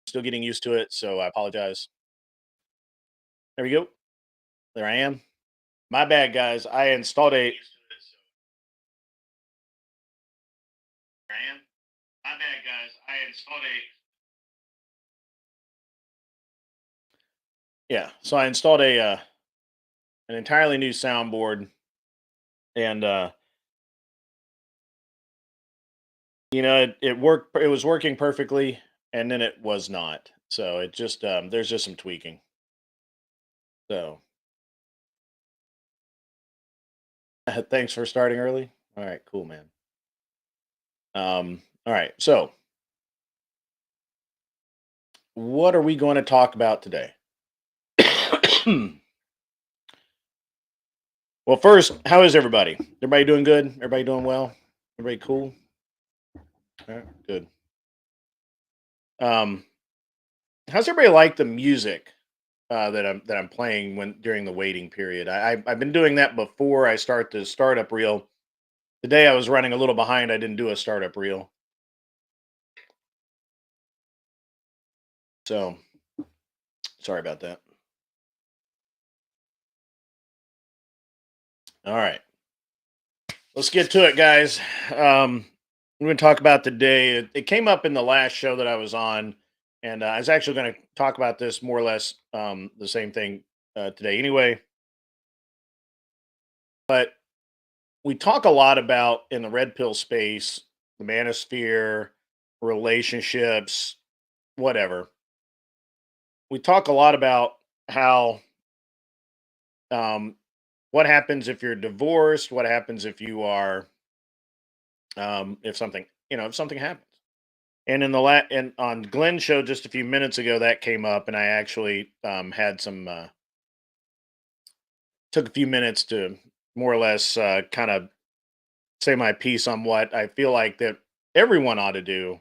Still getting used to it, so I apologize. There we go. There I am. My bad, guys. I installed a. There I am. My bad, guys. I installed a. Yeah, so I installed a an entirely new soundboard, and it worked. It was working perfectly, and then it was not. So it just there's just some tweaking. So thanks for starting early. All right, cool, man. All right, so what are we going to talk about today? Well, first, how is everybody? Everybody doing good? Everybody doing well? Everybody cool? All right, good. Um, how's everybody like the music that I'm playing when during the waiting period? I've been doing that before I start the startup reel. Today I was running a little behind. I didn't do a startup reel, so sorry about that. All right, let's get to it, guys. We're going to talk about today. It came up in the last show that I was on, and I was actually going to talk about this more or less the same thing today, anyway. But we talk a lot about in the red pill space, the manosphere, relationships, whatever. We talk a lot about how um, what happens if you're divorced, what happens if you are if something if something happens. And in the and on Glenn's show just a few minutes ago, that came up, and I actually had some took a few minutes to more or less kind of say my piece on what I feel like that everyone ought to do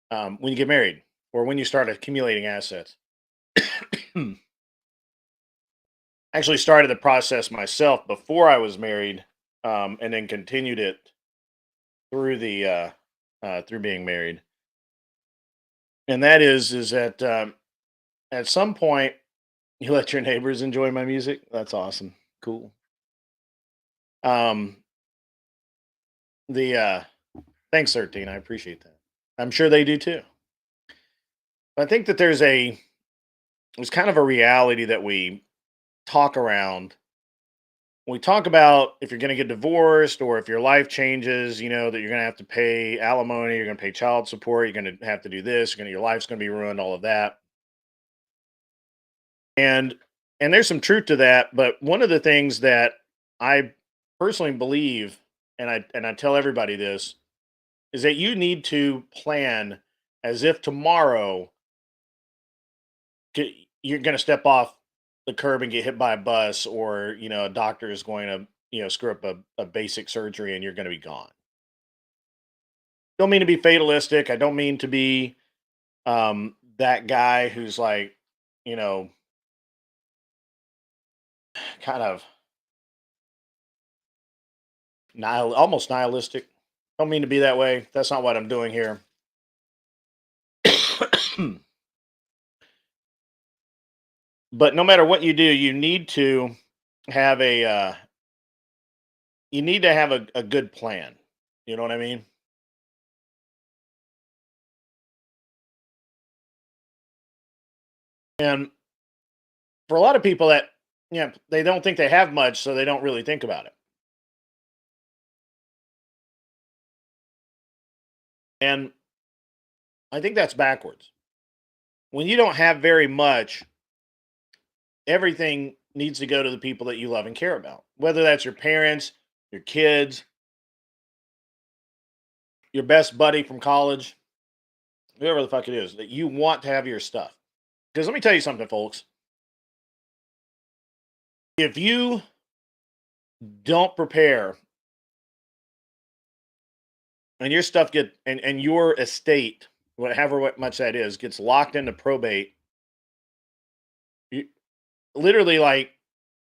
when you get married or when you start accumulating assets. Actually started the process myself before I was married, and then continued it through the through being married. And that is that at some point you let your neighbors enjoy my music. That's awesome. Cool. Um, the thanks, 13. I appreciate that. I'm sure they do too. I think that there's kind of a reality that we talk around when we talk about if you're going to get divorced or if your life changes, that you're going to have to pay alimony, you're going to pay child support, you're going to have to do this, your life's going to be ruined, all of that. And there's some truth to that, but one of the things that I personally believe, and I tell everybody this, is that you need to plan as if tomorrow you're going to step off the curb and get hit by a bus, or a doctor is going to screw up a basic surgery and you're going to be gone. Don't mean to be fatalistic. I don't mean to be that guy who's like, you know kind of almost nihilistic. Don't mean to be that way. That's not what I'm doing here. But no matter what you do, have a you need to have a good plan. You know what I mean? And for a lot of people that they don't think they have much, so they don't really think about it. And I think that's backwards. When you don't have very much, everything needs to go to the people that you love and care about. Whether that's your parents, your kids, your best buddy from college, whoever the fuck it is, that you want to have your stuff. Because let me tell you something, folks. If you don't prepare and your stuff and your estate, whatever what much that is, gets locked into probate, you, literally like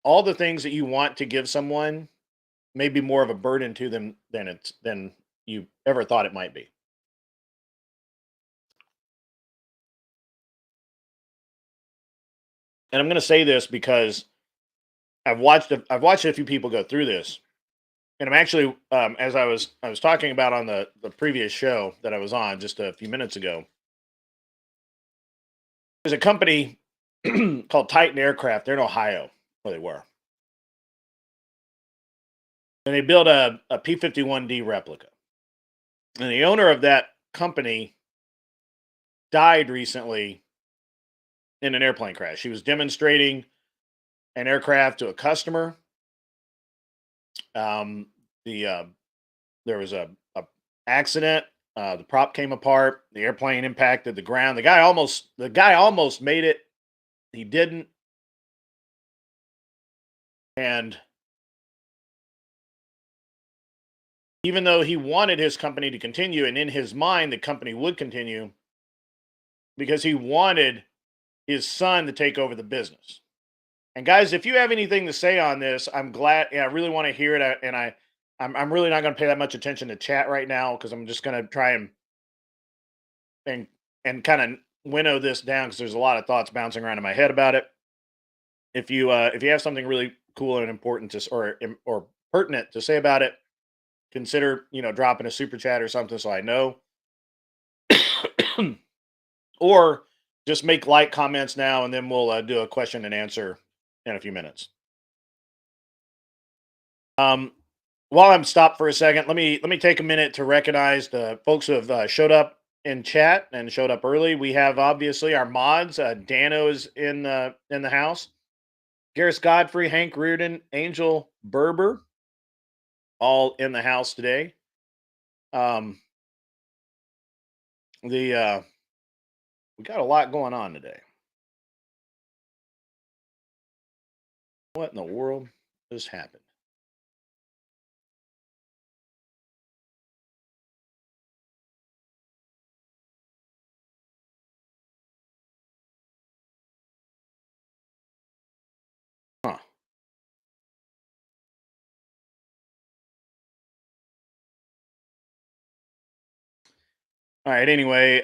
all the things that you want to give someone may be more of a burden to them than you ever thought it might be. And I'm going to say this because I've watched a few people go through this, and I'm actually as I was talking about on the previous show that I was on just a few minutes ago. There's a company called Titan Aircraft. They're in Ohio, where they were, and they built a P-51D replica. And the owner of that company died recently in an airplane crash. She was demonstrating an aircraft to a customer. Um, the There was a accident. The prop came apart. The airplane impacted the ground. The guy almost made it. He didn't. And even though he wanted his company to continue, and in his mind the company would continue because he wanted his son to take over the business. And guys, if you have anything to say on this, I'm glad. Yeah, I really want to hear it. I'm really not going to pay that much attention to chat right now because I'm just going to try and and kind of winnow this down because there's a lot of thoughts bouncing around in my head about it. If you have something really cool and important or pertinent to say about it, consider dropping a super chat or something so I know, or just make light comments now and then we'll do a question and answer in a few minutes. Um, while I'm stopped for a second, let me take a minute to recognize the folks who have showed up in chat and showed up early. We have obviously our mods. Dano is in the house. Garris Godfrey, Hank Reardon, Angel Berber, all in the house today. Um, the We got a lot going on today. What in the world just happened? Huh. All right. Anyway,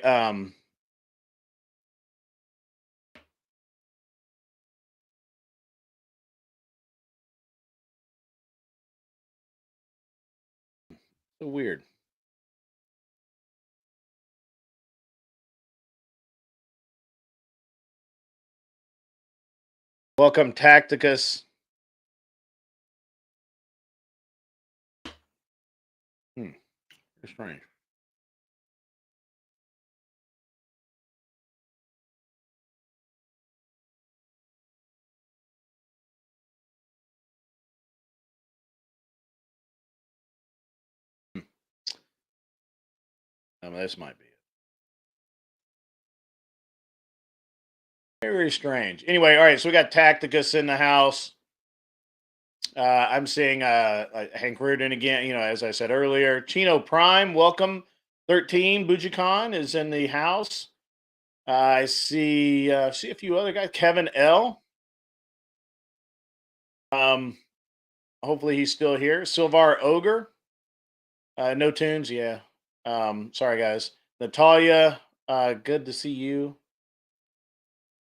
so weird. Welcome, Tacticus. Hmm. Strange. Hmm. This might be it. Very, very strange. Anyway, all right. So we got Tacticus in the house. I'm seeing Hank Reardon again. As I said earlier, Chino Prime, welcome. 13 Bujicon is in the house. I see a few other guys. Kevin L. Um, Hopefully he's still here. Silvar Ogre. No tunes, yeah. Sorry guys. Natalia, good to see you.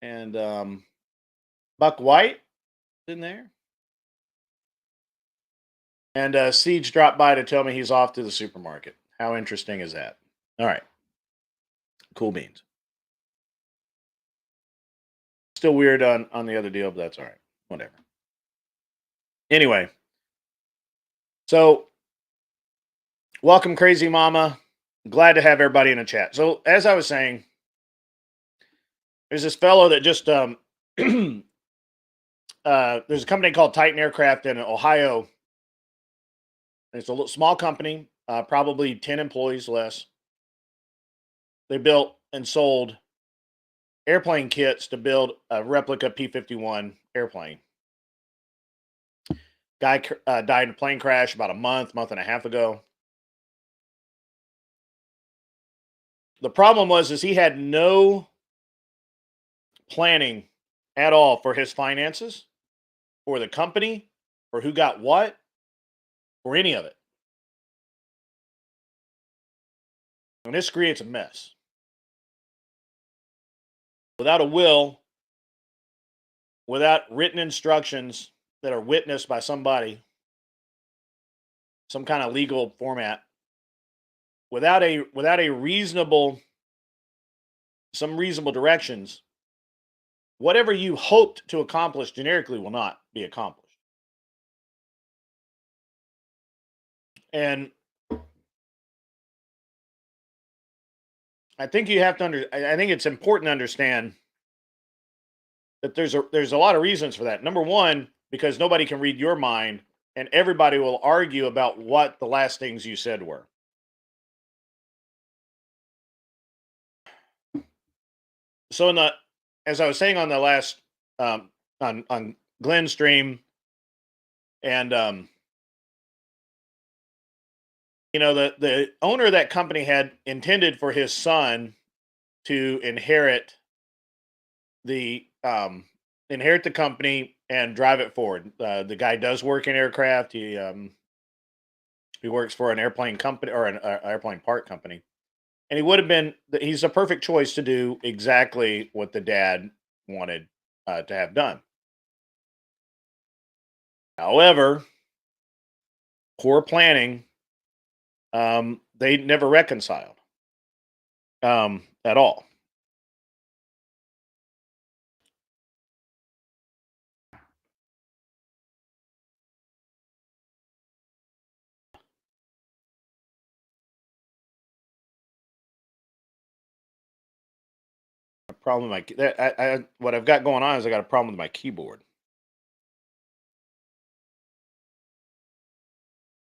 And Buck White in there. And Siege dropped by to tell me he's off to the supermarket. How interesting is that? All right. Cool beans. Still weird on the other deal, but that's all right. Whatever. Anyway, so welcome, Crazy Mama. Glad to have everybody in the chat. So as I was saying, there's this fellow that just there's a company called Titan Aircraft in Ohio. It's a little small company, probably 10 employees less. They built and sold airplane kits to build a replica P-51 airplane. Guy died in a plane crash about a month and a half ago. The problem is he had no planning at all for his finances, for the company, for who got what, or any of it. And this creates a mess. Without a will, without written instructions that are witnessed by somebody, some kind of legal format, without a reasonable some reasonable directions, whatever you hoped to accomplish generically will not be accomplished. And I think you have to I think it's important to understand that there's a lot of reasons for that. Number one, because nobody can read your mind, and everybody will argue about what the last things you said were. So in the as I was saying on the last on Glenn's stream, and the owner of that company had intended for his son to the um inherit the company and drive it forward. The guy does work in aircraft. He works for an airplane company or an airplane part company, and he would have been. He's a perfect choice to do exactly what the dad wanted to have done. However, poor planning. They never reconciled at all. A problem with what I've got going on is I got a problem with my keyboard.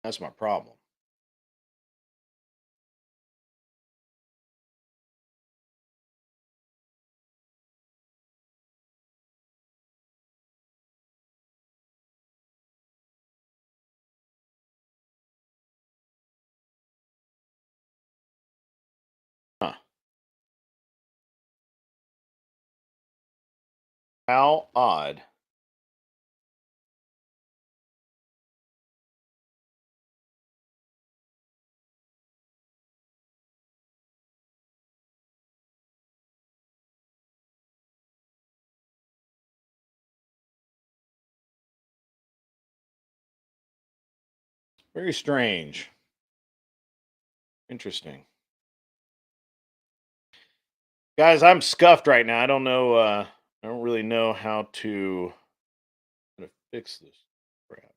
That's my problem. Huh. How odd. Very strange. Interesting. Guys, I'm scuffed right now. I don't know I don't really know how to fix this crap.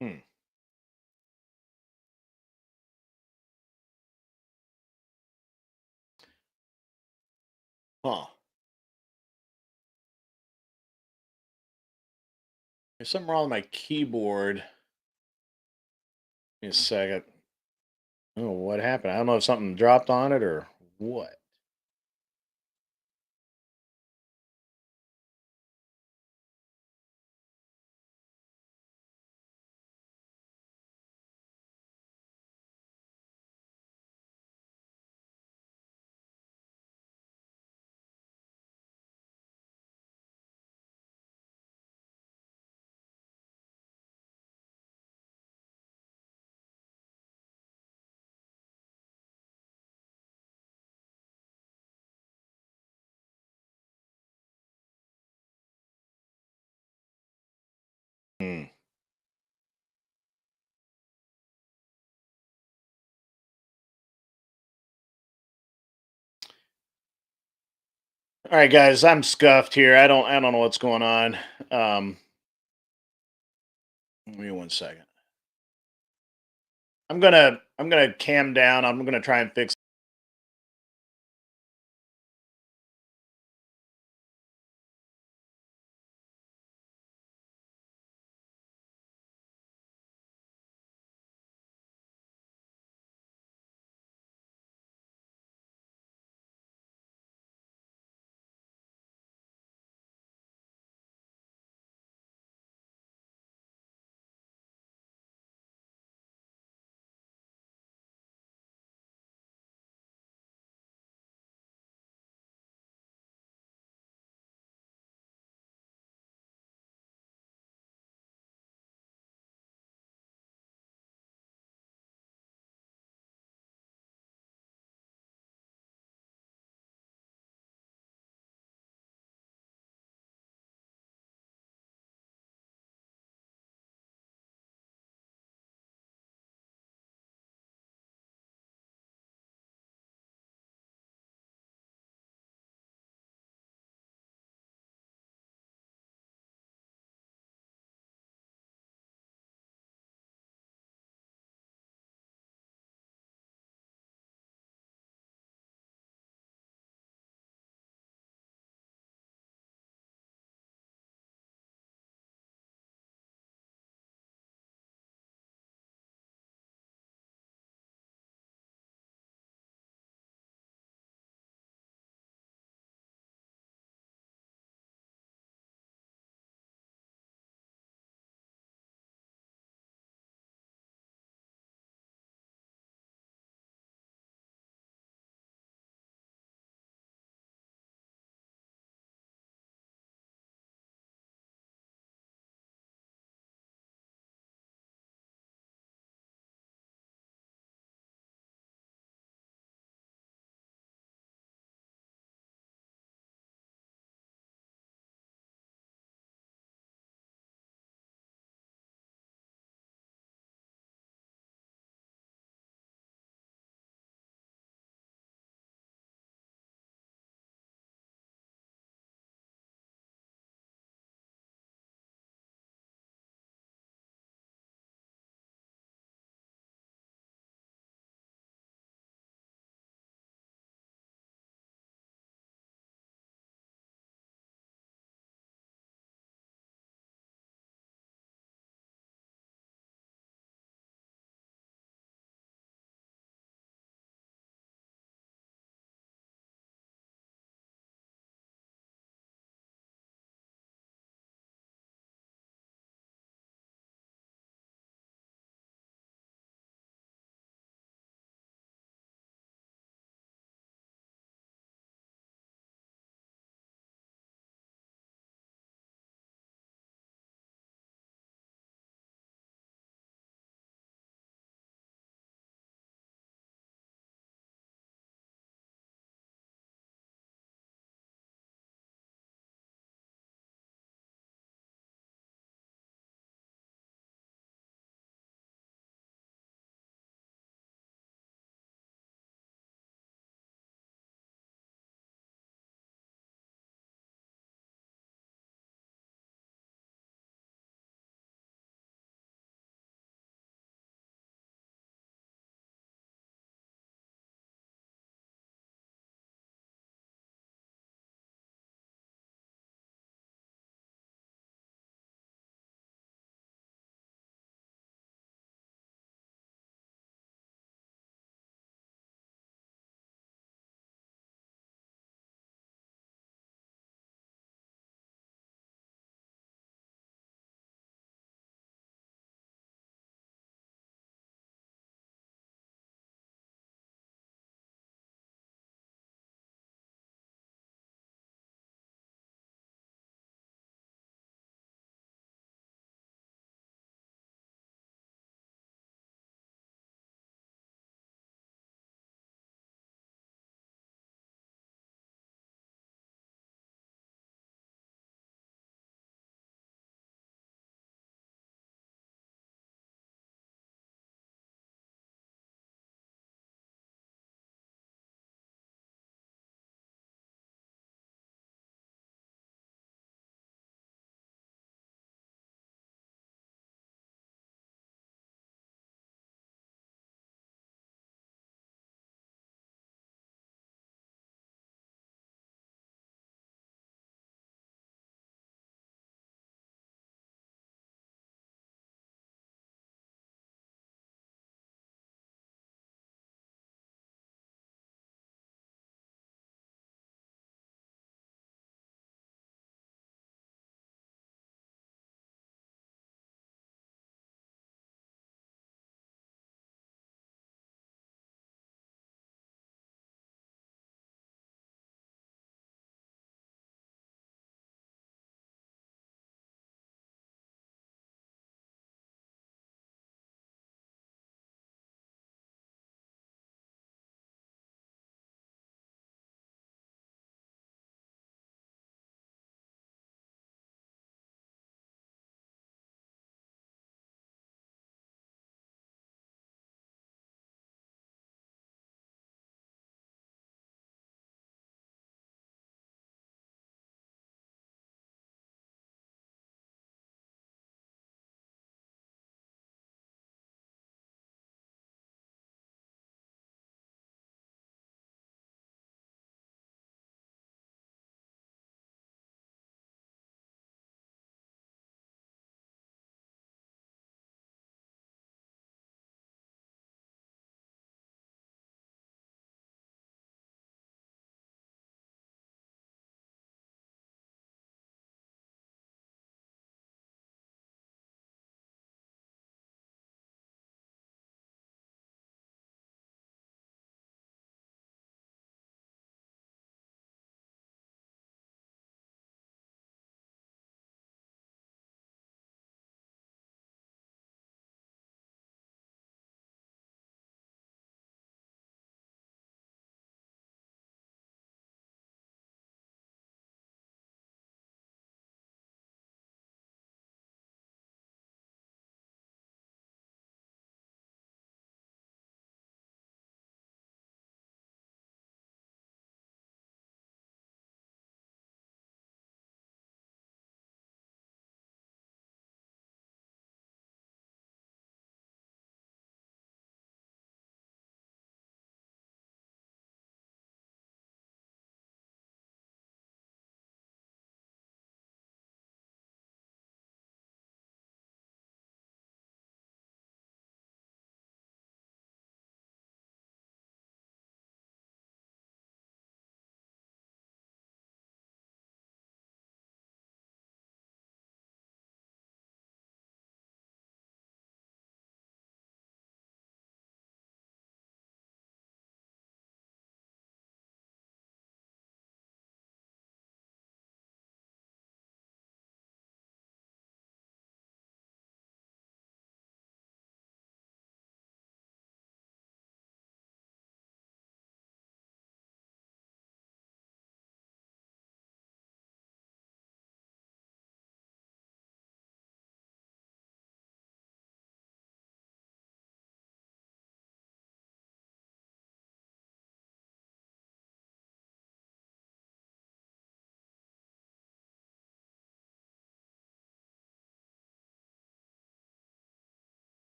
Hmm. Huh. There's something wrong with my keyboard. Give me a second. I don't know what happened. I don't know if something dropped on it or what. Hmm. All right, guys, I'm scuffed here. I don't know what's going on. Um, Give me one second. I'm gonna cam down. I'm gonna try and fix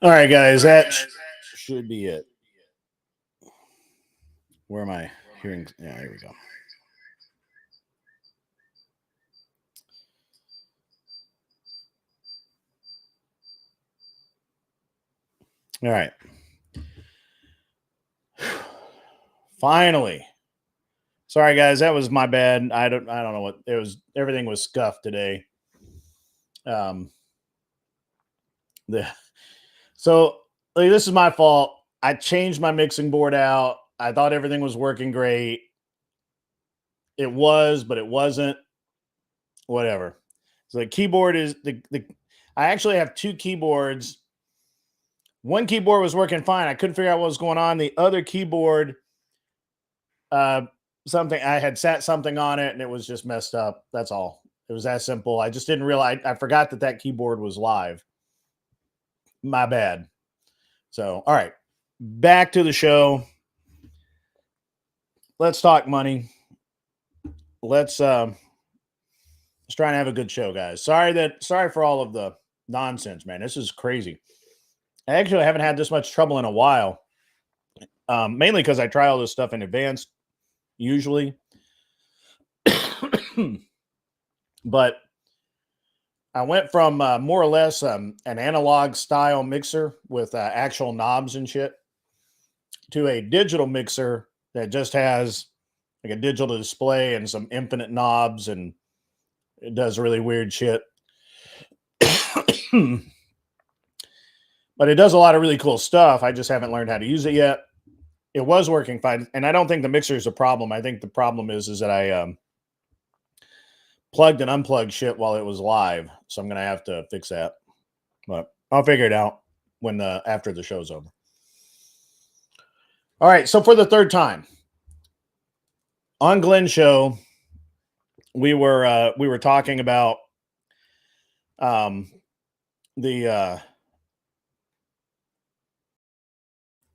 All right, guys, that should be it. Where am I hearing? Yeah, here we go. All right. Finally. Sorry, guys, that was my bad. I don't know what it was. Everything was scuffed today. Um, the so like, this is my fault. I changed my mixing board out. I thought everything was working great. It was, but it wasn't. Whatever. So the keyboard is the. I actually have two keyboards. One keyboard was working fine. I couldn't figure out what was going on. The other keyboard, something I had set something on it and it was just messed up. That's all. It was that simple. I just didn't realize. I forgot that keyboard was live. My bad. So, all right, back to the show. Let's talk money. Let's try and have a good show, guys. Sorry for all of the nonsense, man. This is crazy. I actually haven't had this much trouble in a while. Mainly because I try all this stuff in advance, usually. But I went from more or less an analog style mixer with actual knobs and shit to a digital mixer that just has like a digital display and some infinite knobs, and it does really weird shit. But it does a lot of really cool stuff. I just haven't learned how to use it yet. It was working fine, and I don't think the mixer is a problem. I think the problem is that I plugged and unplugged shit while it was live, so I'm gonna have to fix that. But I'll figure it out when after the show's over. All right, so for the third time on Glenn's show, we were talking about the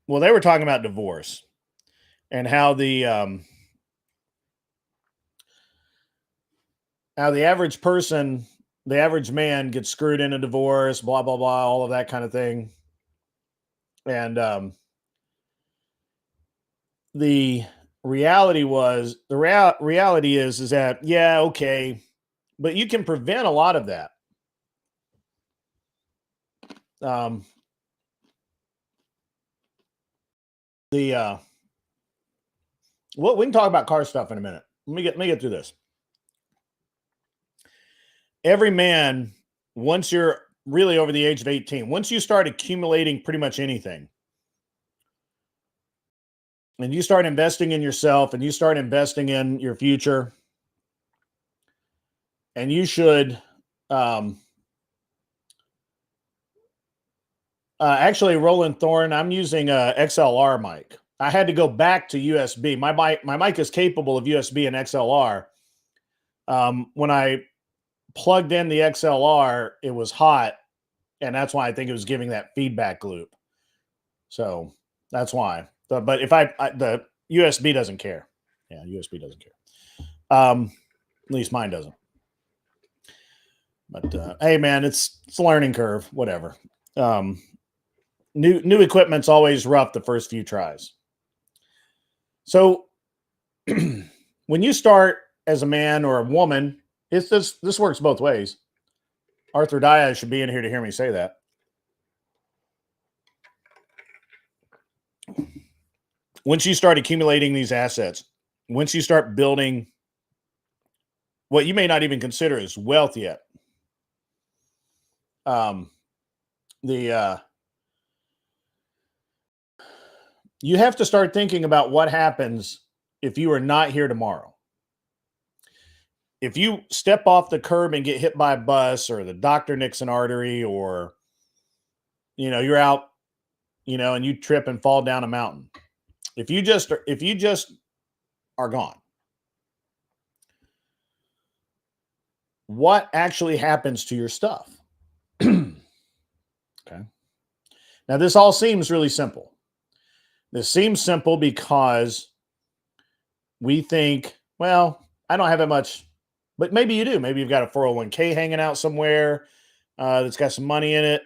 well, they were talking about divorce and how the average person, the average man, gets screwed in a divorce, blah blah blah, all of that kind of thing. And the reality is that, yeah, okay, but you can prevent a lot of that. Well, we can talk about car stuff in a minute. Let me get through this. Every man, once you're really over the age of 18, once you start accumulating pretty much anything, and you start investing in yourself and you start investing in your future, and you should actually, Roland Thorne, I'm using a XLR mic. I had to go back to USB. My mic is capable of USB and XLR. When I plugged in the XLR, it was hot, and that's why I think it was giving that feedback loop. So that's why. But if the USB doesn't care. Yeah, USB doesn't care. At least mine doesn't. But hey, man, it's a learning curve. Whatever. New equipment's always rough the first few tries. So when you start as a man or a woman, this works both ways. Arthur Diaz should be in here to hear me say that. Once you start accumulating these assets, once you start building what you may not even consider as wealth yet, you have to start thinking about what happens if you are not here tomorrow. If you step off the curb and get hit by a bus, or the doctor nicks an artery, or you're out, and you trip and fall down a mountain. If you just are gone, what actually happens to your stuff? Okay. Now, this all seems really simple. This seems simple because we think, well, I don't have that much, but maybe you do. Maybe you've got a 401k hanging out somewhere that's got some money in it.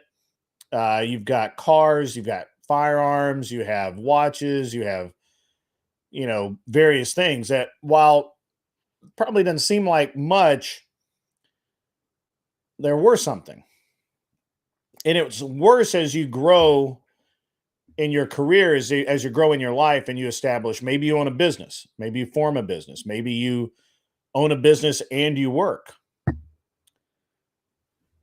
You've got cars, you've got firearms, you have watches, you have, various things that, while probably doesn't seem like much, they're worth something. And it's worse as you grow in your career, as you grow in your life and you establish, maybe you own a business, maybe you form a business, maybe you own a business and you work.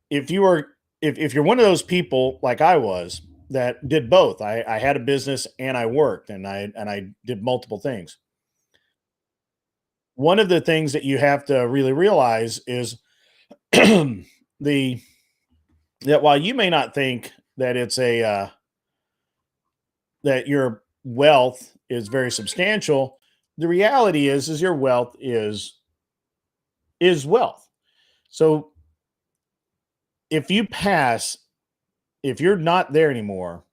If you're one of those people like I was that did both, I had a business and I worked, and I did multiple things. One of the things that you have to really realize is the that while you may not think that it's that your wealth is very substantial, the reality is your wealth is wealth. So if you pass, if you're not there anymore,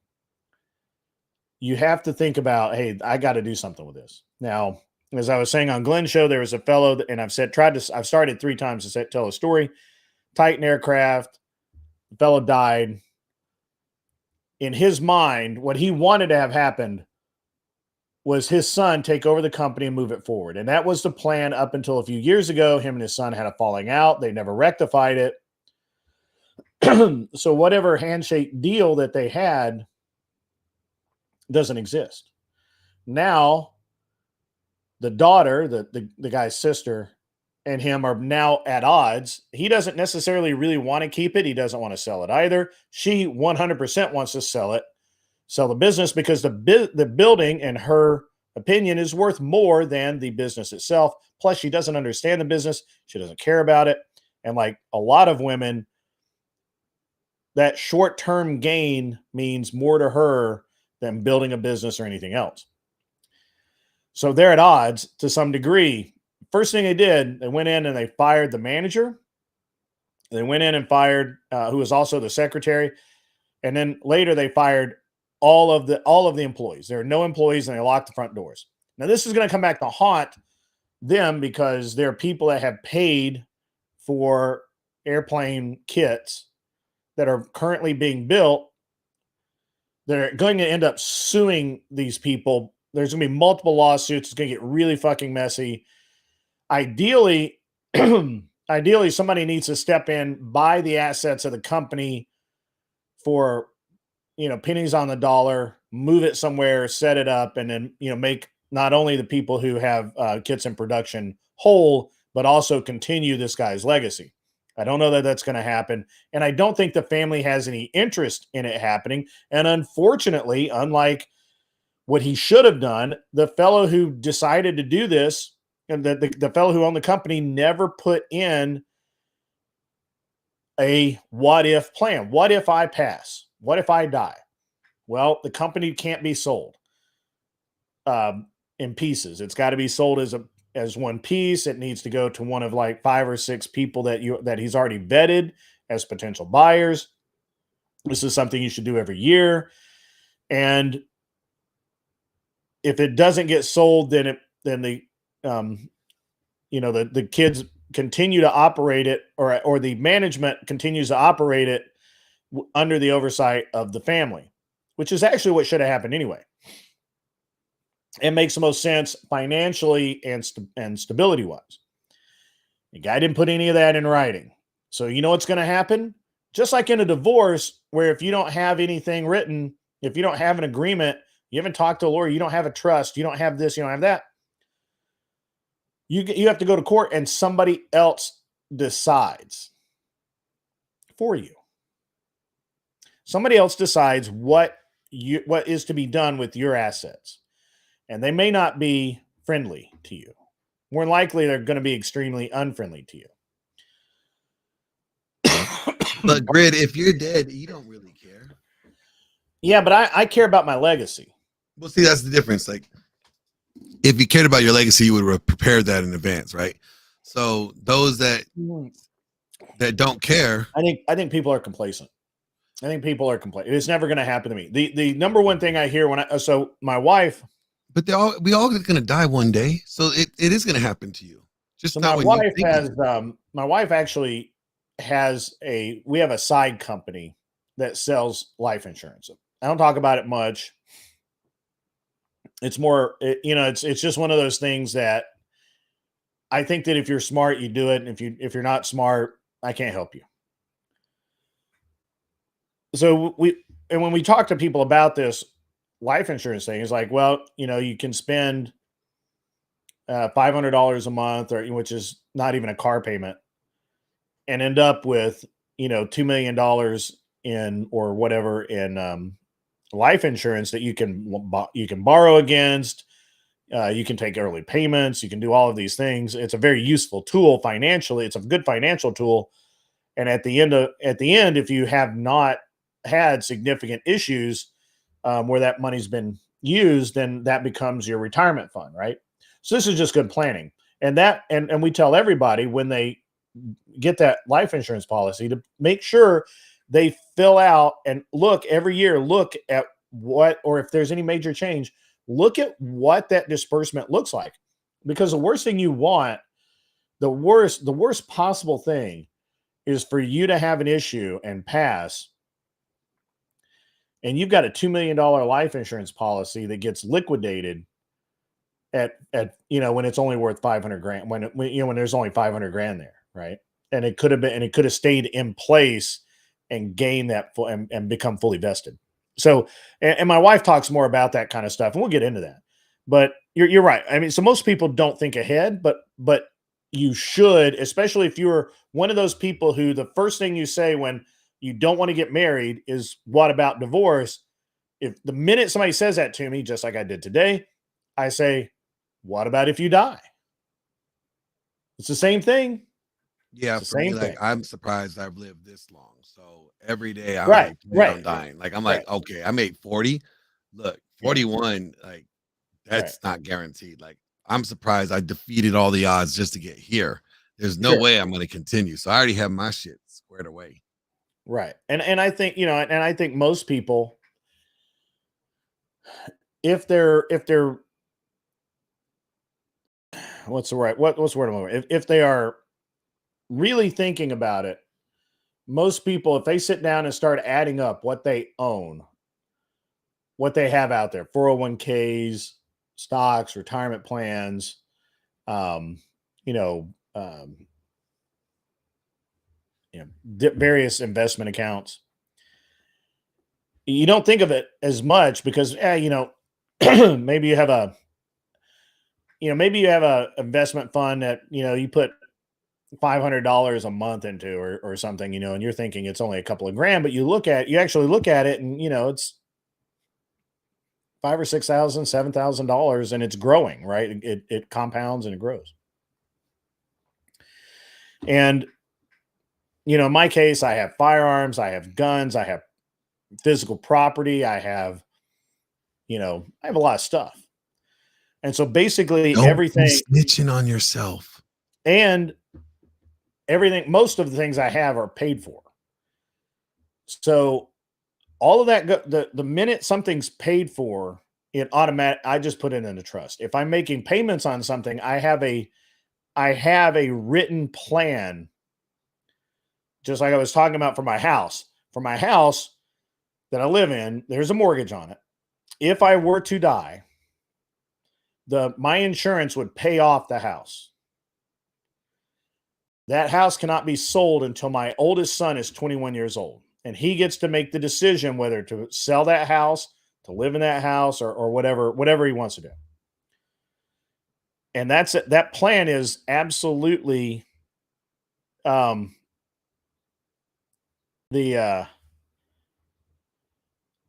you have to think about, hey, I got to do something with this. Now, as I was saying on Glenn's show, there was a fellow that, and I've started 3 times to tell a story. Titan Aircraft, the fellow died. In his mind, what he wanted to have happened was his son take over the company and move it forward. And that was the plan up until a few years ago. Him and his son had a falling out. They never rectified it. So whatever handshake deal that they had doesn't exist. Now, the daughter, the guy's sister, and him are now at odds. He doesn't necessarily really want to keep it. He doesn't want to sell it either. She 100% wants to sell the business, because the building, in her opinion, is worth more than the business itself. Plus, she doesn't understand the business. She doesn't care about it. And like a lot of women, that short-term gain means more to her than building a business or anything else. So they're at odds to some degree. First thing they did, they went in and they fired the manager. They went in and fired who was also the secretary. And then later they fired all of the employees. There are no employees, and they locked the front doors. Now this is going to come back to haunt them, because there are people that have paid for airplane kits that are currently being built. They're going to end up suing these people. There's going to be multiple lawsuits. It's going to get really fucking messy. Ideally, somebody needs to step in, buy the assets of the company for, pennies on the dollar, move it somewhere, set it up, and then, make not only the people who have kits in production whole, but also continue this guy's legacy. I don't know that that's going to happen. And I don't think the family has any interest in it happening. And unfortunately, unlike what he should have done, the fellow who decided to do this, and the fellow who owned the company, never put in a what if plan. What if I pass? What if I die? Well, the company can't be sold in pieces. It's got to be sold as one piece. It needs to go to one of like 5 or 6 people that he's already vetted as potential buyers. This is something you should do every year. And if it doesn't get sold, then the kids continue to operate it, or the management continues to operate it under the oversight of the family, which is actually what should have happened anyway. It makes the most sense financially and stability wise. The guy didn't put any of that in writing. So you know what's going to happen? Just like in a divorce, where if you don't have anything written, if you don't have an agreement, you haven't talked to a lawyer, you don't have a trust, you don't have this, you don't have that, you have to go to court, and somebody else decides for you. Somebody else decides what is to be done with your assets. And they may not be friendly to you. More than likely, they're going to be extremely unfriendly to you. But Grid, if you're dead, you don't really care. Yeah, but I care about my legacy. Well, see, that's the difference. Like, if you cared about your legacy, you would have prepared that in advance, right? So those that don't care, I think people are complacent. It's never going to happen to me. The number one thing I hear so my wife. But we all going to die one day, so it is going to happen to you. Just so not my wife has my wife actually has we have a side company that sells life insurance. I don't talk about it much. It's more, it's just one of those things that I think that if you're smart, you do it, and if you're not smart, I can't help you. So when we talk to people about this life insurance thing, it's like, well, you can spend $500 a month, or which is not even a car payment, and end up with $2 million in or whatever in life insurance that you can borrow against. You can take early payments. You can do all of these things. It's a very useful tool financially. It's a good financial tool. And at the end, if you have not had significant issues where that money's been used, then that becomes your retirement fund, right? So this is just good planning. And we tell everybody when they get that life insurance policy to make sure they fill out and look every year, look at what, or if there's any major change, look at what that disbursement looks like. Because the worst thing you want, the worst possible thing is for you to have an issue and pass, and you've got a $2 million life insurance policy that gets liquidated at when it's only worth 500 grand, when there's only 500 grand there, right? And it could have stayed in place and gained that full and become fully vested. So, and my wife talks more about that kind of stuff, and we'll get into that. But you're right. I mean, so most people don't think ahead, but you should, especially if you're one of those people who the first thing you say when you don't want to get married is, what about divorce? If the minute somebody says that to me, just like I did today, I say, what about if you die? It's the same thing. Yeah, It's the for me, same like thing. I'm surprised I've lived this long. So every day I'm Right, like, right, I'm dying. Like I'm right, like, okay, I made 40. Look, yeah, 41, like right. that's not guaranteed. Like I'm surprised I defeated all the odds just to get here. There's no Sure. way I'm gonna continue. So I already have my shit squared away. Right. And I think, and I think most people, if they're what's the right what's the word I'm looking for? If they are really thinking about it, most people, if they sit down and start adding up what they own, what they have out there, 401ks, stocks, retirement plans, um, you know, um, various investment accounts. You don't think of it as much because, maybe you have a investment fund that you put $500 a month into, or something, and you're thinking it's only a couple of grand, but you actually look at it, and it's $5,000 or $6,000, $7,000, and it's growing, right? It compounds and it grows. And in my case, I have firearms, I have guns, I have physical property, I have a lot of stuff. And so basically Don't be everything, snitching on yourself. and most of the things I have are paid for. So all of that, the minute something's paid for, I just put it in a trust. If I'm making payments on something, I have a written plan, just like I was talking about for my house. For my house that I live in, there's a mortgage on it. If I were to die, my insurance would pay off the house. That house cannot be sold until my oldest son is 21 years old. And he gets to make the decision whether to sell that house, to live in that house, or whatever he wants to do. And that plan is absolutely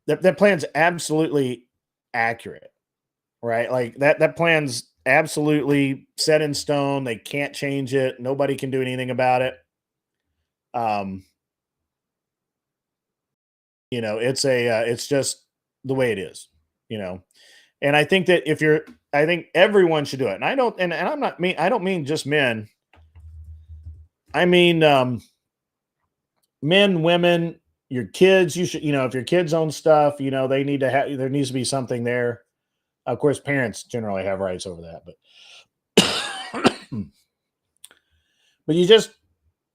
that plan's absolutely accurate, right? Like that plan's absolutely set in stone. They can't change it. Nobody can do anything about it. It's just the way it is, And I think that I think everyone should do it. And I don't, and I don't mean just men. I mean, men, women, your kids. You should, if your kids own stuff, they need to have. There needs to be something there. Of course, parents generally have rights over that, but you just,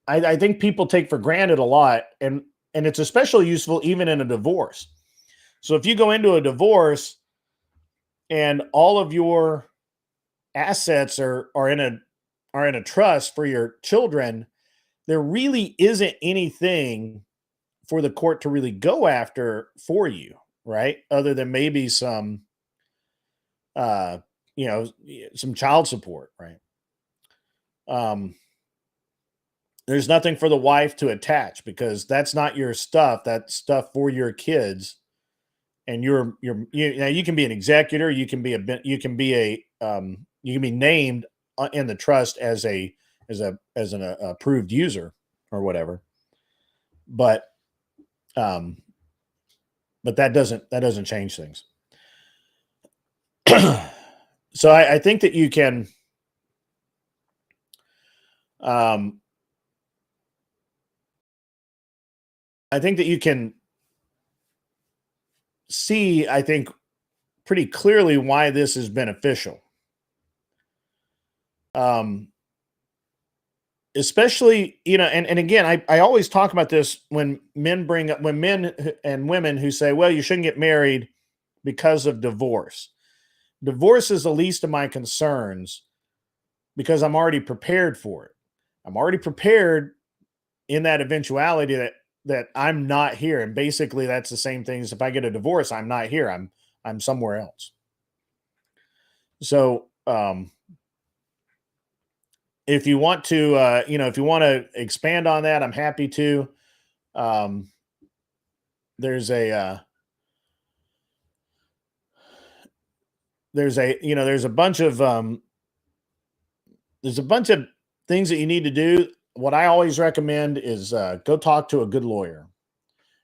I think people take for granted a lot, and and it's especially useful even in a divorce. So if you go into a divorce and all of your assets are in a trust for your children, there really isn't anything for the court to really go after for you, right? Other than maybe some uh some child support, right? Um there's nothing for the wife to attach because that's not your stuff. That's stuff for your kids. And you can be an executor, you can be you can be named in the trust as an approved user or whatever. But um but that doesn't change things. So I think that you can um I think that you can see, I think, pretty clearly why this is beneficial. Um, Especially, and again, I always talk about this when men and women who say, well, you shouldn't get married because of divorce. Divorce is the least of my concerns because I'm already prepared for it. I'm already prepared in that eventuality that I'm not here. And basically that's the same thing as if I get a divorce, I'm not here. I'm somewhere else. So if you want to if you want to expand on that, I'm happy to. Um there's a there's a bunch of things that you need to do. What I always recommend is go talk to a good lawyer.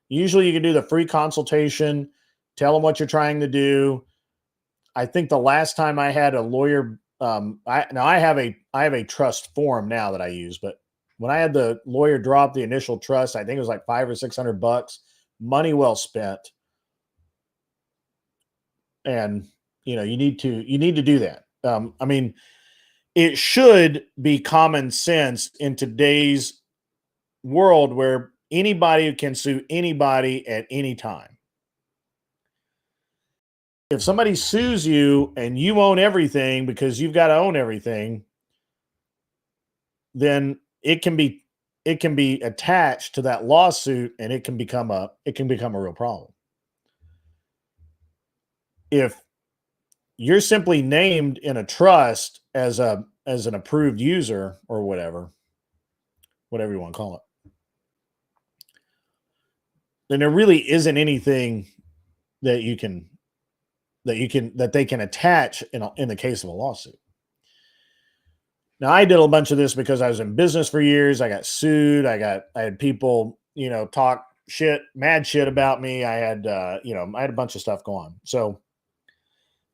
Usually you can do the free consultation, tell them what you're trying to do. I think the last time I had a lawyer, I have a trust form now that I use, but when I had the lawyer drop the initial trust, I think it was like $500 or $600, money well spent. And you need to do that. I mean, it should be common sense in today's world where anybody can sue anybody at any time. If somebody sues you and you own everything because you've got to own everything, then it can be attached to that lawsuit and it can become a real problem. If you're simply named in a trust as an approved user or whatever you want to call it, then there really isn't anything that they can attach in the case of a lawsuit. Now, I did a bunch of this because I was in business for years. I got sued. I had people, talk mad shit about me. I had a bunch of stuff go on. So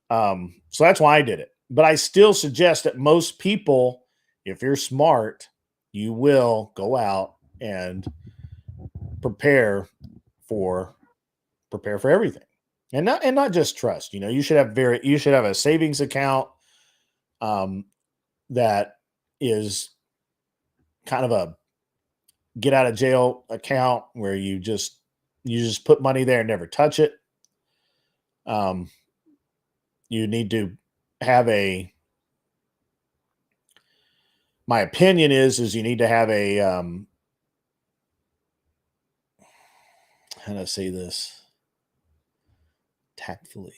that's why I did it. But I still suggest that most people, if you're smart, you will go out and prepare for everything. And not just trust. You should have a savings account that is kind of a get out of jail account where you just put money there and never touch it. You need to have my opinion is you need to have a how do I say this tactfully?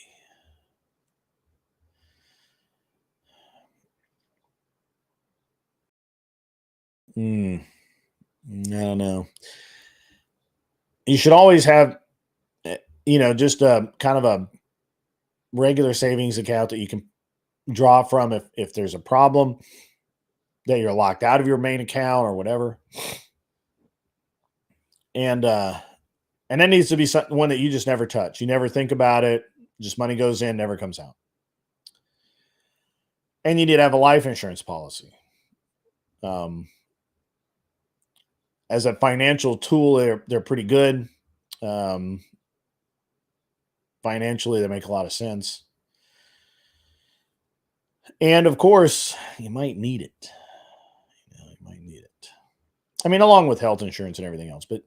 I don't know. You should always have, just a kind of a regular savings account that you can draw from if there's a problem that you're locked out of your main account or whatever. And that needs to be one that you just never touch. You never think about it. Just money goes in, never comes out. And you need to have a life insurance policy. As a financial tool, they're pretty good. Financially, they make a lot of sense. And of course, you might need it. You might need it. I mean, along with health insurance and everything else. But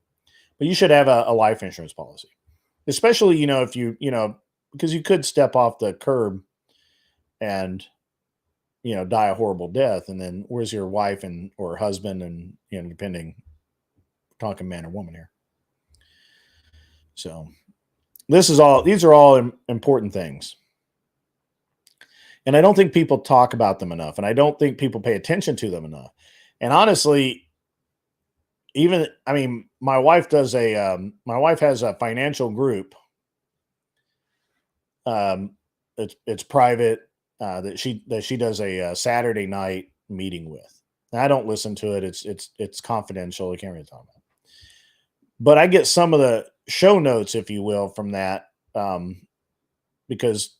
But you should have a life insurance policy, especially, if because you could step off the curb and, die a horrible death. And then where's your wife or husband? And, depending, talking man or woman here. So these are all important things. And I don't think people talk about them enough. And I don't think people pay attention to them enough. And honestly, my wife has a financial group. It's private, that she does a Saturday night meeting with. And I don't listen to it. It's confidential. I can't really talk about it. But I get some of the show notes, if you will, from that, because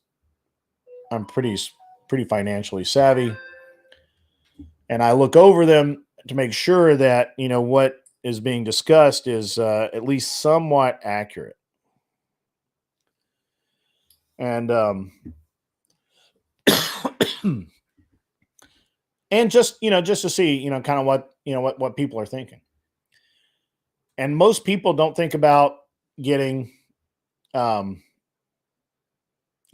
I'm pretty financially savvy, and I look over them to make sure that what is being discussed is at least somewhat accurate. And and just to see kind of what people are thinking. And most people don't think about getting.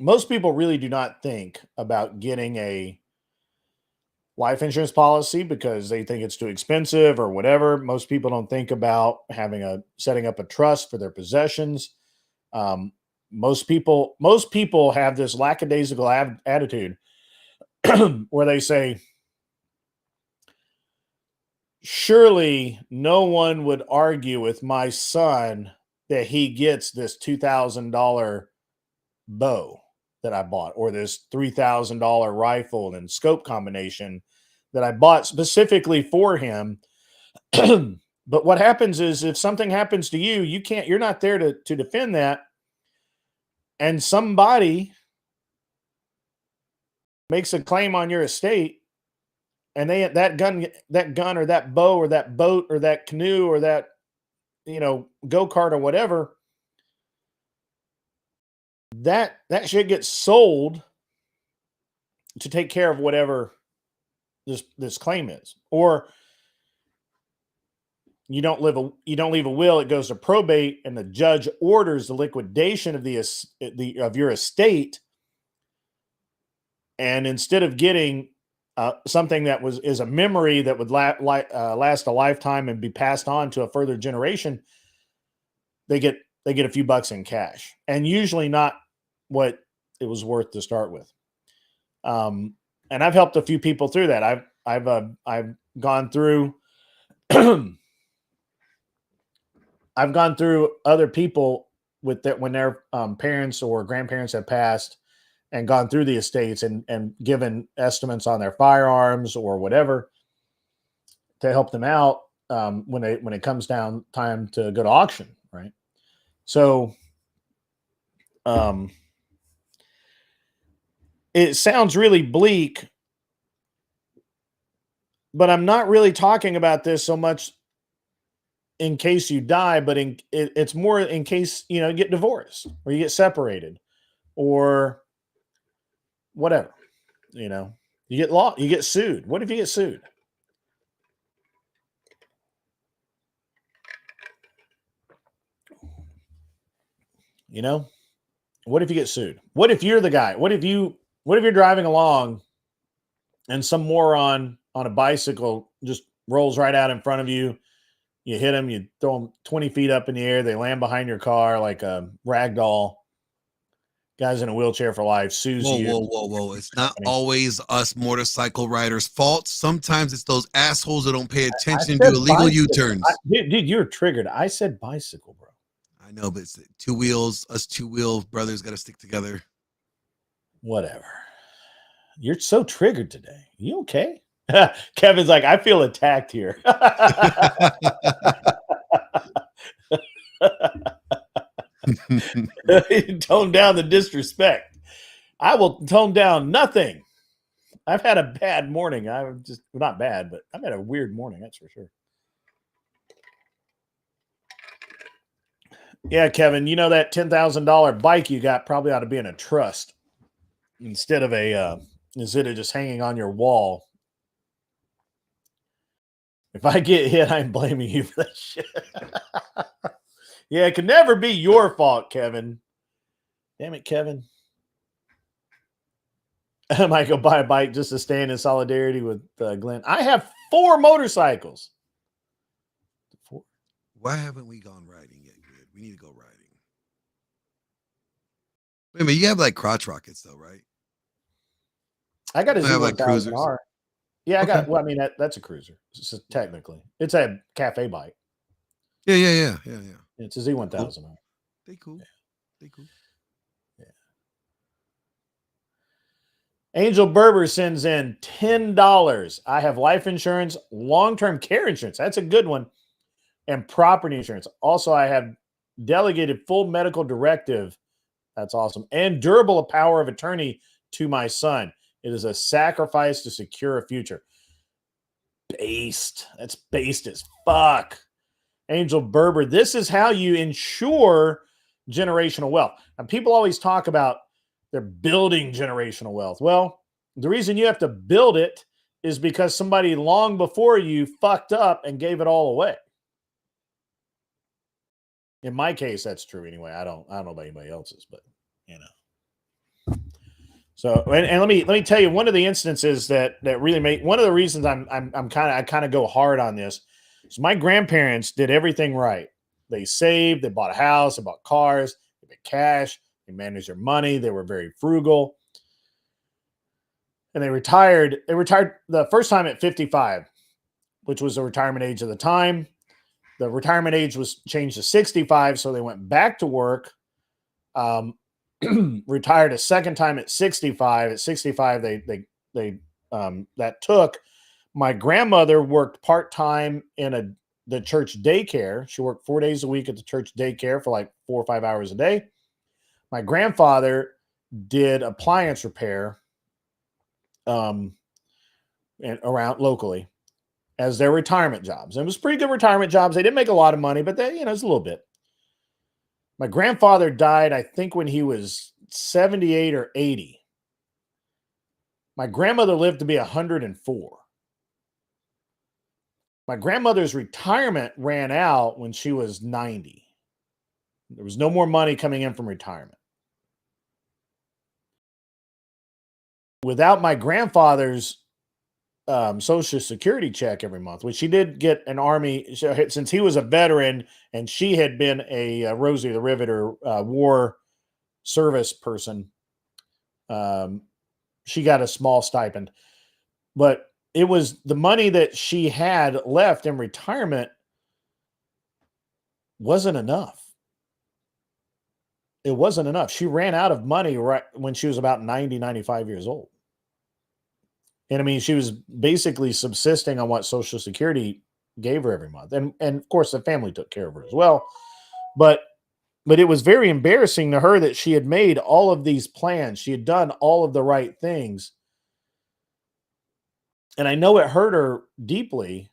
Most people really do not think about getting a life insurance policy because they think it's too expensive or whatever. Most people don't think about setting up a trust for their possessions. Most people have this lackadaisical attitude where they say, surely no one would argue with my son that he gets this $2,000 bow that I bought, or this $3,000 rifle and scope combination that I bought specifically for him. But what happens is, if something happens to you, you're not there to defend that. And somebody makes a claim on your estate, and that gun or that bow or that boat or that canoe or that, go-kart or whatever, that shit gets sold to take care of whatever this claim is. Or you don't leave a will, it goes to probate, and the judge orders the liquidation of of your estate. And instead of getting something that is a memory that would last a lifetime and be passed on to a further generation, they get a few bucks in cash, and usually not what it was worth to start with. And I've helped a few people through that. I've gone through I've gone through other people with that when their parents or grandparents have passed, and gone through the estates and given estimates on their firearms or whatever to help them out when it comes down time to go to auction, right? So it sounds really bleak, but I'm not really talking about this so much in case you die, but it's more in case you get divorced or you get separated or whatever. You get sued. What if you get sued? What if you get sued? What if you're the guy? What if you're driving along and some moron on a bicycle just rolls right out in front of you? You hit them, you throw them 20 feet up in the air, they land behind your car like a rag doll. Guy's in a wheelchair for life, sues you. Whoa. It's not always us motorcycle riders' fault. Sometimes it's those assholes that don't pay attention and do illegal U-turns. Dude, you're triggered. I said bicycle, bro. I know, but it's two wheels. Us two-wheel brothers got to stick together. Whatever. You're so triggered today. You okay? Kevin's like, I feel attacked here. Tone down the disrespect. I will tone down nothing. I've had a bad morning. Not bad, but I've had a weird morning. That's for sure. Yeah, Kevin, that $10,000 bike you got probably ought to be in a trust instead of just hanging on your wall. If I get hit, I'm blaming you for that shit. Yeah, it can never be your fault, Kevin. Damn it, Kevin. I might go buy a bike just to stand in solidarity with Glenn. I have 4 motorcycles. 4. Why haven't we gone riding yet, Grid? We need to go riding. Wait a minute, you have like crotch rockets though, right? I got a You have like cruisers. Z1000R. Yeah, I Okay. got. Well, I mean that's a cruiser. Technically, it's a cafe bike. Yeah. It's a Z1000R. They cool. They cool. Yeah. Angel Berber sends in $10. I have life insurance, long-term care insurance. That's a good one, and property insurance. Also, I have delegated full medical directive. That's awesome, and durable power of attorney to my son. It is a sacrifice to secure a future. Based. That's based as fuck. Angel Berber, this is how you ensure generational wealth. And people always talk about they're building generational wealth. Well, the reason you have to build it is because somebody long before you fucked up and gave it all away. In my case, that's true anyway. I don't know about anybody else's, but you know. So, and let me tell you one of the instances that really made one of the reasons I kind of go hard on this. So my grandparents did everything right. They saved, they bought a house, they bought cars, they paid cash, they managed their money, they were very frugal. And they retired. They retired the first time at 55, which was the retirement age of the time. The retirement age was changed to 65, so they went back to work. Retired a second time at 65. At 65, that took my grandmother worked part-time in the church daycare. She worked 4 days a week at the church daycare for like 4 or 5 hours a day. My grandfather did appliance repair and around locally as their retirement jobs. And it was pretty good retirement jobs. They didn't make a lot of money, but they, it's a little bit. My grandfather died, I think, when he was 78 or 80. My grandmother lived to be 104. My grandmother's retirement ran out when she was 90. There was no more money coming in from retirement. Without my grandfather's Social Security check every month, which she did get an Army, since he was a veteran and she had been a Rosie the Riveter war service person, she got a small stipend. But it was the money that she had left in retirement wasn't enough. It wasn't enough. She ran out of money right when she was about 90, 95 years old. And I mean, she was basically subsisting on what Social Security gave her every month. And of course, the family took care of her as well. But it was very embarrassing to her that she had made all of these plans. She had done all of the right things. And I know it hurt her deeply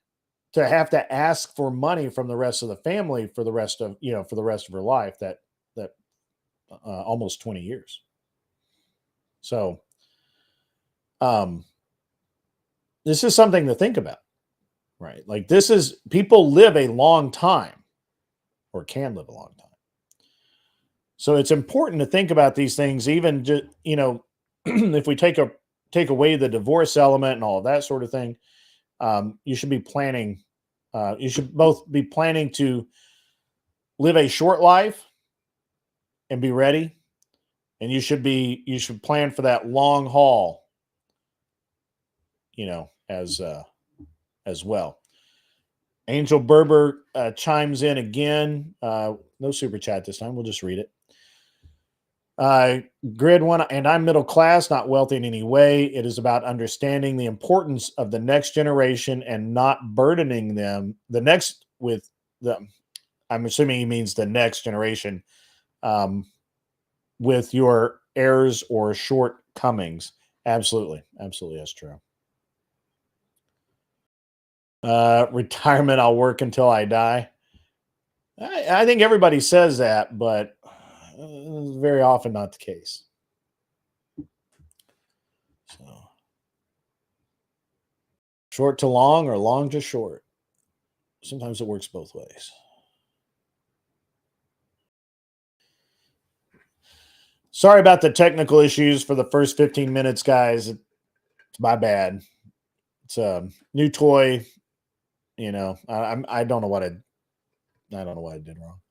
to have to ask for money from the rest of the family for the rest of her life, that almost 20 years. So, this is something to think about, right? Like people live a long time or can live a long time. So it's important to think about these things, even just, if we take away the divorce element and all of that sort of thing, you should be planning. You should both be planning to live a short life and be ready. And you should plan for that long haul, as well. Angel Berber chimes in again. No super chat this time. We'll just read it. Grid one, and I'm middle class, not wealthy in any way. It is about understanding the importance of the next generation and not burdening them. I'm assuming he means the next generation, with your errors or shortcomings. Absolutely. That's true. Retirement, I'll work until I die. I think everybody says that, but very often not the case. So, short to long or long to short. Sometimes it works both ways. Sorry about the technical issues for the first 15 minutes, guys. It's my bad. It's a new toy. You know, I don't know what I don't know what I did wrong.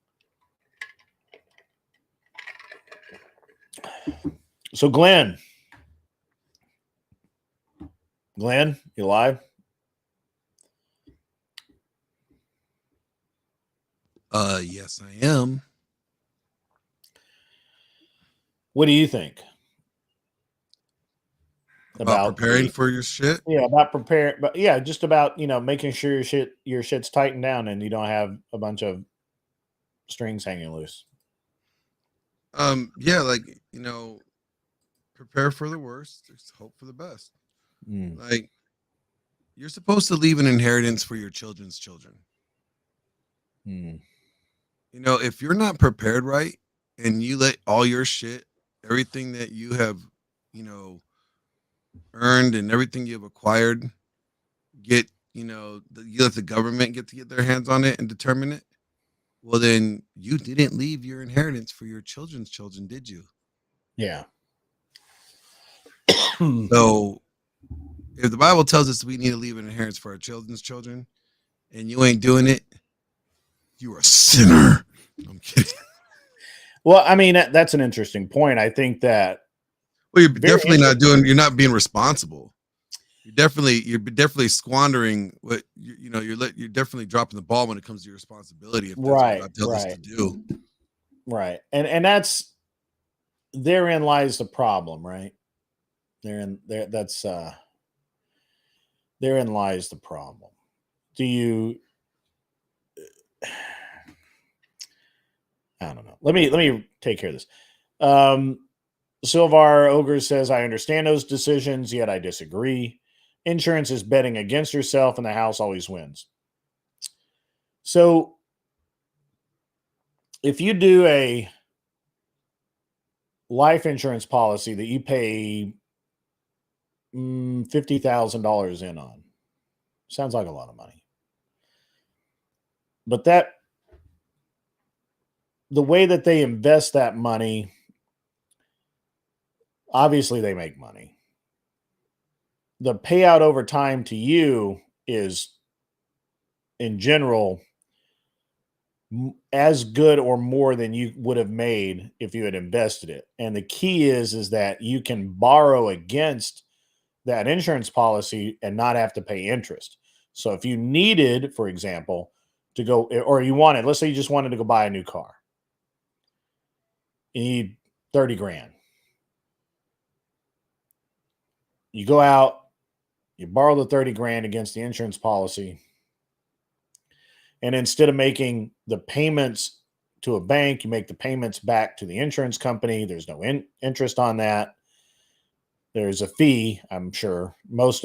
So Glenn, you live? Yes, I am. What do you think About preparing for your shit? Yeah, about preparing, but yeah, just about, you know, making sure your shit's tightened down and you don't have a bunch of strings hanging loose. Yeah, like, you know, prepare for the worst, just hope for the best. Like, you're supposed to leave an inheritance for your children's children. You know, if you're not prepared right and you let all your shit, everything that you have, you know, earned and everything you have acquired, get, you know, you let the government get their hands on it and determine it, well, then you didn't leave your inheritance for your children's children, did you? Yeah. So if the Bible tells us we need to leave an inheritance for our children's children and you ain't doing it, you're a sinner. I'm kidding. Well, I mean, that's an interesting point. I think that. Well, you're definitely not doing. You're not being responsible. You're definitely squandering what you know. You're definitely dropping the ball when it comes to your responsibility. If that's what God tells us to do. Right, and that's therein lies the problem, right? Therein lies the problem. Do you? I don't know. Let me take care of this. Silvar Ogre says, I understand those decisions, yet I disagree. Insurance is betting against yourself, and the house always wins. So, if you do a life insurance policy that you pay $50,000 in on, sounds like a lot of money. But the way that they invest that money, obviously they make money. The payout over time to you is, in general, as good or more than you would have made if you had invested it. And the key is that you can borrow against that insurance policy and not have to pay interest. So if you needed, for example, to go, or you wanted, let's say you just wanted to go buy a new car, you need 30 grand. You go out, you borrow the 30 grand against the insurance policy. And instead of making the payments to a bank, you make the payments back to the insurance company. There's no interest on that. There's a fee, I'm sure. Most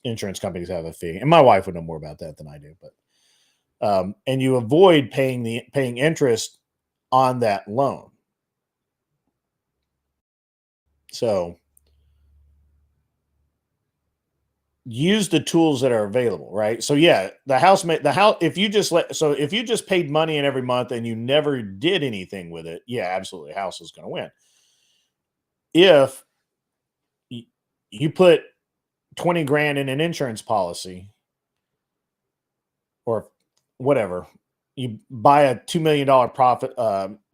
insurance companies have a fee. And my wife would know more about that than I do. But and you avoid paying interest on that loan. So use the tools that are available, right? So yeah, the house, if you just paid money in every month and you never did anything with it, yeah, absolutely, house is going to win. If you put 20 grand in an insurance policy or whatever, you buy a $2 million profit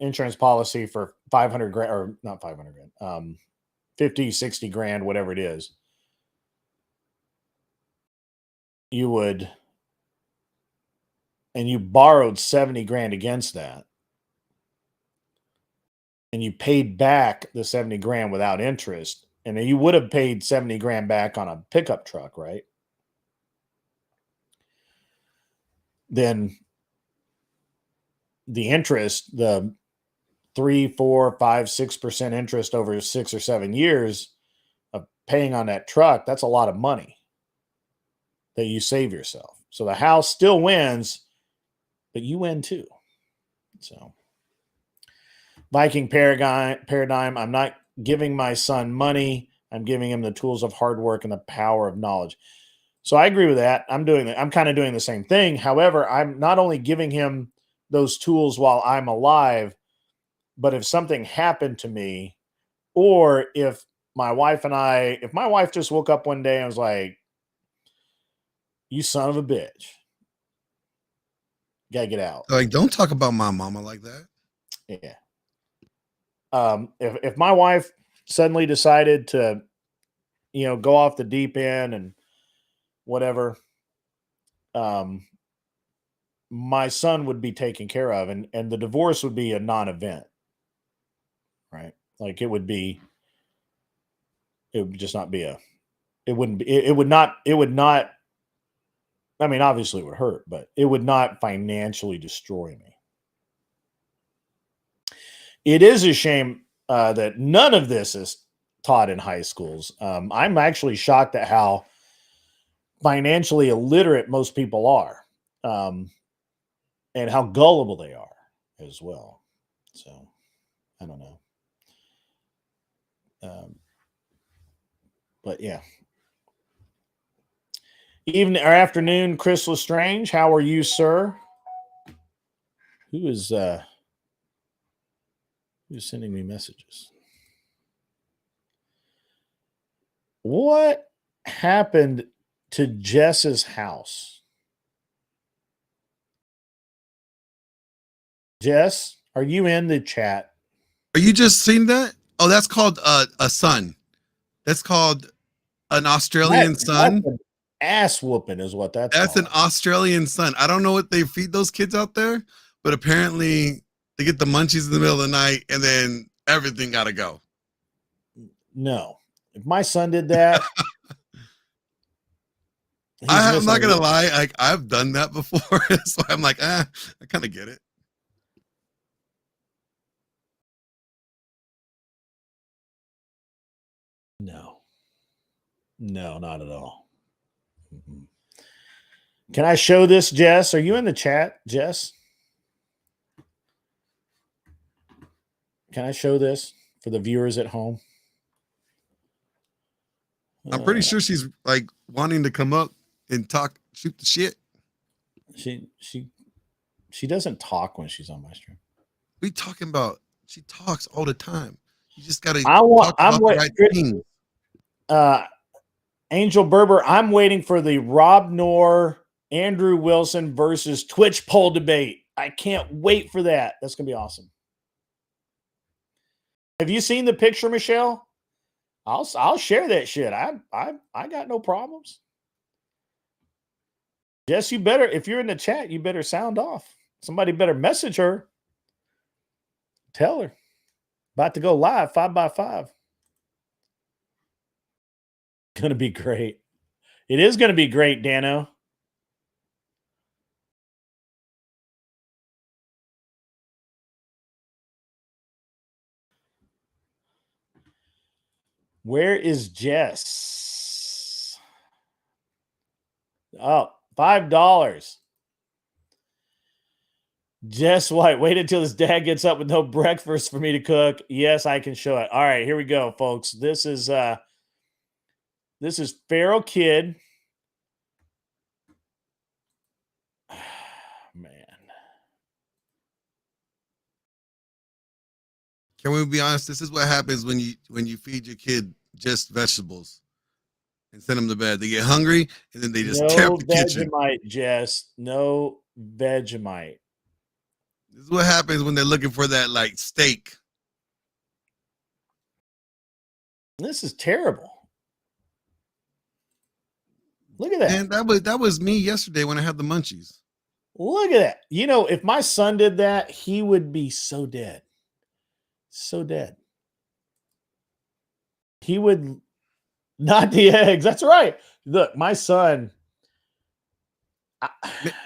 insurance policy for 500 grand, or not 500 grand, 50, 60 grand, whatever it is. You would, and you borrowed 70 grand against that, and you paid back the 70 grand without interest, and you would have paid 70 grand back on a pickup truck, right? Then the interest, the 3, 4, 5, 6% interest over 6 or 7 years of paying on that truck, that's a lot of money that you save yourself. So the house still wins, but you win too. So Viking paradigm, I'm not giving my son money. I'm giving him the tools of hard work and the power of knowledge. So I agree with that. I'm kind of doing the same thing. However, I'm not only giving him those tools while I'm alive, but if something happened to me Or if my wife just woke up one day and was like, "You son of a bitch, gotta get out." Like, don't talk about my mama like that. Yeah. If my wife suddenly decided to, go off the deep end and whatever, my son would be taken care of, and the divorce would be a non-event, right? Like it would just not be it wouldn't be, it would not, I mean, obviously it would hurt, but it would not financially destroy me. It is a shame that none of this is taught in high schools. I'm actually shocked at how financially illiterate most people are, and how gullible they are as well. So I don't know. But yeah. Evening or afternoon, Chris Lestrange. How are you, sir? Who's sending me messages? What happened to Jess's house? Jess, are you in the chat? Are you just seeing that? Oh, that's called a sun. That's called an Australian sun. That's ass whooping is what that's called. An Australian sun. I don't know what they feed those kids out there, but apparently they get the munchies in the middle of the night and then everything got to go. No. If my son did that, I'm not going to lie. I've done that before. So I'm like, I kind of get it. No, not at all. Mm-hmm. Can I show this, Jess? Are you in the chat, Jess? Can I show this for the viewers at home? I'm pretty sure she's like wanting to come up and talk, shoot the shit. She doesn't talk when she's on my stream. We talking about, she talks all the time. You just got to talk about the right thing. Angel Berber, I'm waiting for the Rob Knorr, Andrew Wilson versus Twitch poll debate. I can't wait for that. That's going to be awesome. Have you seen the picture, Michelle? I'll share that shit. I got no problems. Jess, you better, if you're in the chat, you better sound off. Somebody better message her. Tell her. About to go live 5x5. Going to be great. It is going to be great, Dano. Where is Jess? Oh, $5. Jess White, wait until his dad gets up with no breakfast for me to cook. Yes, I can show it. All right, here we go, folks. This is Feral Kid. Man. Can we be honest? This is what happens when you feed your kid just vegetables and send them to bed. They get hungry and then they just tear up the kitchen. No Vegemite, Jess. No Vegemite. This is what happens when they're looking for that like steak. This is terrible. Look at that. And that was me yesterday when I had the munchies. Look at that. You know, if my son did that, he would be so dead. So dead. He would not the eggs. That's right. Look, my son.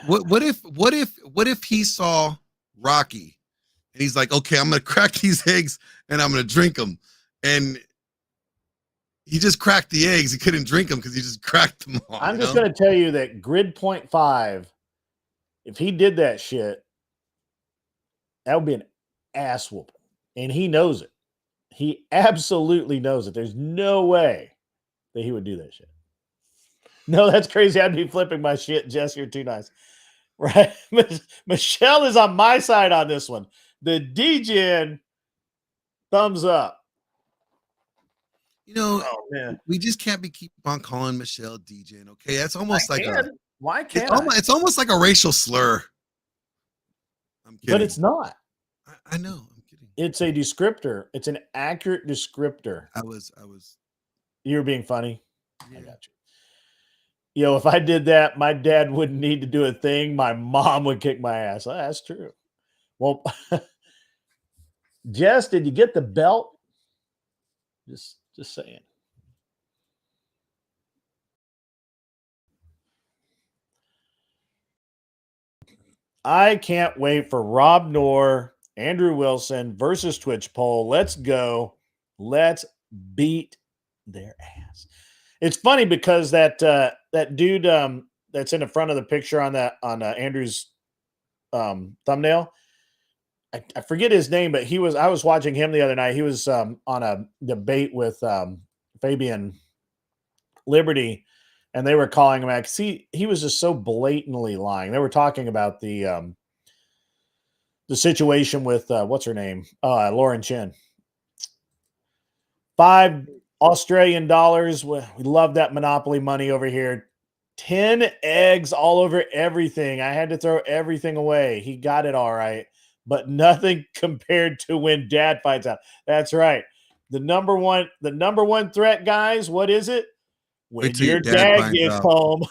What if he saw Rocky and he's like, okay, I'm gonna crack these eggs and I'm gonna drink them, and he just cracked the eggs. He couldn't drink them because he just cracked them all. I'm just gonna tell you that Grid Point 5, if he did that shit, that would be an ass whooping, and he knows it. He absolutely knows it. There's no way that he would do that shit. No, that's crazy. I'd be flipping my shit. Jess, you're too nice. Right? Michelle is on my side on this one. The DGen thumbs up. You know, Oh man, we just can't keep on calling Michelle DJing. Okay, that's almost I like can. Why can't I? it's almost like a racial slur. I'm kidding. But it's not. I know. I'm kidding. It's a descriptor. It's an accurate descriptor. I was. You're being funny. Yeah. I got you. Yo, if I did that, my dad wouldn't need to do a thing. My mom would kick my ass. Oh, that's true. Well, Jess, did you get the belt? Just saying. I can't wait for Rob Noor, Andrew Wilson versus Twitch poll. Let's go. Let's beat their ass. It's funny because that dude that's in the front of the picture on Andrew's thumbnail. I forget his name, but I was watching him the other night. He was on a debate with Fabian Liberty, and they were calling him out. See, he was just so blatantly lying. They were talking about the situation with what's her name, Lauren Chin. $5 Australian. We love that monopoly money over here. 10 eggs all over everything. I had to throw everything away. He got it all right, but nothing compared to when Dad finds out. That's right. The number one threat, guys. What is it? When your dad gets home.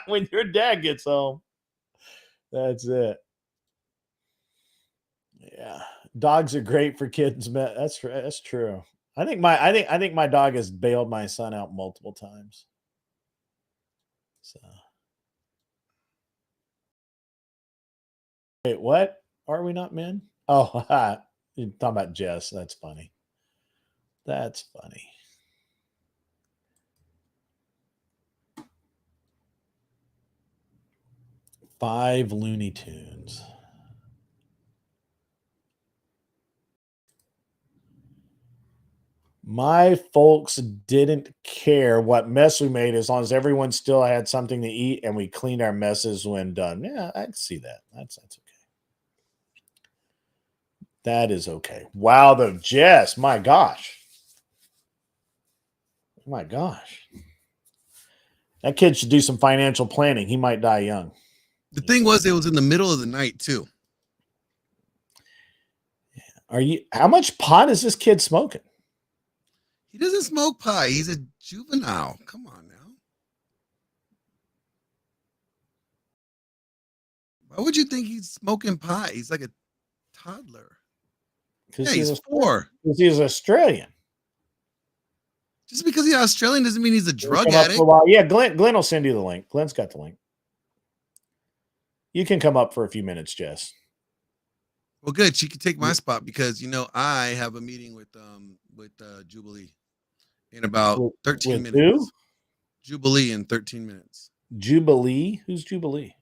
When your dad gets home. That's it. Yeah, dogs are great for kids. That's true. I think my dog has bailed my son out multiple times. So, wait, what? Are we not men? Oh, you're talking about Jess. That's funny. That's funny. Five Looney Tunes. My folks didn't care what mess we made as long as everyone still had something to eat and we cleaned our messes when done. Yeah, I can see that. That's okay. That is okay. Wow, though, Jess, my gosh. My gosh. That kid should do some financial planning. He might die young. The thing was, it was in the middle of the night, too. How much pot is this kid smoking? He doesn't smoke pot. He's a juvenile. Come on now. Why would you think he's smoking pot? He's like a toddler. Yeah, he's 4. Because he's Australian. Just because he's Australian doesn't mean he's a drug addict. Yeah, Glenn will send you the link. Glenn's got the link. You can come up for a few minutes, Jess. Well, good. She can take my spot because I have a meeting with Jubilee in about 13 minutes. Who? Jubilee in 13 minutes. Jubilee? Who's Jubilee?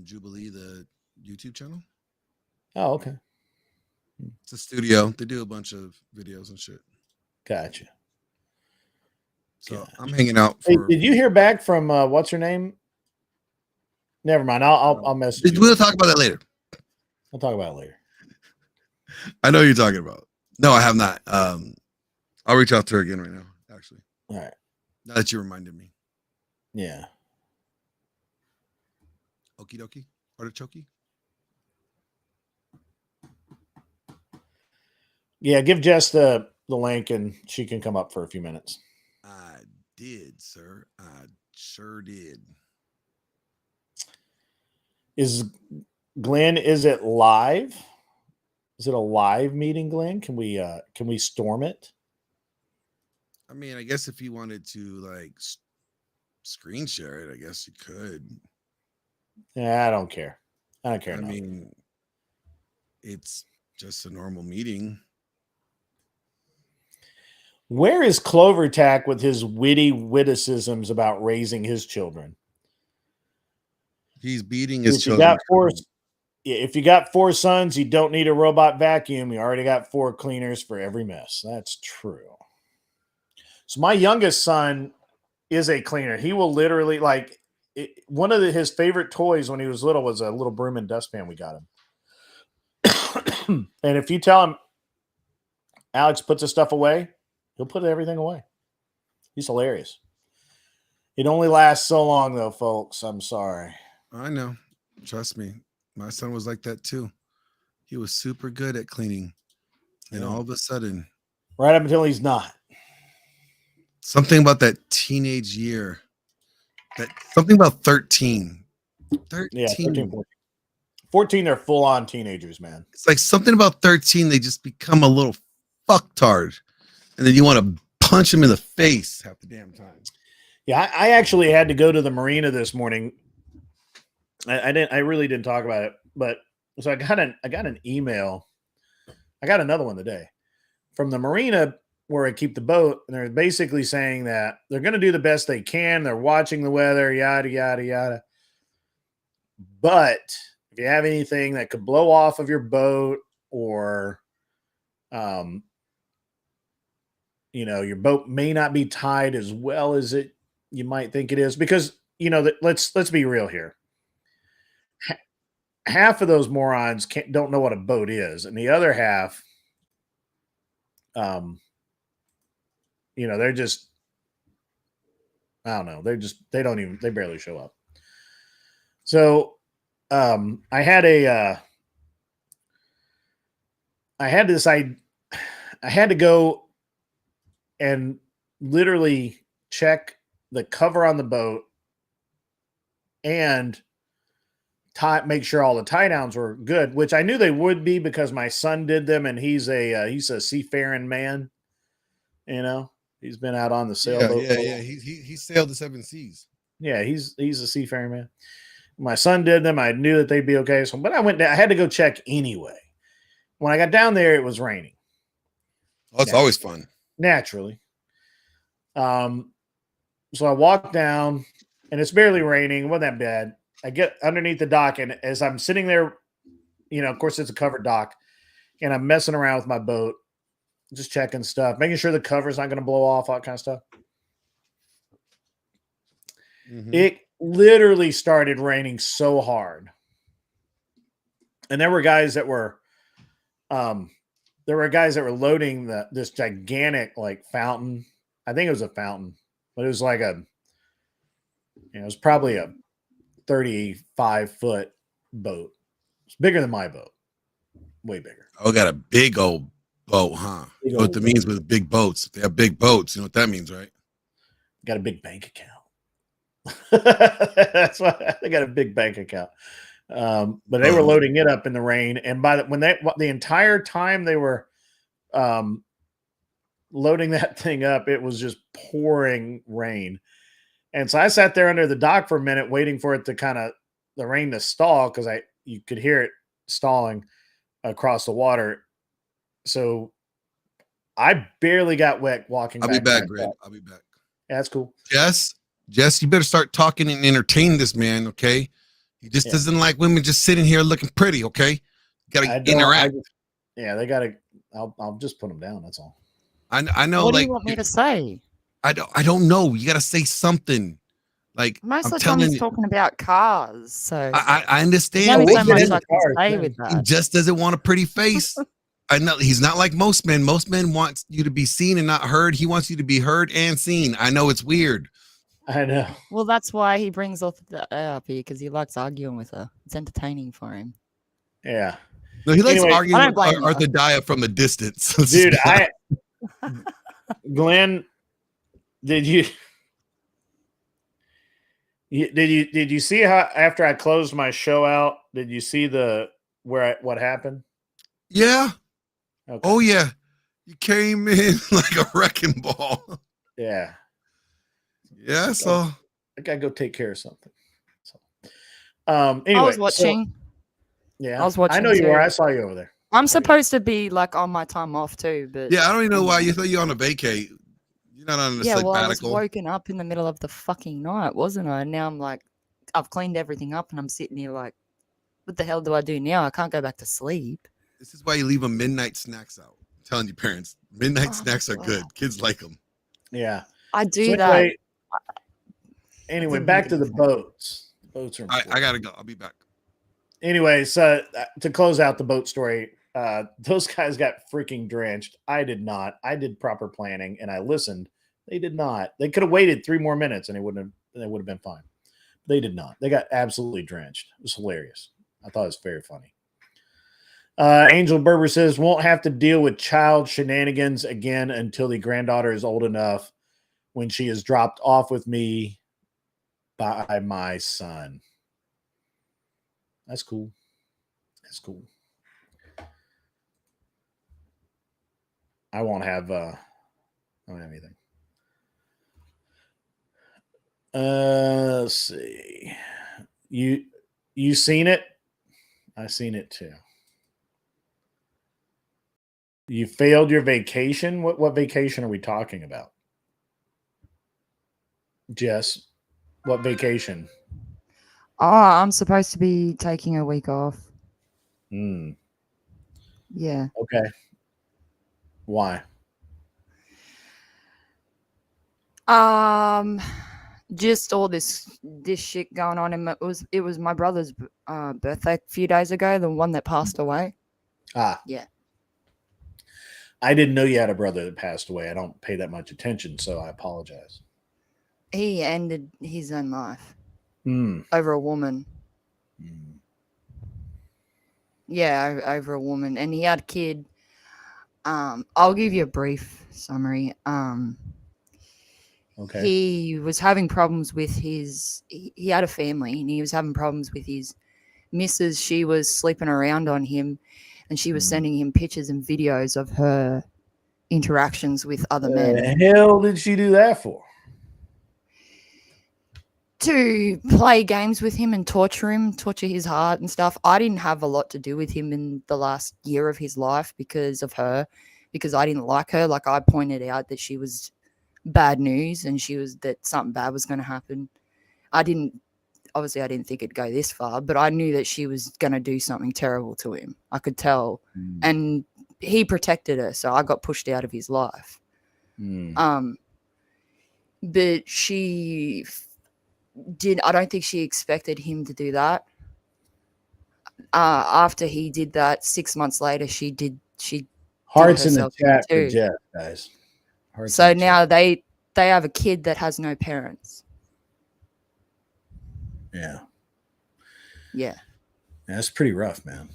Jubilee, the YouTube channel. Oh, okay. It's a studio. They do a bunch of videos and shit. Gotcha. So I'm hanging out. Hey, did you hear back from what's her name? Never mind. I'll message you. We'll talk about that later. I'll talk about it later. I know you're talking about. No, I have not. I'll reach out to her again right now, actually. All right. Now that you reminded me. Yeah. Okie dokie. Artichoke. Yeah, give Jess the link and she can come up for a few minutes. I did, sir. I sure did. Glenn, is it live? Is it a live meeting, Glenn? Can we storm it? I mean, I guess if you wanted to screen share it, I guess you could. Yeah, I don't care. I mean, it's just a normal meeting. Where is Clover Tack with his witty witticisms about raising his children? He's beating his children. If you got 4 sons, you don't need a robot vacuum. You already got 4 cleaners for every mess. That's true. So my youngest son is a cleaner. He will literally one of his favorite toys when he was little was a little broom and dustpan we got him. And if you tell him, Alex, put the stuff away, He'll put everything away. He's hilarious. It only lasts so long, though, folks. I'm sorry. I know. Trust me. My son was like that too. He was super good at cleaning. And all of a sudden, right up until he's not. Something about that teenage year. Something about 13. 13. Yeah, 13, 14. 14, they're full-on teenagers, man. It's like something about 13, they just become a little fucktard. And then you want to punch them in the face half the damn time. Yeah, I actually had to go to the marina this morning. I really didn't talk about it, but so I got an email. I got another one today from the marina where I keep the boat, and they're basically saying that they're going to do the best they can. They're watching the weather, yada yada yada. But if you have anything that could blow off of your boat, or your boat may not be tied as well as you might think it is, because let's be real here. Half of those morons don't know what a boat is, and the other half, they're just, I don't know, they barely show up. So I had to go and literally check the cover on the boat and make sure all the tie downs were good, which I knew they would be because my son did them, and he's a seafaring man. He's been out on the sailboat. Yeah. He sailed the 7 seas. Yeah, he's a seafaring man. My son did them. I knew that they'd be okay. So, but I had to go check anyway. When I got down there, it was raining. Oh, it's always fun. Naturally. So I walked down, and it's barely raining. It wasn't that bad. I get underneath the dock, and as I'm sitting there, of course it's a covered dock, and I'm messing around with my boat, just checking stuff, making sure the cover's not going to blow off, all that kind of stuff. Mm-hmm. It literally started raining so hard. And there were guys that were loading this gigantic fountain. I think it was a fountain, but it was like it was probably a 35-foot boat. It's bigger than my boat. Way bigger. Oh, got a big old boat, huh? You know what that means with big boats. If they have big boats, you know what that means, right? Got a big bank account. That's why they got a big bank account. But they were loading it up in the rain, and the entire time they were loading that thing up, it was just pouring rain. And so I sat there under the dock for a minute, waiting for it to the rain to stall, because you could hear it stalling across the water. So I barely got wet walking. I'll be back, Greg. I'll be back. Yeah, that's cool. Jess, you better start talking and entertain this man, okay? He just doesn't like women just sitting here looking pretty, okay? Gotta interact. They gotta. I'll just put them down. That's all. I know. What do you want me to say? I don't know. You gotta say something. Like, most of the time he's talking about cars, so I understand. There's only so much I can say with that. He just doesn't want a pretty face. I know he's not like most men. Most men want you to be seen and not heard. He wants you to be heard and seen. I know it's weird. I know. Well, that's why he brings off the up here, because he likes arguing with her. It's entertaining for him. Yeah. No, he likes arguing with Arthur Dyer from a distance. Dude, Glenn, did you see how after I closed my show out, did you see what happened? Yeah. Okay. Oh yeah. You came in like a wrecking ball. Yeah. Yeah, so I gotta go take care of something. So anyway. I was watching. Yeah. I was watching. I know you were. I saw you over there. I'm supposed to be on my time off too, but yeah, I don't even know why you thought you were on a vacay. You're not on a sabbatical. I was woken up in the middle of the fucking night, wasn't I? And now I'm I've cleaned everything up, and I'm sitting here what the hell do I do now? I can't go back to sleep. This is why you leave them midnight snacks out. I'm telling you, parents, midnight snacks are good. Kids like them. Yeah, I do that. Anyway, back to the boats. The boats are important. I gotta go. I'll be back. Anyways, to close out the boat story, those guys got freaking drenched. I did not. I did proper planning and I listened. They did not. They could have waited 3 more minutes and it would have been fine. They did not. They got absolutely drenched. It was hilarious. I thought it was very funny. Angel Berber says, won't have to deal with child shenanigans again until the granddaughter is old enough when she is dropped off with me by my son. That's cool. That's cool. I won't have anything. Let's see. You seen it? I seen it too. You failed your vacation? What vacation are we talking about? Jess, what vacation? Oh, I'm supposed to be taking a week off. Yeah. Okay. Why? Just all this shit going on, and it was my brother's birthday a few days ago, the one that passed away. Yeah. I didn't know you had a brother that passed away. I don't pay that much attention, so I apologize. He ended his own life over a woman. Yeah, over a woman, and he had a kid. I'll give you a brief summary. Okay. He was having problems with he had a family, and he was having problems with his missus. She was sleeping around on him, and she was sending him pictures and videos of her interactions with other men. The hell did she do that for? To play games with him and torture his heart and stuff. I didn't have a lot to do with him in the last year of his life because of her, because I didn't like her. Like, I pointed out that she was bad news and that something bad was going to happen. I didn't think it'd go this far, but I knew that she was going to do something terrible to him. I could tell. And he protected her, so I got pushed out of his life. But I don't think she expected him to do that. After he did that, 6 months later, she Hearts in the chat for Jeff, guys. So now they have a kid that has no parents. Yeah. Yeah. That's pretty rough, man.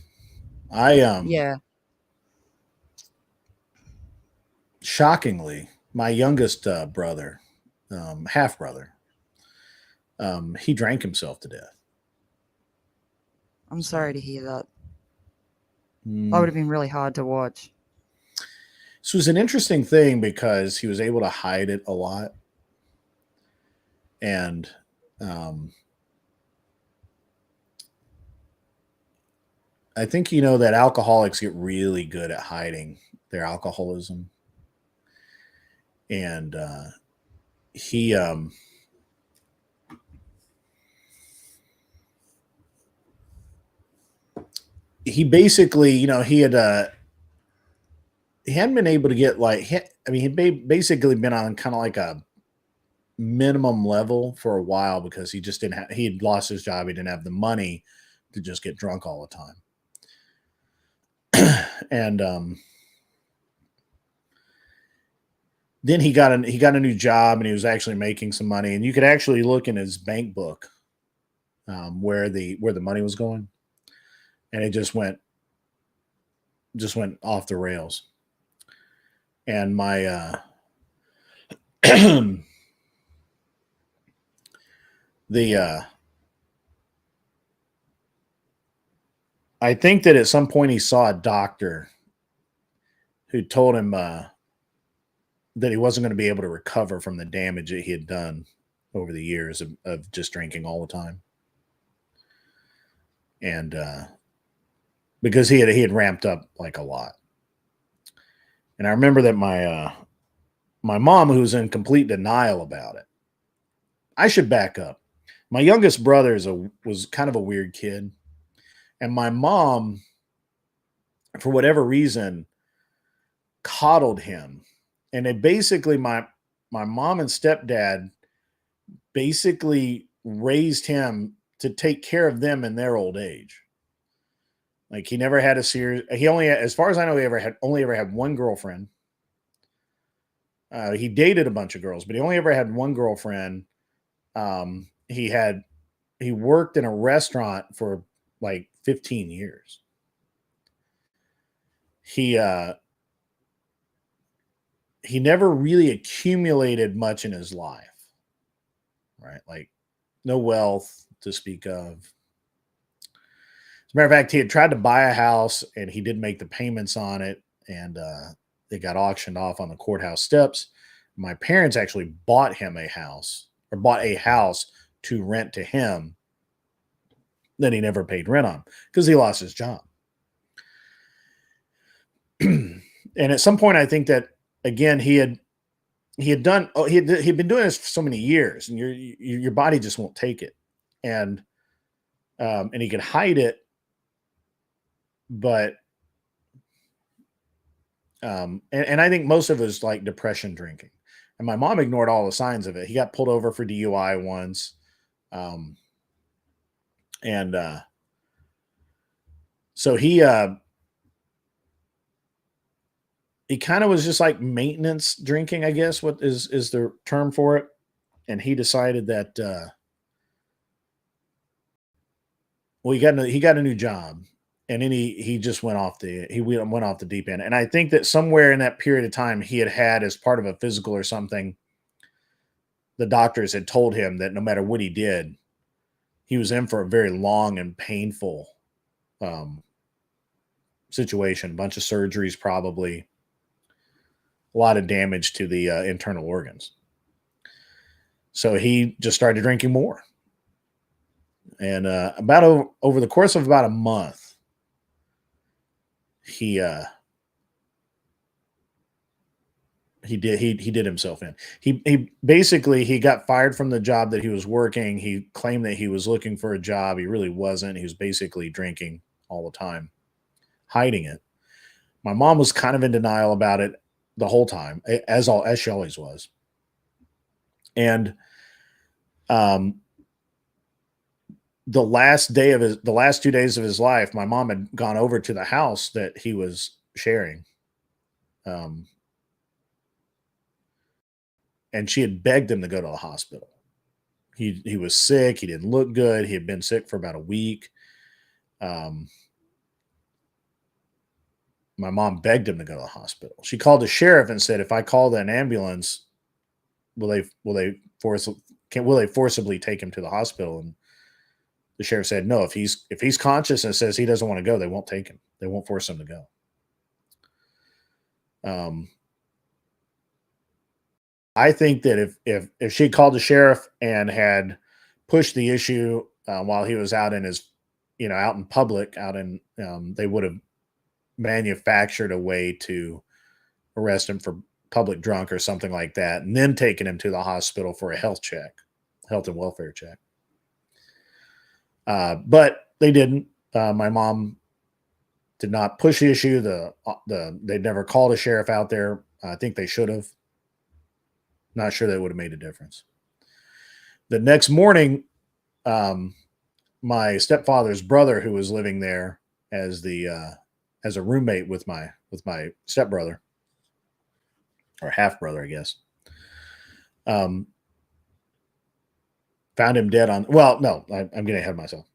Yeah. Shockingly, my youngest brother, half brother, he drank himself to death. I'm sorry to hear that. That would have been really hard to watch. This was an interesting thing because he was able to hide it a lot. And I think, that alcoholics get really good at hiding their alcoholism. And he basically, he hadn't been able to get he'd basically been on kind of like a minimum level for a while because he just didn't have, he had lost his job. He didn't have the money to just get drunk all the time. And then he got a new job and he was actually making some money, and you could actually look in his bank book where the money was going, and it just went off the rails. And my I think that at some point he saw a doctor who told him that he wasn't going to be able to recover from the damage that he had done over the years of just drinking all the time. And because he had ramped up like a lot. And I remember that my mom, who was in complete denial about it. I should back up. My youngest brother was kind of a weird kid. And my mom, for whatever reason, coddled him. And it basically, my mom and stepdad basically raised him to take care of them in their old age. Like he never had a serious. He only, as far as I know, he only ever had one girlfriend. He dated a bunch of girls, but he only ever had one girlfriend. He worked in a restaurant for like 15 years. He never really accumulated much in his life, right? Like no wealth to speak of. As a matter of fact, he had tried to buy a house and he didn't make the payments on it, and they got auctioned off on the courthouse steps. My parents actually bought him a house, or bought a house to rent to him that he never paid rent on because he lost his job. And at some point, I think that again he'd been doing this for so many years, and your body just won't take it, and he could hide it, but and I think most of it was like depression drinking, and my mom ignored all the signs of it. He got pulled over for DUI once, and so he kind of was just like maintenance drinking, I guess, what is the term for it. And he decided that, well, he got a new job, and then he just went off the deep end. And I think that somewhere in that period of time, he had as part of a physical or something, the doctors had told him that no matter what he did, he was in for a very long and painful situation, a bunch of surgeries, probably a lot of damage to the internal organs. So he just started drinking more. And over the course of about a month, he did himself in. He basically got fired from the job that he was working. He claimed that he was looking for a job. He really wasn't. He was basically drinking all the time, hiding it. My mom was kind of in denial about it the whole time, as she always was. And the last 2 days of his life, my mom had gone over to the house that he was sharing. And she had begged him to go to the hospital. He was sick. He didn't look good. He had been sick for about a week. My mom begged him to go to the hospital. She called the sheriff and said, "If I call an ambulance, will they forcibly take him to the hospital?" And the sheriff said, "No. If he's conscious and says he doesn't want to go, they won't take him. They won't force him to go." I think that if she called the sheriff and had pushed the issue while he was out in out in public, they would have manufactured a way to arrest him for public drunk or something like that, and then taken him to the hospital for a health and welfare check. But they didn't. My mom did not push the issue. They never called a sheriff out there. I think they should have. Not sure that would have made a difference. The next morning, my stepfather's brother, who was living there as a roommate with my stepbrother, or half brother, I guess, found him dead on. Well, no, I'm getting ahead of myself.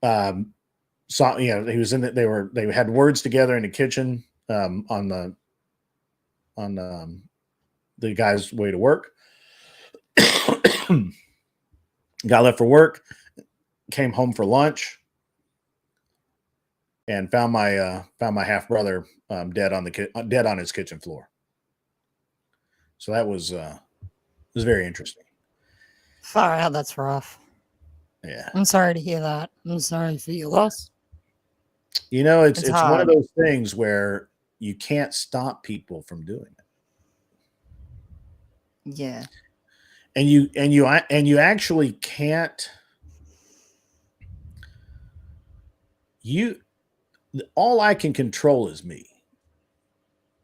He was in it. They had words together in the kitchen on the guy's way to work. Got left for work, came home for lunch, and found my half brother dead on his kitchen floor. So that was very interesting. Far out, that's rough. Yeah, I'm sorry to hear that. I'm sorry for your loss. It's one of those things where you can't stop people from doing it. Yeah. And you actually can't. All I can control is me.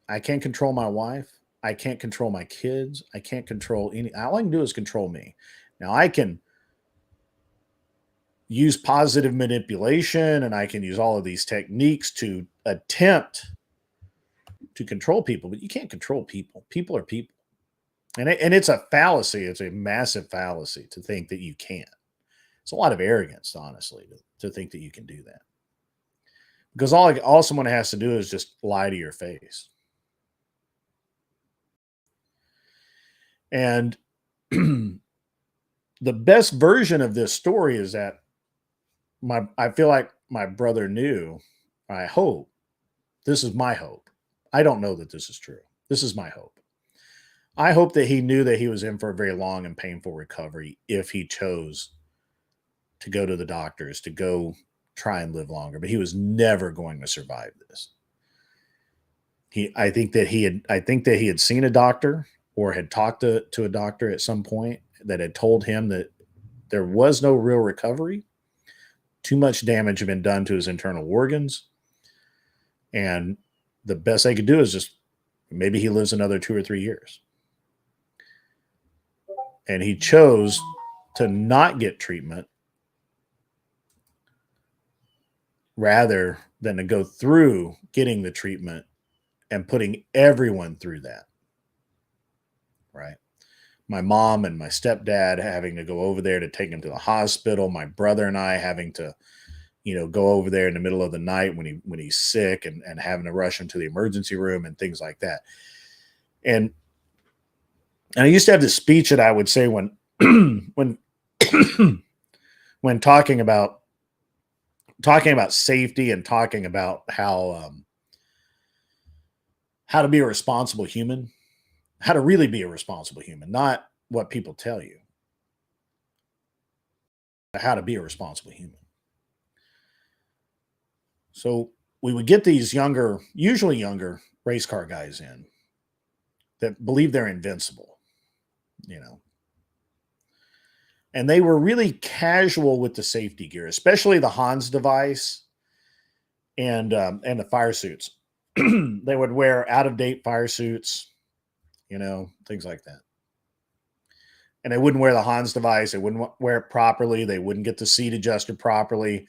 I can't control my wife. I can't control my kids. I can't control all I can do is control me. Now I can use positive manipulation, and I can use all of these techniques to attempt to control people, but you can't control people. People are people. And it's a fallacy. It's a massive fallacy to think that you can. It's a lot of arrogance, honestly, to think that you can do that. Because all someone has to do is just lie to your face. And the best version of this story is that I feel like my brother knew, I hope, this is my hope. I don't know that this is true. This is my hope. I hope that he knew that he was in for a very long and painful recovery if he chose to go to the doctors, to go try and live longer, but he was never going to survive this. I think that he had seen a doctor or had talked to a doctor at some point that had told him that there was no real recovery. Too much damage had been done to his internal organs. And the best they could do is just maybe he lives another 2 or 3 years. And he chose to not get treatment rather than to go through getting the treatment and putting everyone through that. Right? My mom and my stepdad having to go over there to take him to the hospital. My brother and I having to, go over there in the middle of the night when he's sick and having to rush him to the emergency room and things like that. And I used to have this speech that I would say when when talking about safety and talking about how to be a responsible human, how to really be a responsible human, not what people tell you, but how to be a responsible human. So we would get these usually younger race car guys in that believe they're invincible, and they were really casual with the safety gear, especially the Hans device and the fire suits. They would wear out-of-date fire suits, things like that. And they wouldn't wear the Hans device. They wouldn't wear it properly. They wouldn't get the seat adjusted properly.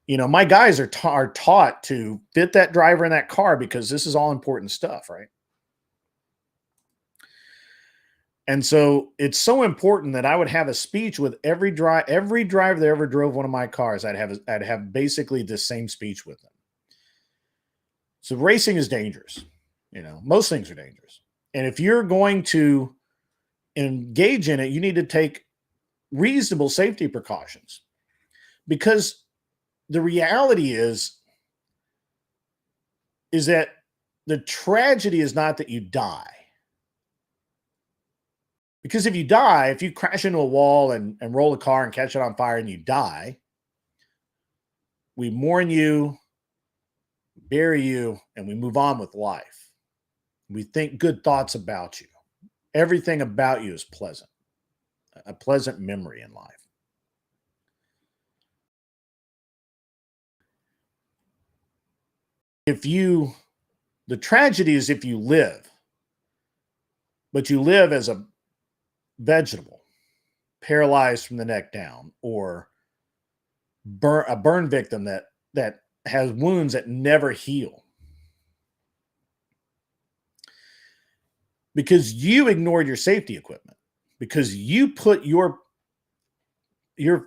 My guys are taught to fit that driver in that car because this is all important stuff, right? And so it's so important that I would have a speech with every driver that ever drove one of my cars. I'd have basically the same speech with them. So racing is dangerous. Most things are dangerous. And if you're going to engage in it, you need to take reasonable safety precautions, because the reality is that the tragedy is not that you die. Because if you crash into a wall and roll a car and catch it on fire and you die, we mourn you, bury you, and we move on with life. We think good thoughts about you. Everything about you is pleasant, a pleasant memory in life. The tragedy is if you live, but you live as a vegetable, paralyzed from the neck down, or a burn victim that has wounds that never heal. Because you ignored your safety equipment, because you put your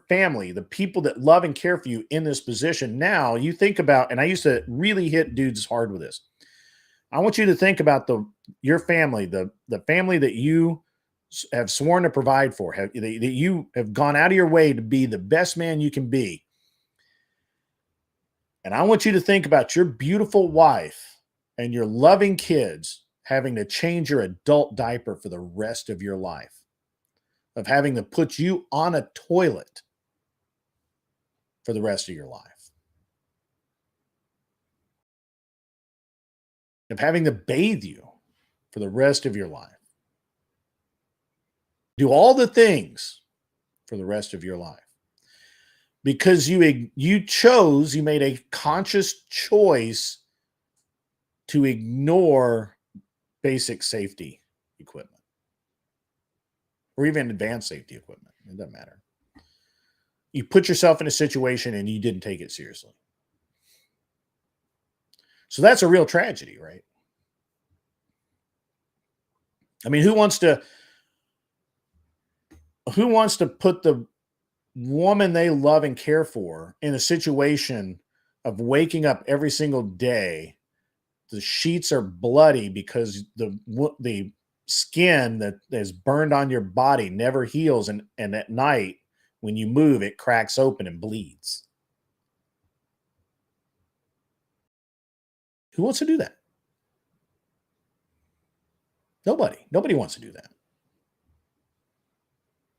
family, the people that love and care for you, in this position. Now you think about, and I used to really hit dudes hard with this. I want you to think about your family, the family that you have sworn to provide for, that you have gone out of your way to be the best man you can be. And I want you to think about your beautiful wife and your loving kids having to change your adult diaper for the rest of your life, of having to put you on a toilet for the rest of your life, of having to bathe you for the rest of your life. Do all the things for the rest of your life because you made a conscious choice to ignore basic safety equipment or even advanced safety equipment. It doesn't matter. you put yourself in a situation and you didn't take it seriously. So that's a real tragedy, right? I mean, who wants to put the woman they love and care for in a situation of waking up every single day, the sheets are bloody because the skin that is burned on your body never heals, and at night when you move it cracks open and bleeds? Who wants to do that? Nobody wants to do that.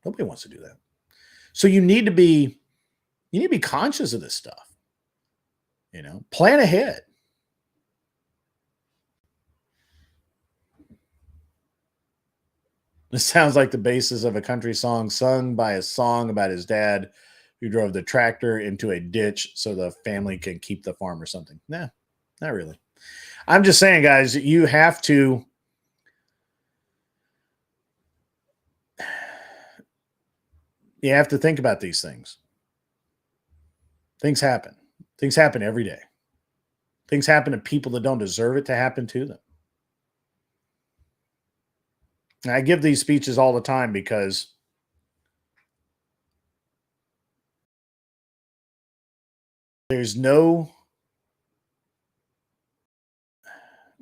Nobody wants to do that. So you need to be conscious of this stuff. Plan ahead. This sounds like the basis of a country song sung by a song about his dad who drove the tractor into a ditch so the family can keep the farm or something. Nah, not really. I'm just saying, guys, you have to think about these things. Things happen. Things happen every day. Things happen to people that don't deserve it to happen to them. And I give these speeches all the time because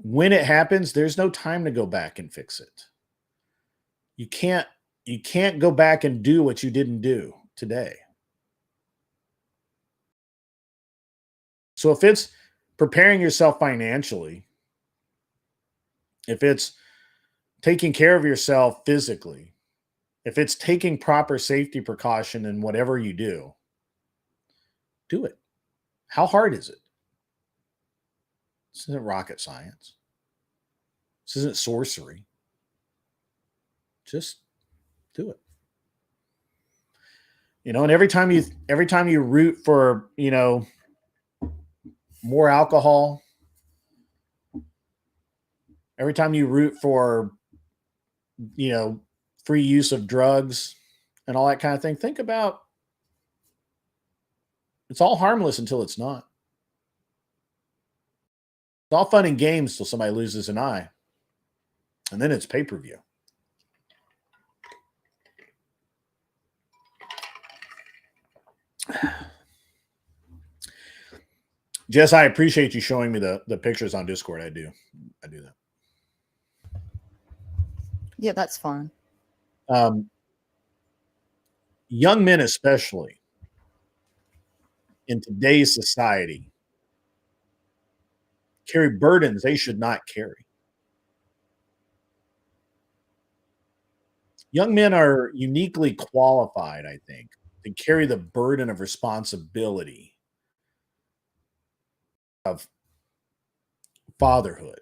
when it happens, there's no time to go back and fix it. You can't go back and do what you didn't do today. So if it's preparing yourself financially, if it's taking care of yourself physically, if it's taking proper safety precaution in whatever you do it. How hard is it? This isn't rocket science. This isn't sorcery. Just do it. And every time you root for, more alcohol, every time you root for, free use of drugs and all that kind of thing, think about it's all harmless until it's not. It's all fun and games till somebody loses an eye. And then it's pay-per-view. Jess, I appreciate you showing me the pictures on Discord. I do that. Yeah, that's fine. Young men, especially in today's society, carry burdens they should not carry. Young men are uniquely qualified, I think, to carry the burden of responsibility of fatherhood,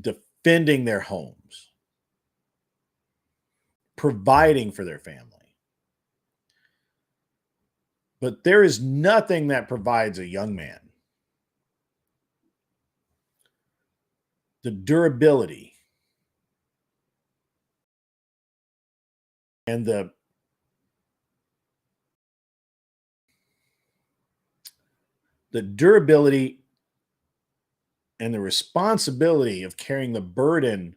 defending their homes, providing for their family. But there is nothing that provides a young man the durability and the durability and the responsibility of carrying the burden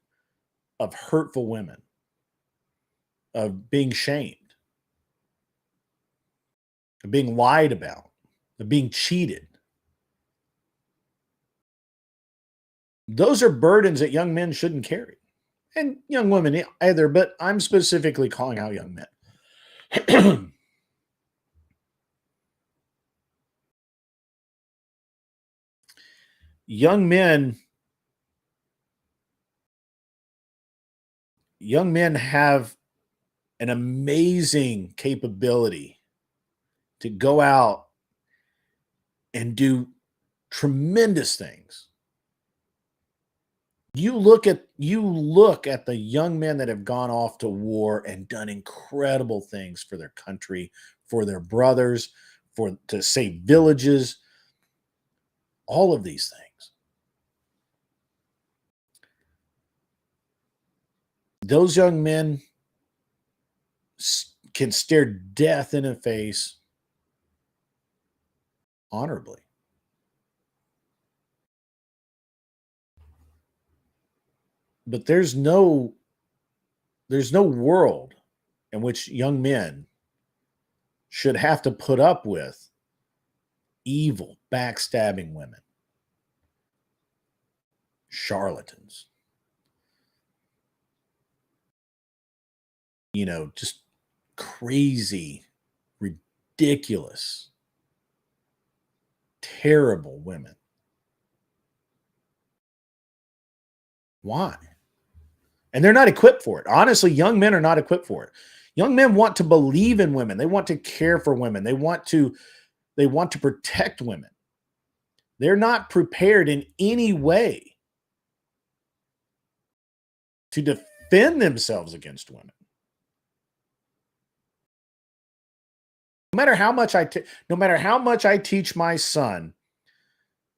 of hurtful women, of being shamed, of being lied about, of being cheated. Those are burdens that young men shouldn't carry. And young women either, but I'm specifically calling out young men. Young men have an amazing capability to go out and do tremendous things. You look at the young men that have gone off to war and done incredible things for their country, for their brothers, to save villages, all of these things. Those young men can stare death in the face honorably. But there's no world in which young men should have to put up with evil, backstabbing women, charlatans, just crazy, ridiculous, terrible women. Why? And they're not equipped for it. Honestly, young men are not equipped for it. Young men want to believe in women. They want to care for women. They want to protect women. They're not prepared in any way to defend themselves against women. No matter how much I teach my son,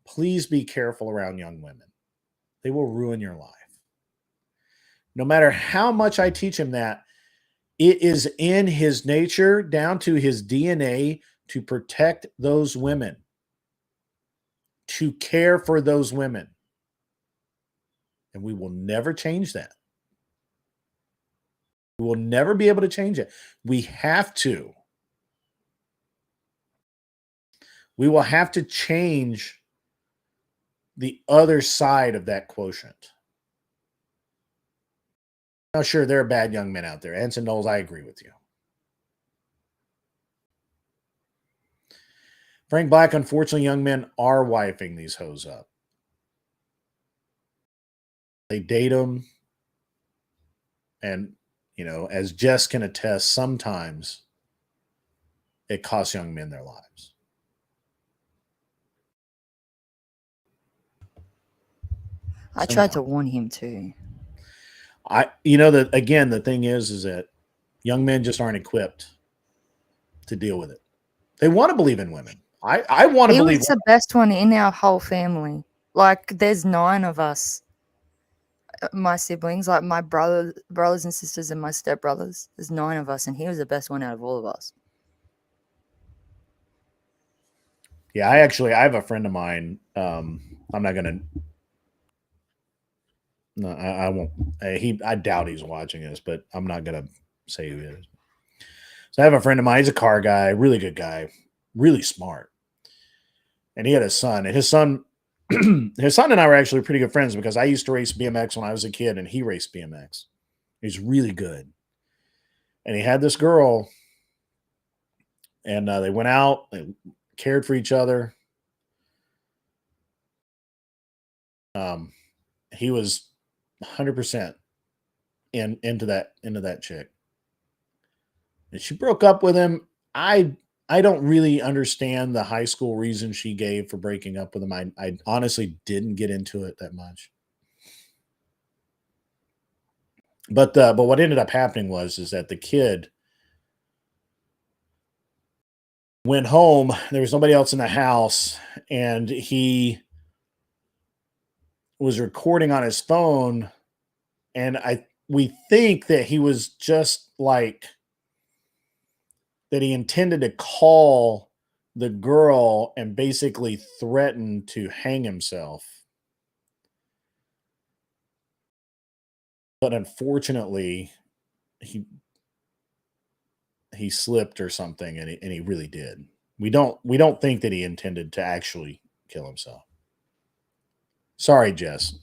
please be careful around young women. They will ruin your life. No matter how much I teach him that, it is in his nature, down to his DNA, to protect those women, to care for those women. And we will never change that. We will never be able to change it. We have to. We will have to change the other side of that quotient. Now, sure, there are bad young men out there. Ensign Knowles, I agree with you. Frank Black, unfortunately, young men are wifing these hoes up. They date them. And, as Jess can attest, sometimes it costs young men their lives. I tried to warn him too. The thing is that young men just aren't equipped to deal with it. They want to believe in women. I want to believe. He was the best one in our whole family. Like, there's 9 of us, my siblings, like my brothers and sisters and my stepbrothers. There's 9 of us, and he was the best one out of all of us. Yeah, I have a friend of mine. I'm not gonna. No, I won't. I doubt he's watching this, but I'm not gonna say who he is. So I have a friend of mine. He's a car guy, really good guy, really smart. And he had a son, and his son and I were actually pretty good friends because I used to race BMX when I was a kid, and he raced BMX. He's really good. And he had this girl, and they went out, they cared for each other. He was 100% into that chick. And she broke up with him. I don't really understand the high school reason she gave for breaking up with him. I honestly didn't get into it that much. But what ended up happening is that the kid went home. There was nobody else in the house, and he was recording on his phone. And we think that he was just like that. He intended to call the girl and basically threaten to hang himself. But unfortunately, he slipped or something, and he really did. We don't think that he intended to actually kill himself. Sorry, Jess.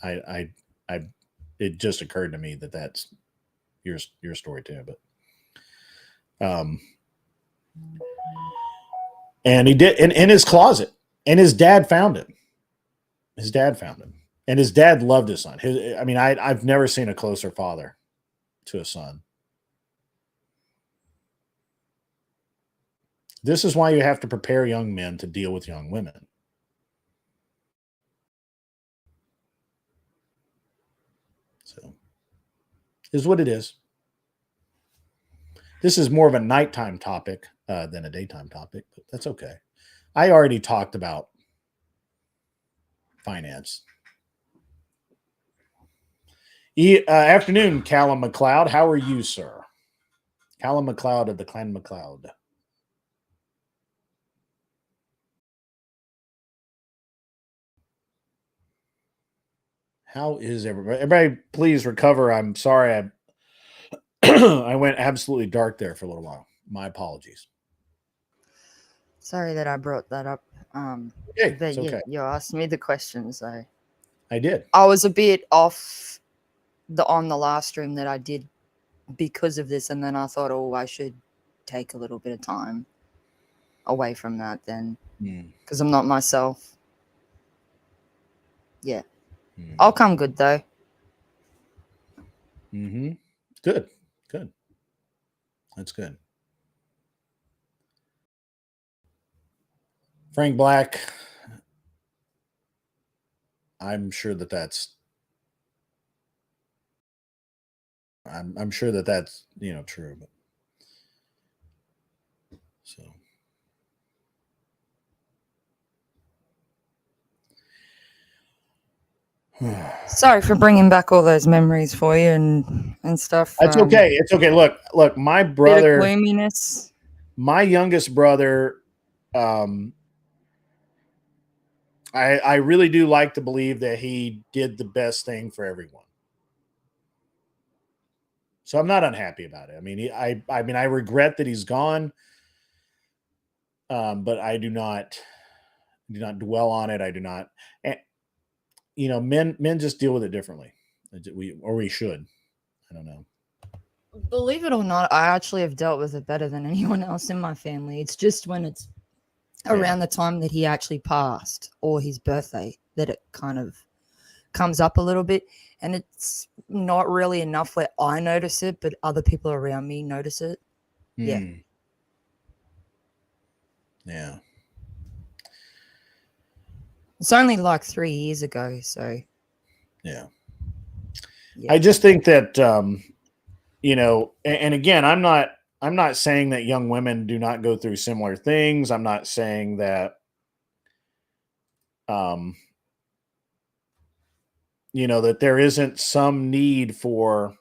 It just occurred to me that that's your story too. But and he did in his closet, and his dad found him. And his dad loved his son. I've never seen a closer father to a son. This is why you have to prepare young men to deal with young women. So, is what it is. This is more of a nighttime topic than a daytime topic, but that's okay. I already talked about finance. Afternoon, Callum McLeod. How are you, sir? Callum McLeod of the Clan McLeod. How is everybody? Everybody, please recover. I'm sorry. I went absolutely dark there for a little while. My apologies. Sorry that I brought that up. Okay, But it's okay. you asked me the question, so I did. I was a bit off on the last stream that I did because of this, and then I thought, oh, I should take a little bit of time away from that then, because I'm not myself. Yeah, I'll come good though. Good. That's good. Frank Black. I'm sure that that's. I'm sure that that's true, but so. Sorry for bringing back all those memories for you and stuff. That's okay. It's okay. Look, my brother, gloominess. My youngest brother, I really do like to believe that he did the best thing for everyone. So I'm not unhappy about it. I mean, I regret that he's gone, but I do not dwell on it. I do not. Men just deal with it differently. We should. I don't know. Believe it or not, I actually have dealt with it better than anyone else in my family. It's just when it's around the time that he actually passed or his birthday that it kind of comes up a little bit. And it's not really enough where I notice it, but other people around me notice it. Yeah. Yeah. It's only like 3 years ago, so. Yeah. I just think that, and again, I'm not saying that young women do not go through similar things. I'm not saying that, that there isn't some need for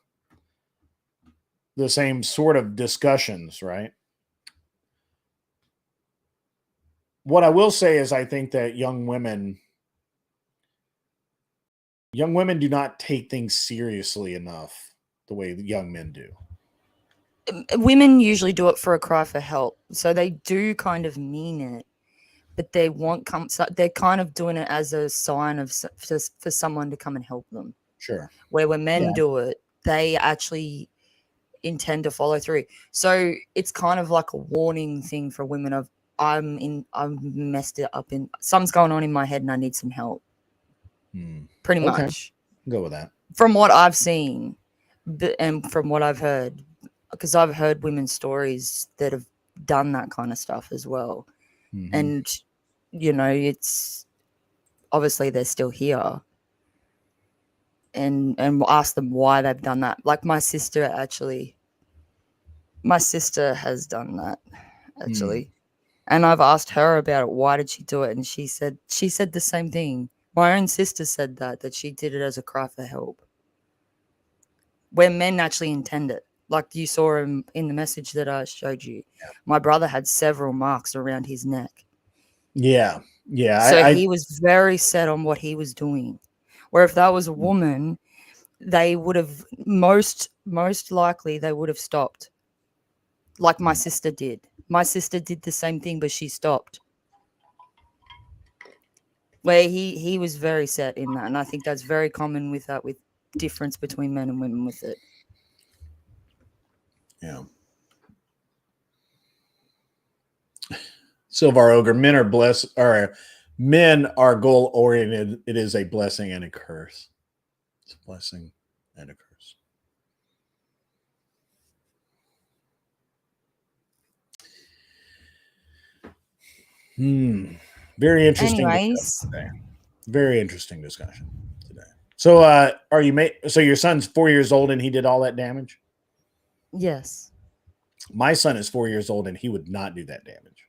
the same sort of discussions, right? What I will say is I think that young women do not take things seriously enough the way young men do. Women usually do it for a cry for help. So they do kind of mean it, but they're kind of doing it as a sign of for someone to come and help them. Sure. Where when men do it, they actually intend to follow through. So it's kind of like a warning thing for women of I've messed it up something's going on in my head and I need some help. Pretty much. Go with that. From what I've seen and from what I've heard, because I've heard women's stories that have done that kind of stuff as well. And, it's obviously they're still here. And ask them why they've done that. Like my sister has done that, actually. And I've asked her about it. Why did she do it? And she said the same thing. My own sister said that she did it as a cry for help. Where men actually intend it. Like you saw him in the message that I showed you. Yeah. My brother had several marks around his neck. Yeah. Yeah. So he was very set on what he was doing. Where if that was a woman, they would have most likely they would have stopped. Like my sister did. My sister did the same thing, but she stopped. Where he was very set in that. And I think that's very common with that, with difference between men and women with it. Yeah. Silvar Ogre, men are goal oriented. It is a blessing and a curse. It's a blessing and a curse. Very interesting. Anyways, very interesting discussion today. So, so your son's 4 years old and he did all that damage? Yes. My son is 4 years old and he would not do that damage.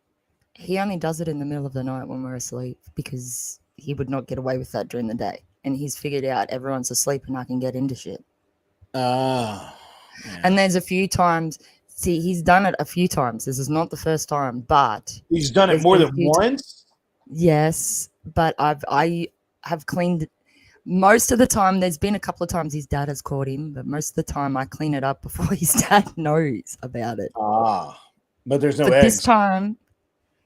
He only does it in the middle of the night when we're asleep because he would not get away with that during the day. And he's figured out everyone's asleep and I can get into shit. Yeah. And there's a few times See, he's done it a few times. This is not the first time, but He's done it there's more been a than few once. yes, but I have cleaned most of the time. There's been a couple of times his dad has caught him, but most of the time I clean it up before his dad knows about it. But there's no But eggs. this time,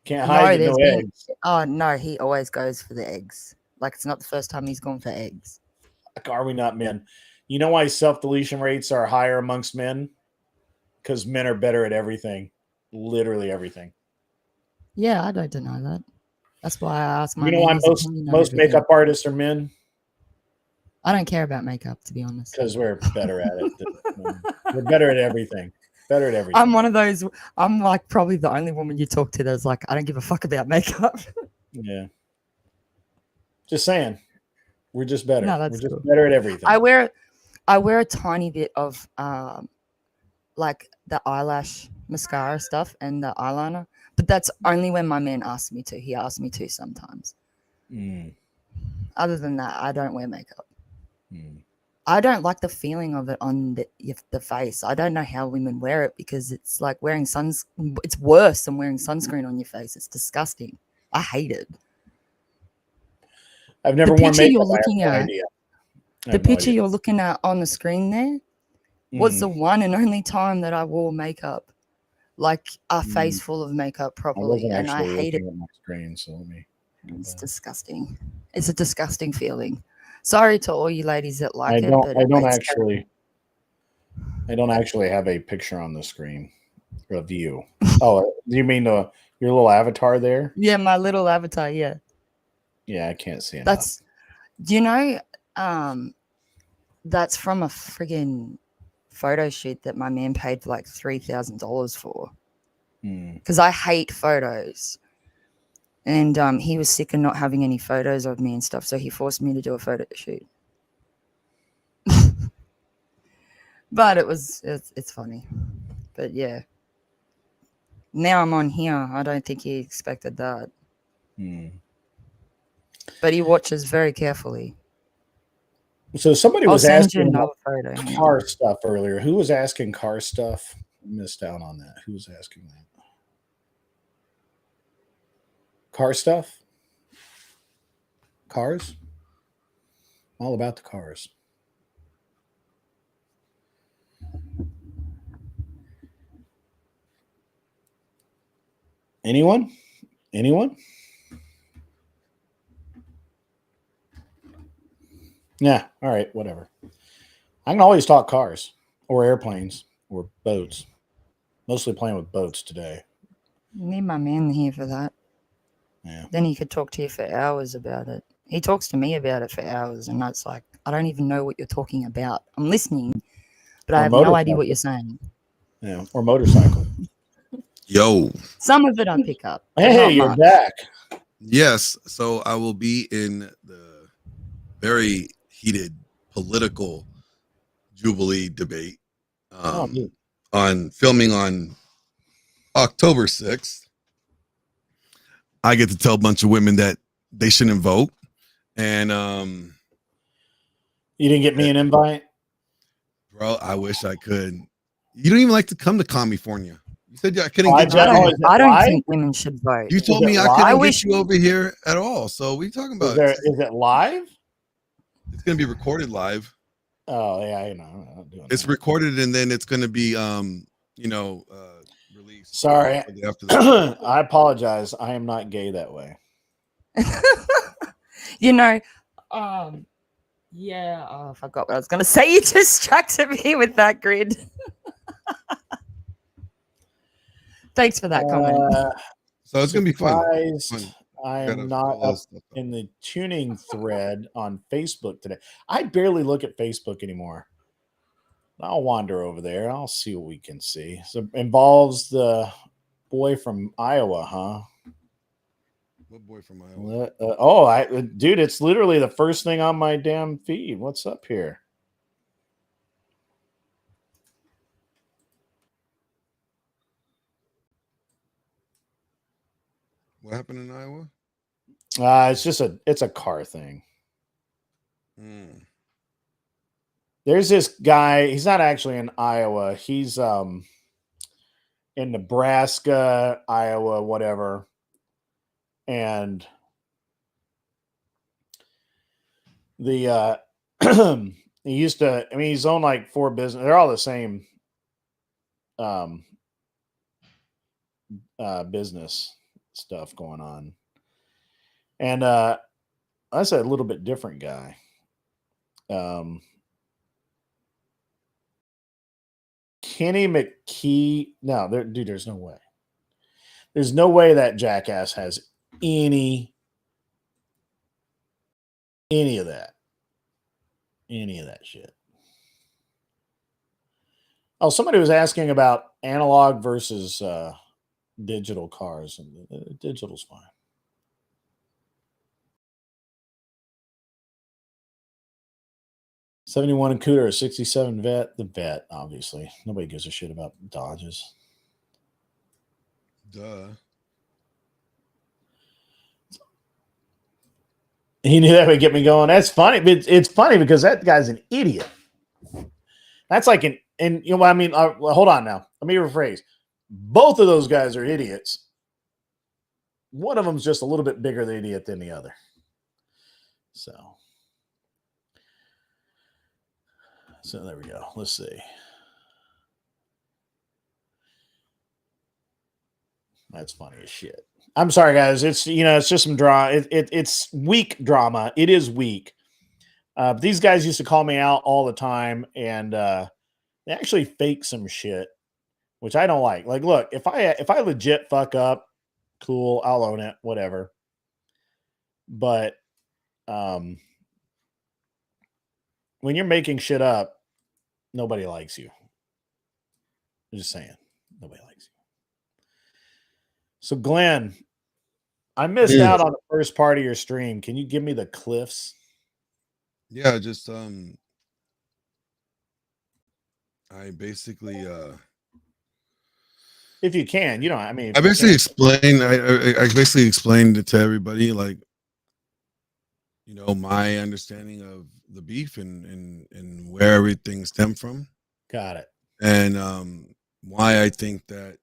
Can't hide no, no there's been. eggs. Oh no, he always goes for the eggs. Like it's not the first time he's gone for eggs. Like, are we not men? You know why self-deletion rates are higher amongst men? Because men are better at everything. Literally everything. Yeah, I don't deny that. That's why I asked my You know why man his opinion on most everything. makeup artists are men? I don't care about makeup, to be honest. Because we're better at it. We're better at everything. Better at everything. I'm one of those. I'm like probably the only woman you talk to that's like, I don't give a fuck about makeup. Yeah. Just saying. We're just better. No, that's we're just cool. better at everything. I wear a tiny bit of like the eyelash mascara stuff and the eyeliner, but that's only when my man asks me to. He asks me to sometimes. Other than that, I don't wear makeup. I don't like the feeling of it on the face. I don't know how women wear it because it's like wearing it's worse than wearing sunscreen on your face. It's disgusting. I hate it. I've never The worn picture makeup. you're looking I have no at, idea. the picture you're looking at on the screen there was the Mm. one and only time that I wore makeup, like a face full of makeup I properly, wasn't and I actually hate it. looking at my screen, so let me. It's disgusting. It's a disgusting feeling. Sorry to all you ladies that like I it, don't. but I don't it's actually. I don't actually have a picture on the screen. A view. Oh, do you mean your little avatar there? yeah, my little avatar. Yeah, Yeah, I can't see it. that's. Do you know? That's from a friggin' photo shoot that my man paid like $3,000 for. Because I hate photos. And he was sick of not having any photos of me and stuff, so he forced me to do a photo shoot. But it's funny. But yeah. Now I'm on here. I don't think he expected that. But he watches very carefully. So somebody I'll was send you asking another about photo. Hang car on. stuff earlier. Who was asking car stuff? I missed out on that. Who was asking that? Car stuff? Cars? All about the cars. Anyone? Anyone? Yeah. All right. Whatever. I can always talk cars or airplanes or boats. Mostly playing with boats today. Need my man here for that. Yeah. Then he could talk to you for hours about it. He talks to me about it for hours, and it's like, I don't even know what you're talking about. I'm listening, but I have no idea what you're saying. Yeah. Or motorcycle. Yo. Some of it I pick up. Hey, you're much. back. Yes. So I will be in the very heated political Jubilee debate on filming on October 6th. I get to tell a bunch of women that they shouldn't vote. And you didn't get me an invite? Bro, I wish I could. You don't even like to come to California. You said I couldn't get you. I don't think women should vote. You told me I couldn't get you over here at all. So what are you talking about? Is it live? It's going to be recorded live. Oh, yeah, I'm not doing it's recorded and then it's going to be released. Sorry. I apologize. I am not gay that way. Yeah, I forgot what I was going to say. You distracted me with that grid. Thanks for that comment. So it's going to be fun. I am not up in the tuning thread on Facebook today. I barely look at Facebook anymore. I'll wander over there. I'll see what we can see. So involves the boy from Iowa, huh? What boy from Iowa? Dude, it's literally the first thing on my damn feed. What's up here? What happened in Iowa? It's a car thing. There's this guy. He's not actually in Iowa. He's in Nebraska, Iowa, whatever. And the he used to, I mean, he's owned like 4 business. They're all the same business stuff going on. And that's a little bit different guy. Kenny McKee. No, dude, there's no way. There's no way that jackass has any of that. Any of that shit. Oh, somebody was asking about analog versus digital cars, and digital's fine. '71 and Cooter, a '67 Vet. The Vet, obviously. Nobody gives a shit about Dodges. Duh. He knew that would get me going. That's funny. It's funny because that guy's an idiot. That's like and you know, I mean, hold on now. Let me rephrase. Both of those guys are idiots. One of them's just a little bit bigger the idiot than the other. So there we go. Let's see. That's funny as shit. I'm sorry, guys. It's it's just some drama. It's weak drama. It is weak. These guys used to call me out all the time, and they actually fake some shit, which I don't like. Like, look, if I legit fuck up, cool, I'll own it, whatever. But when you're making shit up, nobody likes you. I'm just saying, nobody likes you. So, Glenn, I missed out on the first part of your stream. Can you give me the cliffs? Yeah, just I basically if you can, I mean, I basically explained I basically explained it to everybody, like, my understanding of the beef and where everything stemmed from. Got it. And why I think that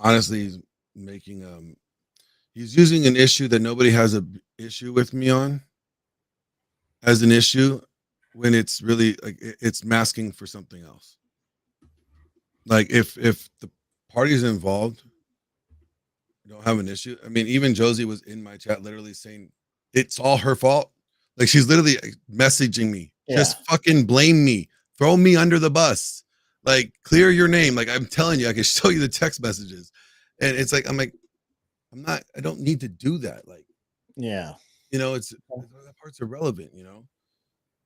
honestly he's making he's using an issue that nobody has a issue with me on as an issue, when it's really like it's masking for something else. Like if the parties involved don't have an issue. I mean, even Josie was in my chat literally saying it's all her fault. Like, she's literally messaging me, just fucking blame me, throw me under the bus, like, clear your name. Like, I'm telling you, I can show you the text messages. And it's like, I don't need to do that. Like, yeah, it's that part's irrelevant,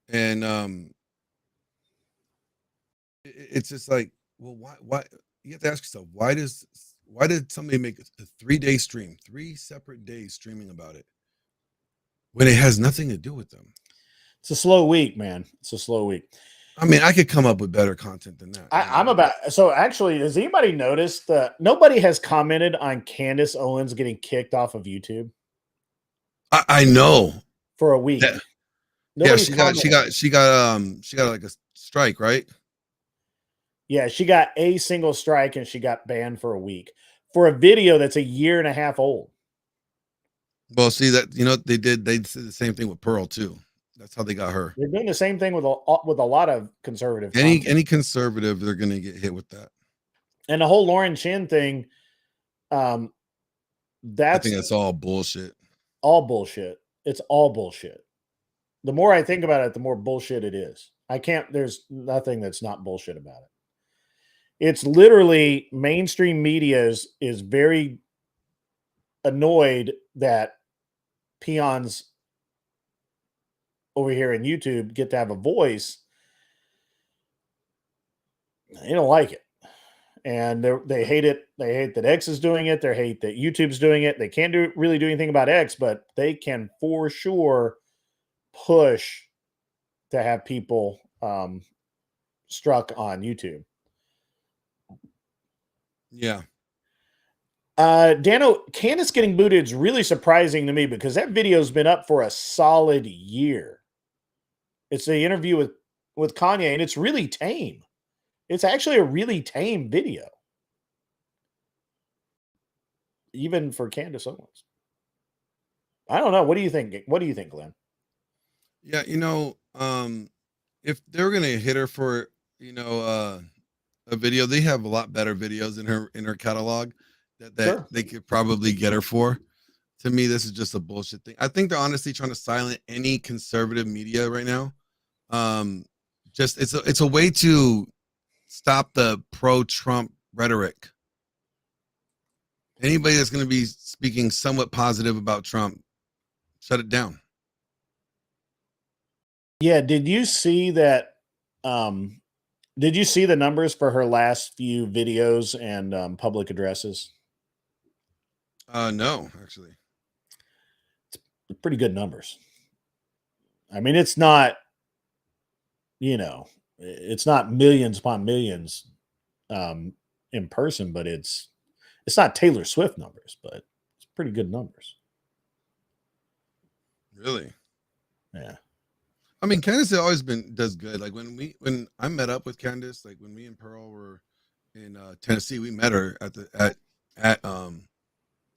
and it's just like, well, why you have to ask yourself, why did somebody make a 3-day stream, 3 separate days streaming about it, when it has nothing to do with them? It's a slow week, man. It's a slow week. I mean, I could come up with better content than that. So actually, has anybody noticed that nobody has commented on Candace Owens getting kicked off of YouTube? I know. For a week. Yeah, she got like a strike, right? Yeah, she got a single strike and she got banned for a week for a video that's a 1.5 years old. Well, see that, they did the same thing with Pearl too. That's how they got her. They're doing the same thing with a lot of conservative. Any conservative, they're going to get hit with that. And the whole Lauren Chin thing, I think that's all bullshit. All bullshit. It's all bullshit. The more I think about it, the more bullshit it is. There's nothing that's not bullshit about it. It's literally mainstream media is very annoyed that peons over here in YouTube get to have a voice. They don't like it. And they hate it. They hate that X is doing it. They hate that YouTube's doing it. They can't really do anything about X, but they can for sure push to have people struck on YouTube. Yeah. Dano, Candace getting booted is really surprising to me because that video's been up for a solid year. It's the interview with Kanye, and it's really tame. It's actually a really tame video, even for Candace Owens. I don't know. What do you think? What do you think, Glenn? Yeah, if they're gonna hit her for a video, they have a lot better videos in her catalog that Sure. they could probably get her for. To me, this is just a bullshit thing. I think they're honestly trying to silence any conservative media right now. Just it's a way to stop the pro-Trump rhetoric. Anybody that's going to be speaking somewhat positive about Trump, shut it down. Yeah, did you see that? Did you see the numbers for her last few videos and public addresses? No, actually. Pretty good numbers. I mean, it's not, it's not millions upon millions in person, but it's not Taylor Swift numbers, but it's pretty good numbers. Really? Yeah. I mean, Candace has always does good. Like when I met up with Candace, like when me and Pearl were in Tennessee, we met her at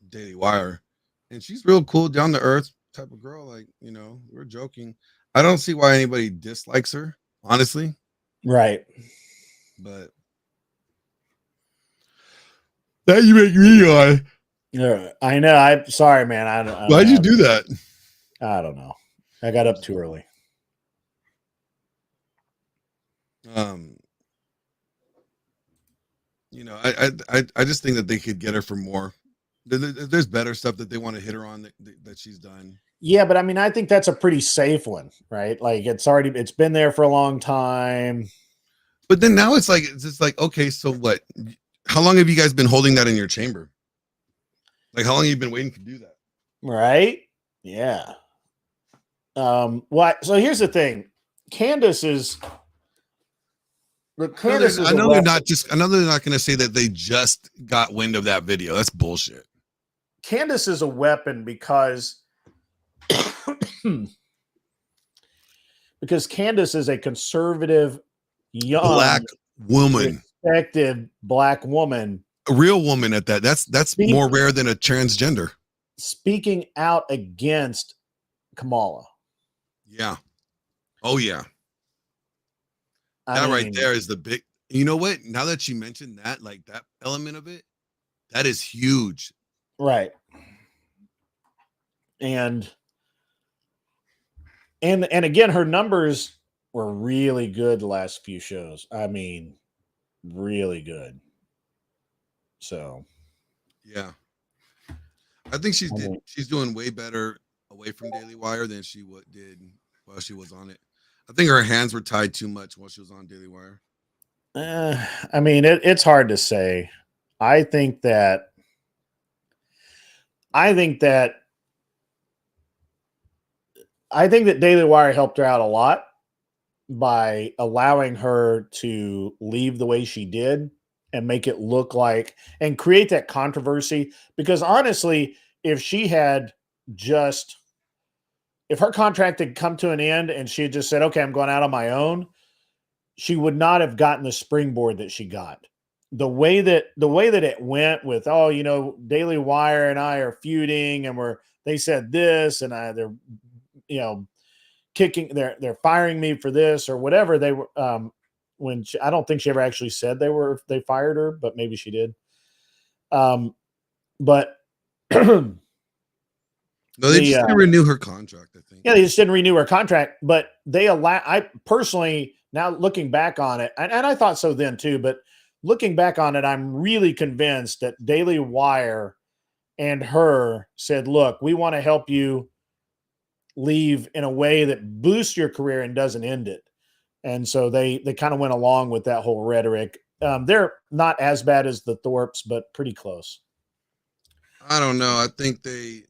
Daily Wire, and she's real cool, down to earth type of girl. Like, we're joking. I don't see why anybody dislikes her, honestly. Right. But that you make me on. Yeah, I know. I'm sorry, man. I don't Why'd you do that? I don't know. I got up too early. I just think that they could get her for more. There's better stuff that they want to hit her on that she's done. Yeah, but I mean, I think that's a pretty safe one, right? Like it's been there for a long time. But then now it's just like, okay, so what? How long have you guys been holding that in your chamber? Like, how long have you been waiting to do that? Right? Yeah. What? So here's the thing. Candace is. I know they're not going to say that they just got wind of that video. That's bullshit. Candace is a weapon because Candace is a conservative, young, black woman, respected black woman, a real woman at that. That's more rare than a transgender. Speaking out against Kamala. Yeah. Oh yeah. That right there is the big. You know what? Now that you mentioned that, like that element of it, that is huge. Right. And again, her numbers were really good the last few shows. I mean, really good. So, yeah, I think she's doing way better away from Daily Wire than she did while she was on it. I think her hands were tied too much while she was on Daily Wire. I mean, it's hard to say. I think that Daily Wire helped her out a lot by allowing her to leave the way she did and make it look like and create that controversy. Because honestly, if her contract had come to an end and she had just said, okay, I'm going out on my own, she would not have gotten the springboard that she got. The way that it went with, Daily Wire and I are feuding and they said this and they're they're firing me for this or whatever. They were I don't think she ever actually said they fired her, but maybe she did. But no, they just didn't renew her contract, I think. Yeah, they just didn't renew her contract, but I personally, now looking back on it, and I thought so then too, but looking back on it, I'm really convinced that Daily Wire and her said, look, we want to help you leave in a way that boosts your career and doesn't end it. And so they kind of went along with that whole rhetoric. They're not as bad as the Thorpes, but pretty close. I don't know. I think they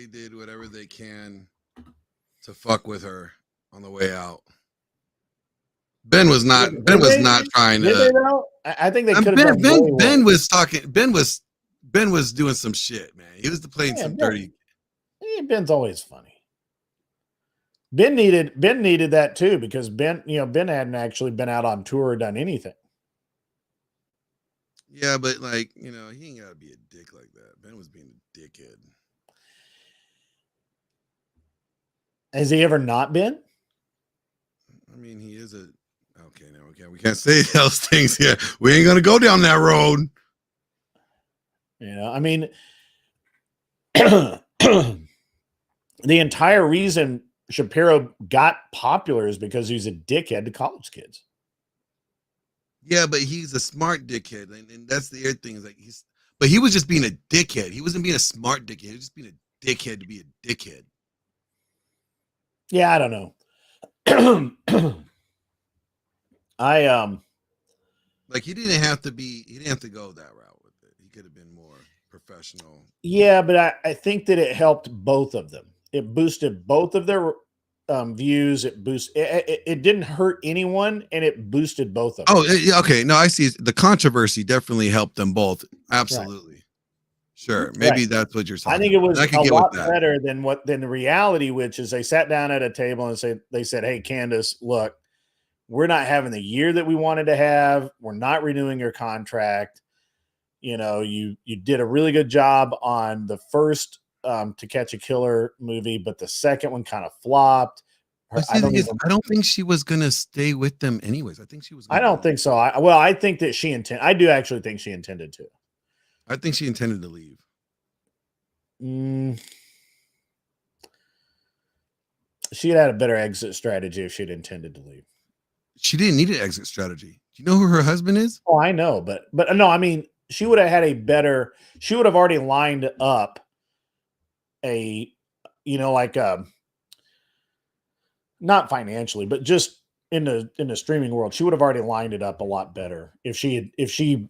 did whatever they can to fuck with her on the way out. Ben was not trying to. I think they could have done Ben was talking. Ben was doing some shit, man. He was playing some dirty. Ben's always funny. Ben needed that too, because Ben hadn't actually been out on tour or done anything. Yeah, but like, he ain't gotta be a dick like that. Ben was being a dickhead. Has he ever not been? I mean, he is a okay. Now we can't say those things here. We ain't gonna go down that road. I mean, the entire reason Shapiro got popular is because he's a dickhead to college kids. Yeah, but he's a smart dickhead, and that's the other thing. Is like but he was just being a dickhead. He wasn't being a smart dickhead. He was just being a dickhead to be a dickhead. Yeah, I don't know. Like he didn't have to go that route with it. He could have been more professional. Yeah, but I think that it helped both of them. It boosted both of their views. It didn't hurt anyone, and it boosted both of them. Oh, okay. No, I see. The controversy definitely helped them both. Absolutely. Right. Sure. Maybe that's what you're saying. I think it was a lot better than the reality, which is they sat down at a table and they said, "Hey, Candace, look, we're not having the year that we wanted to have. We're not renewing your contract. You did a really good job on the first To Catch a Killer movie, but the second one kind of flopped." I don't think she was gonna stay with them anyways. I think she was. I don't think so. I think that I do actually think she intended to. I think she intended to leave. She had a better exit strategy if she'd intended to leave. She didn't need an exit strategy. Do you know who her husband is? Oh, I know, but no, I mean, she would have had she would have already lined up not financially, but just in the streaming world, she would have already lined it up a lot better if she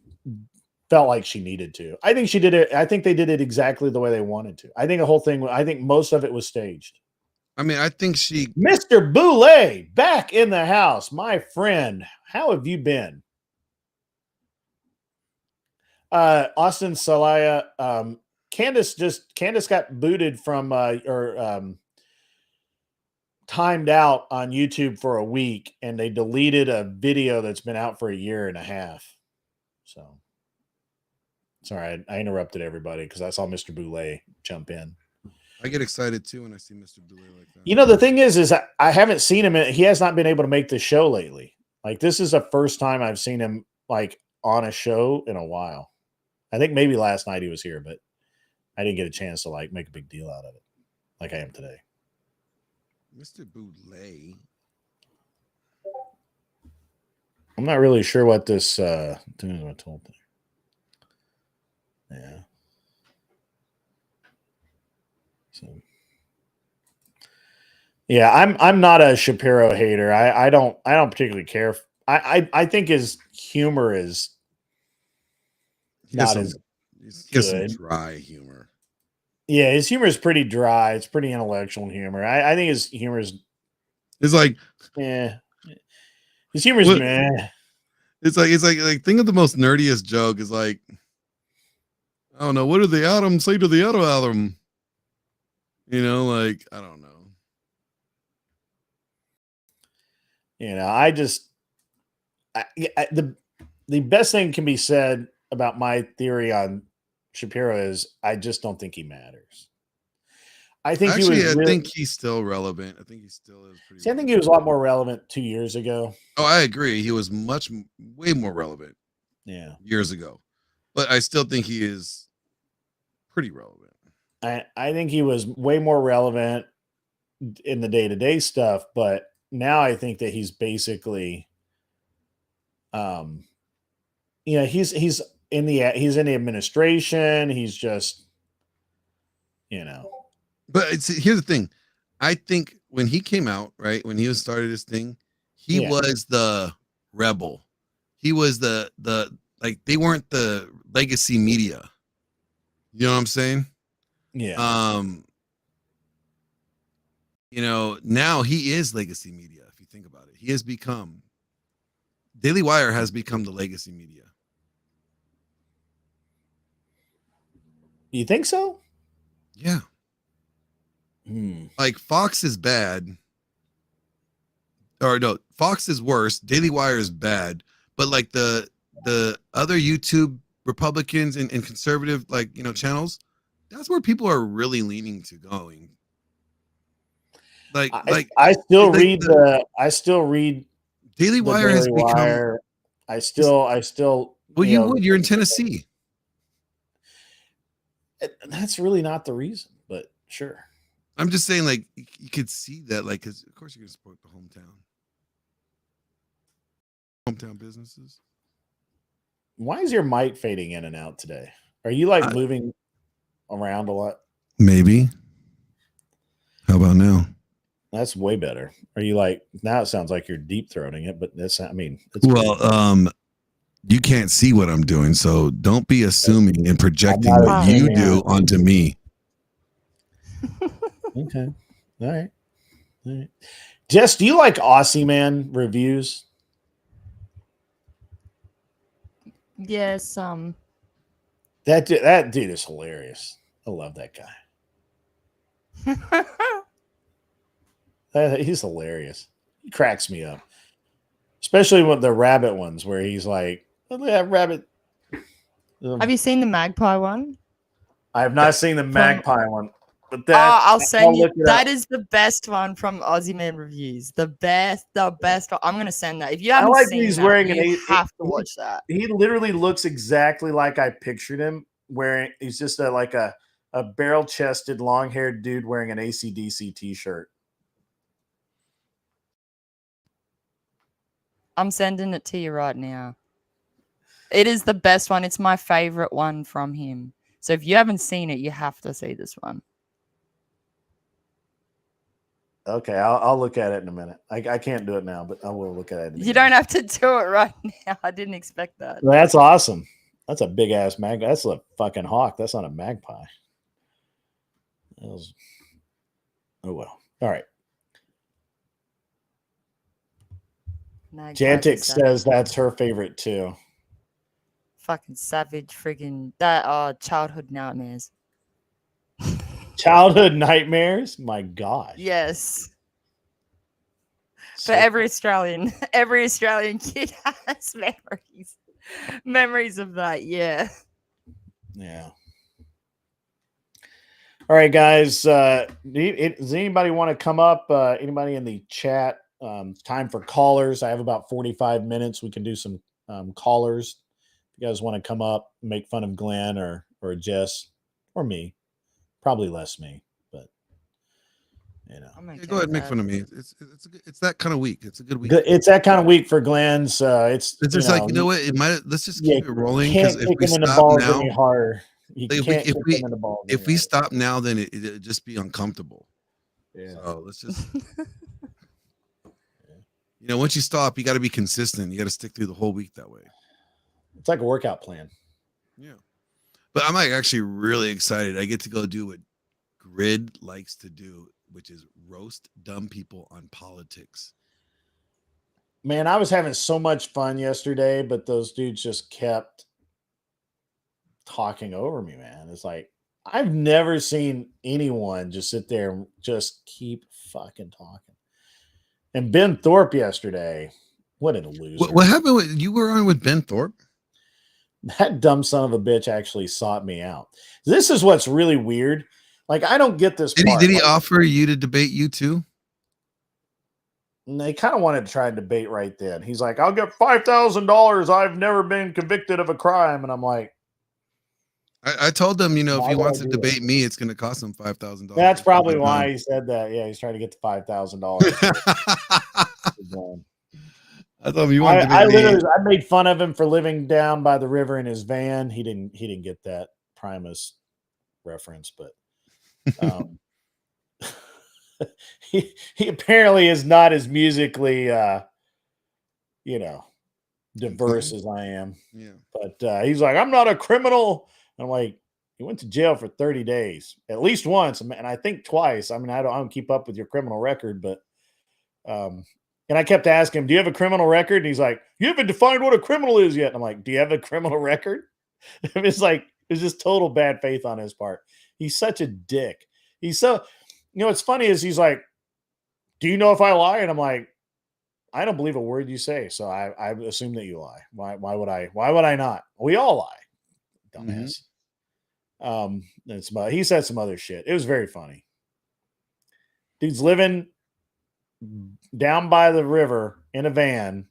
felt like she needed to. I think she did it. I think they did it exactly the way they wanted to. I think most of it was staged. I mean, I think Mr. Boulay back in the house, my friend. How have you been? Austin Salaya, Candace got booted from timed out on YouTube for a week, and they deleted a video that's been out for a year and a half. So sorry, I interrupted everybody because I saw Mr. Boulay jump in. I get excited too when I see Mr. Boulay like that. The thing is I haven't seen him. He has not been able to make the show lately. Like, this is the first time I've seen him like on a show in a while. I think maybe last night he was here, but I didn't get a chance to like make a big deal out of it like I am today. Mr. Boulay. I'm not really sure what this thing is. I told them. Yeah. So. Yeah, I'm not a Shapiro hater. I don't particularly care. I think his humor is not as good. Dry humor. Yeah, his humor is pretty dry. It's pretty intellectual humor. I think his humor is. It's like, yeah. His humor is meh. It's like think of the most nerdiest joke is like, I don't know, what did the atom say to the other atom? Like, I don't know. The best thing can be said about my theory on Shapiro is I just don't think he matters. I think I think he's still relevant. I think he still is pretty. I think he was a lot more relevant 2 years ago. Oh, I agree. He was way more relevant. Yeah, years ago, but I still think he is pretty relevant. I think he was way more relevant in the day-to-day stuff, but now I think that he's basically, he's in the administration. He's just, But here's the thing. I think when he came out, right, when he started this thing, he was the rebel. He was the like, they weren't the legacy media. You know what I'm saying? Yeah. Now he is legacy media. If you think about it, he has become. Daily Wire has become the legacy media. You think so? Yeah. Like, Fox is bad, or no, Fox is worse. Daily Wire is bad, but like the other YouTube Republicans and conservative channels, that's where people are really leaning to going. I still read Daily the Wire has Daily become. Wire. I still. Well, you would. You're in Tennessee. That's really not the reason, but sure. I'm just saying, like, you could see that, like, because of course you're gonna support the hometown businesses. Why is your mic fading in and out today? Are you like moving around a lot? Maybe. How about now? That's way better. Are you like now? It sounds like you're deep throating it, but that's. I mean, it's you can't see what I'm doing, so don't be assuming and projecting what you do onto me. Okay. All right. Jess, do you like Aussie Man reviews? Yes. That dude is hilarious. I love that guy. He's hilarious. He cracks me up. Especially with the rabbit ones where he's like, look at that rabbit. Have you seen the magpie one? I have not seen the magpie one. But I'll send you. That is the best one from Aussie Man Reviews. The best. I'm gonna send that. If you haven't seen he's that, wearing you have to watch that. He literally looks exactly like I pictured him. Wearing, he's just a barrel-chested, long-haired dude wearing an AC/DC t-shirt. I'm sending it to you right now. It is the best one. It's my favorite one from him. So if you haven't seen it, you have to see this one. Okay, I'll look at it in a minute. I can't do it now, but I will look at it. You don't have to do it right now. I didn't expect that. That's awesome. That's a big ass magpie. That's a fucking hawk. That's not a magpie. Oh well. All right. Jantic says that's her favorite too. Fucking savage, friggin' that childhood nightmares. Childhood nightmares? My gosh. Yes. For every Australian kid has memories of that. Yeah. All right, guys. Does anybody want to come up? Anybody in the chat? Time for callers. I have about 45 minutes. We can do some callers. If you guys want to come up, make fun of Glenn or Jess or me. Probably less me, but go ahead and make fun of me. It's that kind of week. It's a good week. It's that kind of week for Glenn's. It's just like, you know what? It might. Let's just keep it rolling, because if we stop now, if we stop now, then it'll just be uncomfortable. Yeah. So let's just. Once you stop, you got to be consistent. You got to stick through the whole week that way. It's like a workout plan. Yeah. But I'm actually really excited. I get to go do what Grid likes to do, which is roast dumb people on politics. Man, I was having so much fun yesterday, but those dudes just kept talking over me, man. It's like, I've never seen anyone just sit there and just keep fucking talking. And Ben Thorpe yesterday, what a loser. What happened? You were on with Ben Thorpe? That dumb son of a bitch actually sought me out. This is what's really weird. Like, I don't get this. Did he offer you to debate you too? They kind of wanted to try and debate right then. He's like, I'll get $5,000. I've never been convicted of a crime. And I'm like, I told him, if he wants to debate me, it's going to cost him $5,000. That's probably why he said that. Yeah, he's trying to get the $5,000. I thought you wanted I made fun of him for living down by the river in his van. He didn't get that Primus reference, but he apparently is not as musically diverse as I am. Yeah. But he's like, I'm not a criminal. I'm like, he went to jail for 30 days at least once, and I think twice. I mean, I don't keep up with your criminal record, but and I kept asking him, do you have a criminal record? And he's like, you haven't defined what a criminal is yet. And I'm like, do you have a criminal record? It's just total bad faith on his part. He's such a dick. He's so, what's funny is he's like, do you know if I lie? And I'm like, I don't believe a word you say, so I assume that you lie. Why would I? Why would I not? We all lie, dumbass. He said some other shit. It was very funny. Dude's living down by the river in a van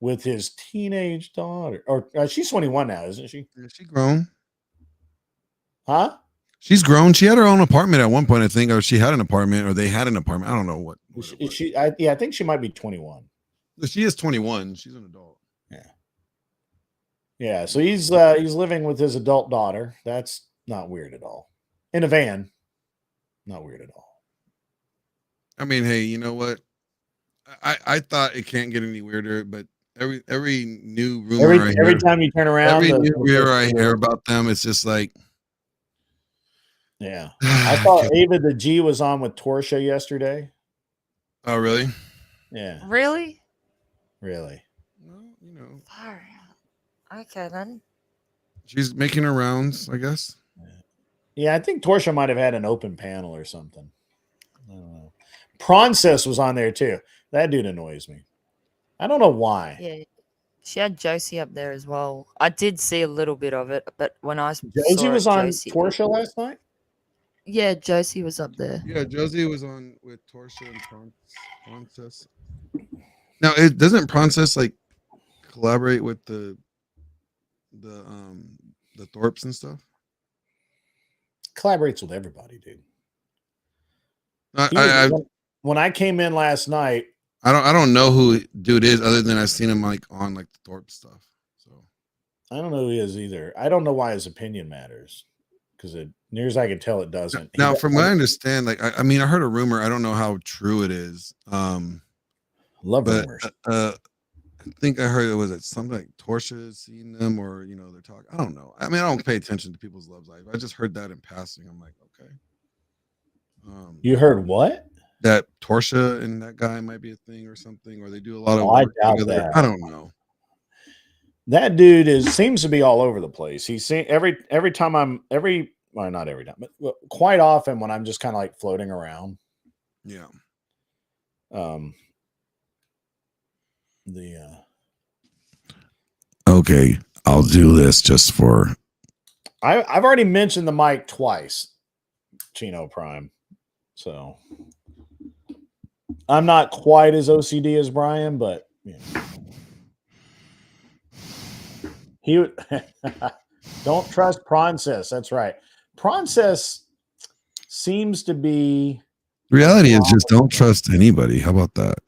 with his teenage daughter. Or she's 21 now, isn't she? Yeah, she grown. Huh? She's grown. She had her own apartment at one point, I think, or she had an apartment, or they had an apartment. I don't know what. Is she? I think she might be 21. She is 21. She's an adult. Yeah. Yeah. So he's living with his adult daughter. That's not weird at all. In a van. Not weird at all. I mean, hey, you know what? I thought it can't get any weirder, but every new rumor every time you turn around, every new rumor I hear about them, it's just like, yeah. I thought Ava the G was on with Torsha yesterday. Oh, really? Yeah. Really? Well, you know. Far out. Okay, then. She's making her rounds, I guess. Yeah, I think Torsha might have had an open panel or something. I don't know. Princess was on there too. That dude annoys me. I don't know why. Yeah. She had Josie up there as well. I did see a little bit of it, but when I Josie was on Torsha last night? Yeah, Josie was up there. Yeah, Josie was on with Torsha and Princess. Now, doesn't Princess like collaborate with the Thorpes and stuff? Collaborates with everybody, dude. When I came in last night, I don't know who dude is other than I've seen him like on like the Thorpe stuff. So I don't know who he is either. I don't know why his opinion matters because near as I can tell, it doesn't. Now, from what I understand, like I mean, I heard a rumor. I don't know how true it is. Love rumors. I think I heard it was something like Torsha has seen them, or they're talking. I don't know. I mean, I don't pay attention to people's love life. I just heard that in passing. I'm like, okay. You heard what? That Torsha and that guy might be a thing or something, or they do a lot of work I doubt together. that. I don't know. That dude seems to be all over the place. He's seen every time well, not every time, but quite often when I'm just kind of like floating around. Yeah. Okay, I'll do this just for. I've already mentioned the mic twice, Chino Prime. So I'm not quite as OCD as Brian, but he would don't trust Princess. That's right. Princess seems to be. The reality is just don't trust anybody. How about that?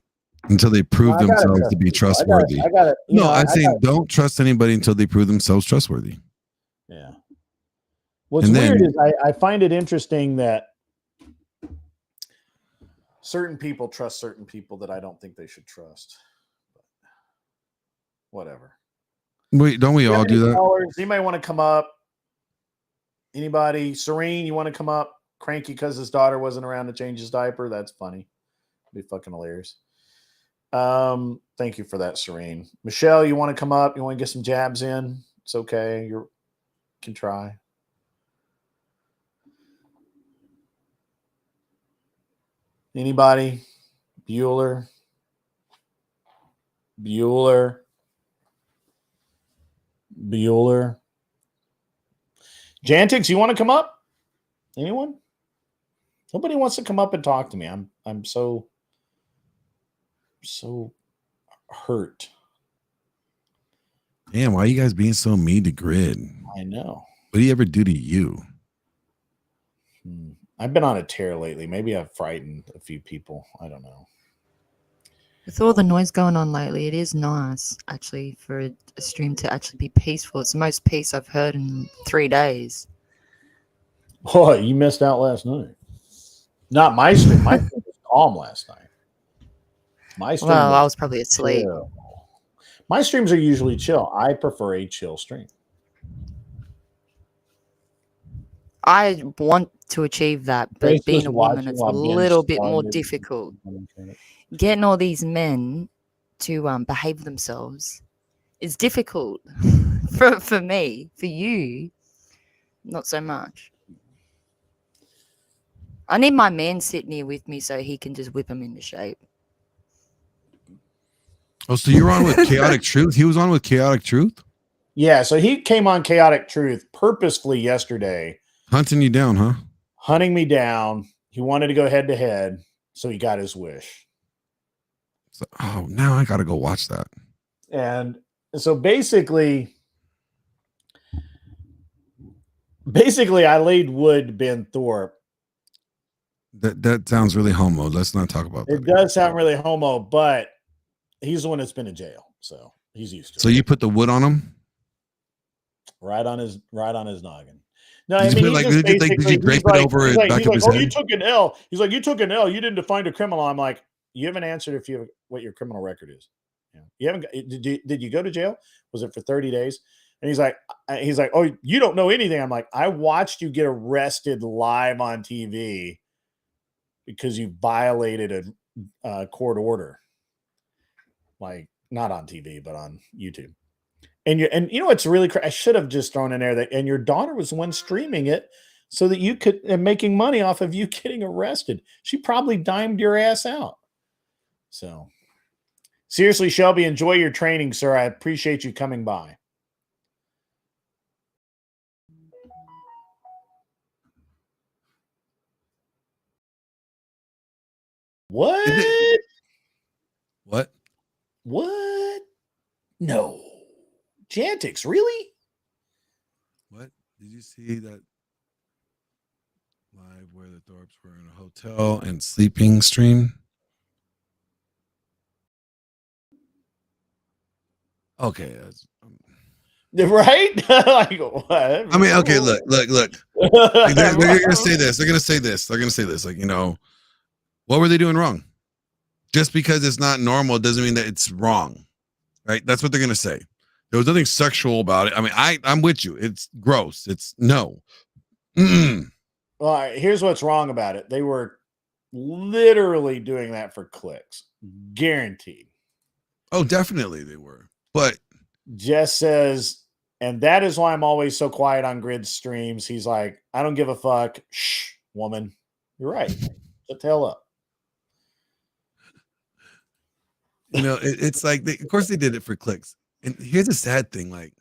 Until they prove themselves to be trustworthy. I'm saying don't trust anybody until they prove themselves trustworthy. Yeah. What's weird is I find it interesting that certain people trust certain people that I don't think they should trust. But whatever. Wait, don't we all do that? Callers? Anybody want to come up? Anybody? Serene, you want to come up? Cranky because his daughter wasn't around to change his diaper? That's funny. It'd be fucking hilarious. Thank you for that, Serene. Michelle, you want to come up? You want to get some jabs in? It's okay. You can try. Anybody? Bueller. Jantix, you want to come up? Anyone? Nobody wants to come up and talk to me. I'm so hurt. Damn, why are you guys being so mean to Grid? I know. What do you ever do to you? I've been on a tear lately. Maybe I've frightened a few people. I don't know. With all the noise going on lately, it is nice actually for a stream to actually be peaceful. It's the most peace I've heard in 3 days. Boy, you missed out last night. Not my stream. My stream was calm last night. My stream I was probably asleep. Chill. My streams are usually chill. I prefer a chill stream. I want to achieve that, but Grace being a was woman, it's a watching while little Ben bit more started. difficult. Getting all these men to behave themselves is difficult for me. For you, not so much. I need my man sitting here with me so he can just whip him into shape. Oh, so you're on with Chaotic Truth? He was on with Chaotic Truth? Yeah, so he came on Chaotic Truth purposefully yesterday. Hunting you down, huh? Hunting me down. He wanted to go head to head, so he got his wish. So, oh, now I got to go watch that. And so basically, I laid wood Ben Thorpe. That sounds really homo. Let's not talk about that. It does sound really homo, but he's the one that's been in jail, so he's used to it. So you put the wood on him? Right on his noggin. No, Did I mean, did you drape it over the back of his head? You took an L. He's like, you took an L. You didn't define a criminal. I'm like, you haven't answered what your criminal record is. You haven't. Did you go to jail? Was it for 30 days? And he's like, oh, you don't know anything. I'm like, I watched you get arrested live on TV because you violated a court order. Like, not on TV, but on YouTube. And you know what's really I should have just thrown in there that, and your daughter was the one streaming it so that you could and making money off of you getting arrested. She probably dimed your ass out. So seriously, Shelby, enjoy your training, sir. I appreciate you coming by. What? What? What? No. Jantix, really? What? Did you see that live where the Thorpes were in a hotel and sleeping stream? Okay. Right? Like, what? I mean, okay, look. Like, they're gonna say this. They're gonna say this. Like, you know, what were they doing wrong? Just because it's not normal doesn't mean that it's wrong. Right? That's what they're gonna say. There was nothing sexual about it. I mean, I'm with you. It's gross. It's no. Well, here's what's wrong about it. They were literally doing that for clicks. Guaranteed. Oh, definitely they were. But Jess says, and that is why I'm always so quiet on Grid streams. He's like, I don't give a fuck. Shh, woman. You're right. Shut the hell up. You know, it's like, of course they did it for clicks. And here's a sad thing, like,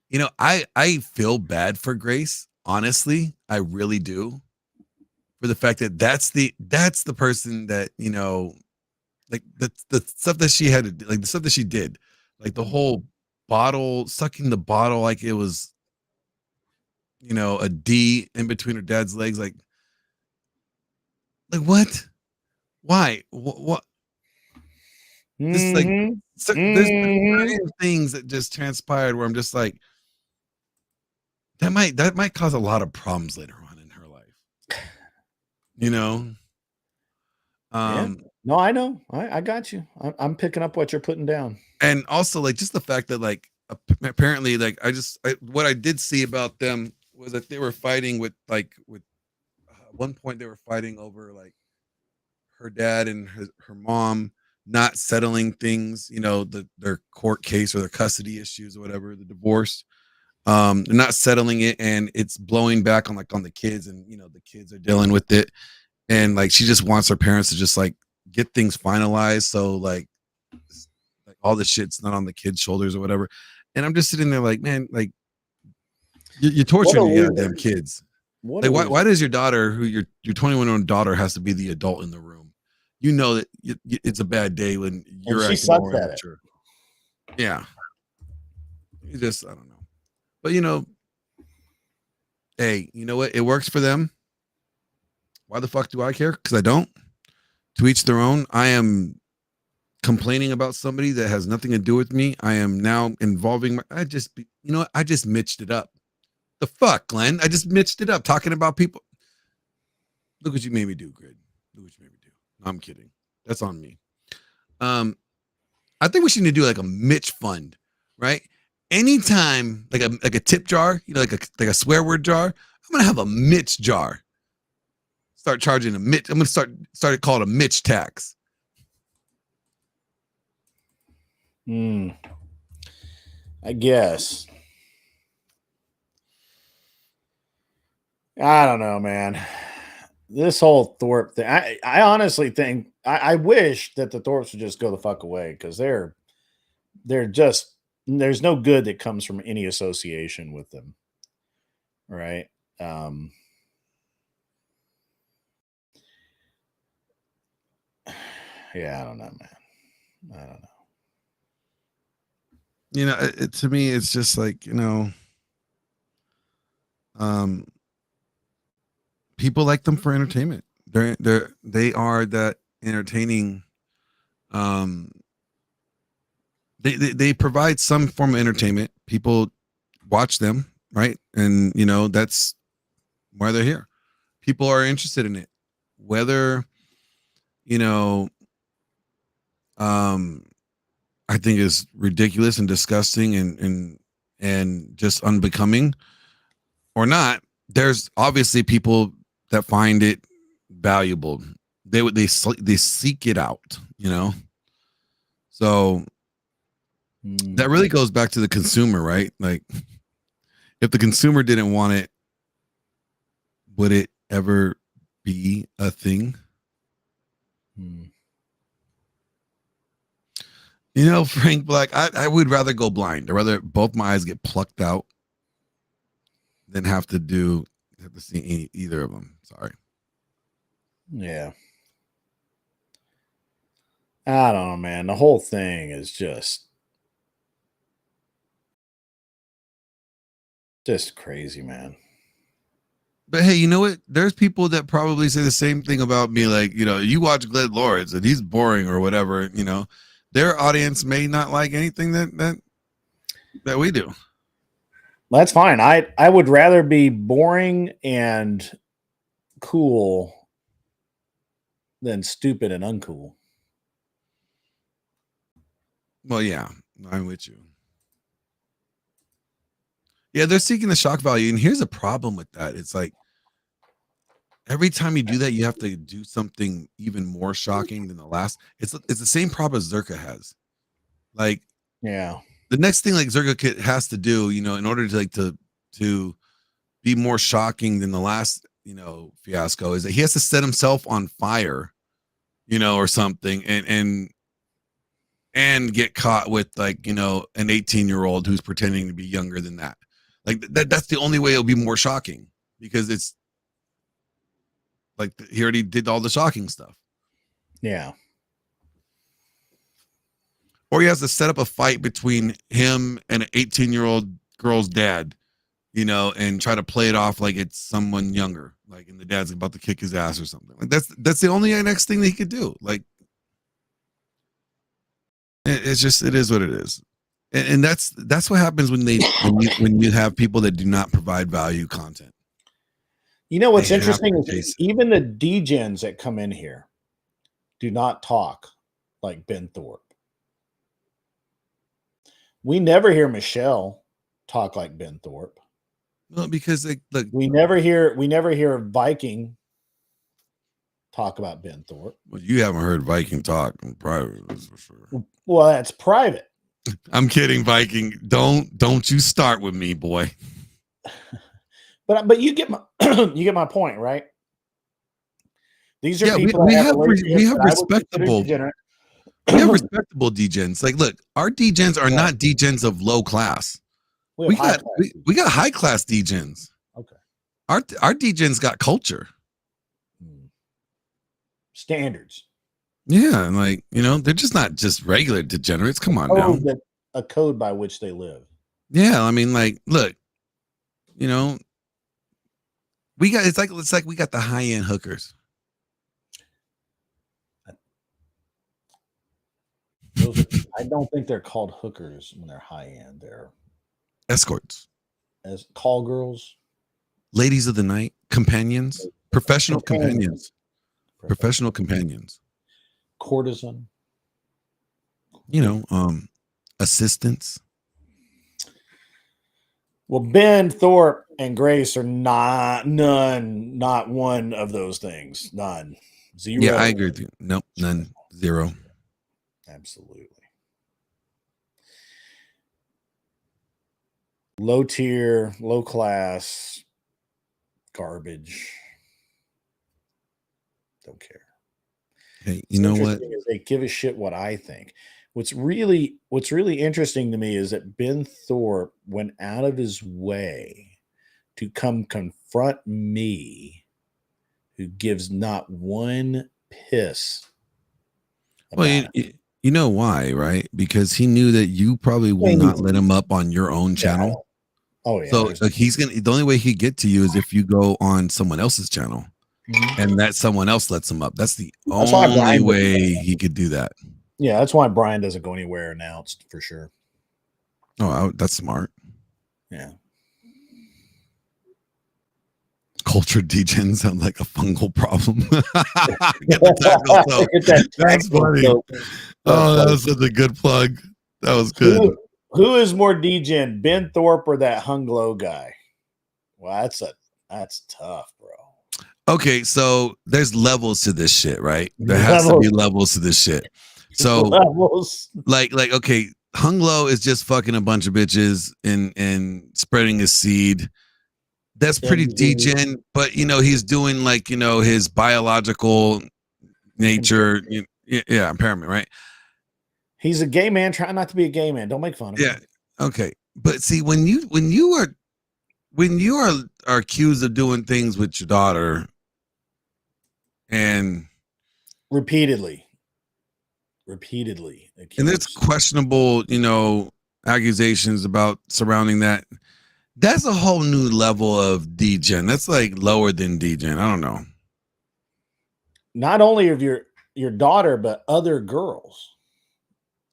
you know, I feel bad for Grace, honestly. I really do. For the fact that that's the person that, you know, like the stuff that she had to do, like the stuff that she did, like the whole bottle, sucking the bottle like it was, you know, a D in between her dad's legs, like what? Why? What? Just like there's things that just transpired where I'm just like, that might cause a lot of problems later on in her life. You know? Yeah. No, I know. I got you. I'm picking up what you're putting down. And also, like, just the fact that, like, apparently, like, what I did see about them was that they were fighting with at one point they were fighting over, like, her dad and her mom not settling things, you know, their court case or their custody issues or whatever, the divorce. They're not settling it, and it's blowing back on the kids, and, you know, the kids are dealing with it. And, like, she just wants her parents to just, like, get things finalized. So, like all the shit's not on the kids' shoulders or whatever. And I'm just sitting there like, man, like, you're torturing your goddamn kids. Like, why does your daughter, who your 21-year-old daughter, has to be the adult in the room? You know that it's a bad day when you're acting more immature. Yeah. You just, I don't know. But, you know, hey, you know what? It works for them. Why the fuck do I care? Because I don't. To each their own. I am complaining about somebody that has nothing to do with me. I am now involving I just mitched it up. The fuck, Glenn? I just mitched it up talking about people. Look what you made me do, Grid. Look what you made me do. No, I'm kidding. That's on me. I think we should do like a Mitch fund, right? Anytime, like a tip jar, you know, like a swear word jar. I'm gonna have a Mitch jar. Start charging a Mitch. I'm gonna start it called a Mitch tax. I guess. I don't know, man. this whole Thorpe thing, I honestly think I wish that the Thorpes would just go the fuck away because they're just there's no good that comes from any association with them, right? Um, yeah, I don't know, man. I don't know. You know, to me, it's just like, you know, people like them for entertainment. They are that entertaining. They provide some form of entertainment. People watch them, right? And you know, that's why they're here. People are interested in it. Whether, you know, I think is ridiculous and disgusting and just unbecoming or not. There's obviously people that find it valuable. They seek it out, you know. So that really goes back to the consumer, right? Like, if the consumer didn't want it, would it ever be a thing? You know, Frank Black, I would rather go blind. I'd rather both my eyes get plucked out than have to see either of them. Sorry. Yeah. I don't know, man. The whole thing is just crazy, man. But hey, you know what? There's people that probably say the same thing about me. Like, you know, you watch Glenn Lawrence and he's boring or whatever. You know, their audience may not like anything that we do. That's fine. I would rather be boring and cool than stupid and uncool. Well, yeah, I'm with you. Yeah, they're seeking the shock value, and here's a problem with that. It's like every time you do that, you have to do something even more shocking than the last. It's the same problem as Zerka has. Like, yeah, the next thing like Zerka has to do, you know, in order to be more shocking than the last, you know, fiasco, is that he has to set himself on fire, you know, or something, and get caught with, like, you know, an 18-year-old who's pretending to be younger than that. Like that's the only way it'll be more shocking, because it's like he already did all the shocking stuff. Yeah. Or he has to set up a fight between him and an 18-year-old girl's dad, you know, and try to play it off like it's someone younger, like, and the dad's about to kick his ass or something. Like that's the only next thing that he could do. Like, it's just, it is what it is. And that's what happens when you have people that do not provide value content. You know what's interesting is even the degens that come in here do not talk like Ben Thorpe. We never hear Michelle talk like Ben Thorpe. Well, because look, we never hear Viking talk about Ben Thorpe. Well, you haven't heard Viking talk in private, that's for sure. Well, that's private. I'm kidding, Viking. Don't you start with me, boy. But you get my point, right? These are people we have respectable degens. Like, look, our degens are not degens of low class. We got high class degens. Okay. Our degens got culture. Standards. Yeah, and like, you know, they're just not just regular degenerates. Come on now. A code by which they live. Yeah, I mean, like, look, you know, it's like we got the high end hookers. I don't think they're called hookers when they're high end. They're escorts, as call girls, ladies of the night, companions, professional companions, courtesan. You know, assistants. Well, Ben Thorpe and Grace are not one of those things. None. Zero. Yeah, I agree with you. Nope, none. Zero. Absolutely. Low tier, low class, garbage. Don't care. Hey, you know what? Is they give a shit what I think. What's really interesting to me is that Ben Thorpe went out of his way to come confront me, who gives not one piss about it. You know why, right? Because he knew that you probably will not let him up on your own channel. Oh yeah. So like the only way he could get to you is if you go on someone else's channel, and that someone else lets him up. That's the only way he could do that. Yeah, that's why Brian doesn't go anywhere announced for sure. Oh, that's smart. Yeah. Culture degen sounds like a fungal problem. Get the that's funny. Oh, that was such a good plug. That was good. Who is more degen, Ben Thorpe or that hung low guy? Well, that's tough, bro. Okay, so there's levels to this shit, right? There has to be levels to this shit. So like okay, hung low is just fucking a bunch of bitches and spreading his seed. That's pretty degen, but you know, he's doing like, you know, his biological nature, yeah, impairment, right? He's a gay man trying not to be a gay man. Don't make fun of him. Yeah. Okay. But see, when you are accused of doing things with your daughter and repeatedly accused. And there's questionable, you know, accusations about surrounding that. That's a whole new level of degen. That's like lower than degen. I don't know. Not only of your daughter, but other girls.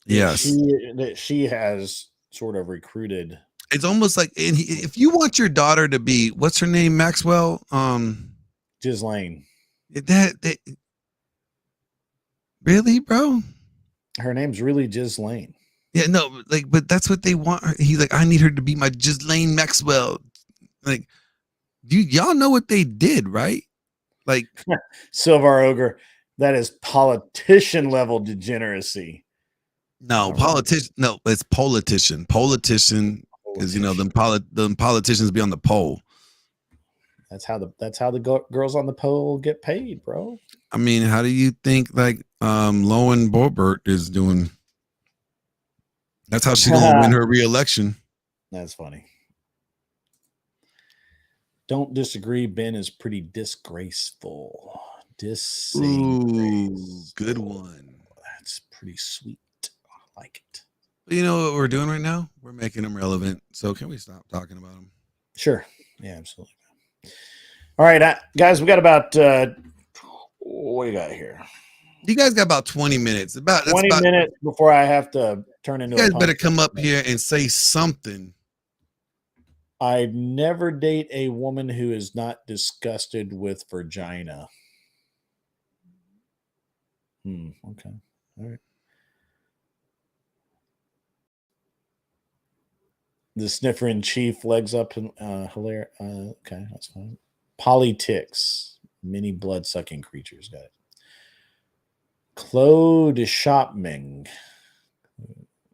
Yes. That she has sort of recruited. It's almost like if you want your daughter to be, what's her name, Maxwell? Ghislaine. That really, bro? Her name's really Ghislaine. Yeah, no, like, but that's what they want. He's like, I need her to be my Ghislaine Maxwell. Like, y'all know what they did, right? Like, Silvar Ogre, that is politician level degeneracy. No, politician. No, it's politician. Politician is, you know, them politicians be on the pole. That's how the girls on the pole get paid, bro. I mean, how do you think like Lowen Boebert is doing? That's how she's gonna win her re-election. That's funny. Don't disagree. Ben is pretty disgraceful. Ooh, good one. That's pretty sweet. I like it. You know what we're doing right now? We're making them relevant. So can we stop talking about them? Sure. Yeah, absolutely. All right, guys, we got about what do you got here? You guys got about 20 minutes. About 20 minutes before I have to turn into. You guys better come up here and say something. I'd never date a woman who is not disgusted with vagina. Okay. All right. The sniffer in chief, legs up and hilarious. Okay, that's fine. Polyticks, mini blood sucking creatures. Got it. Chloe de Shopming.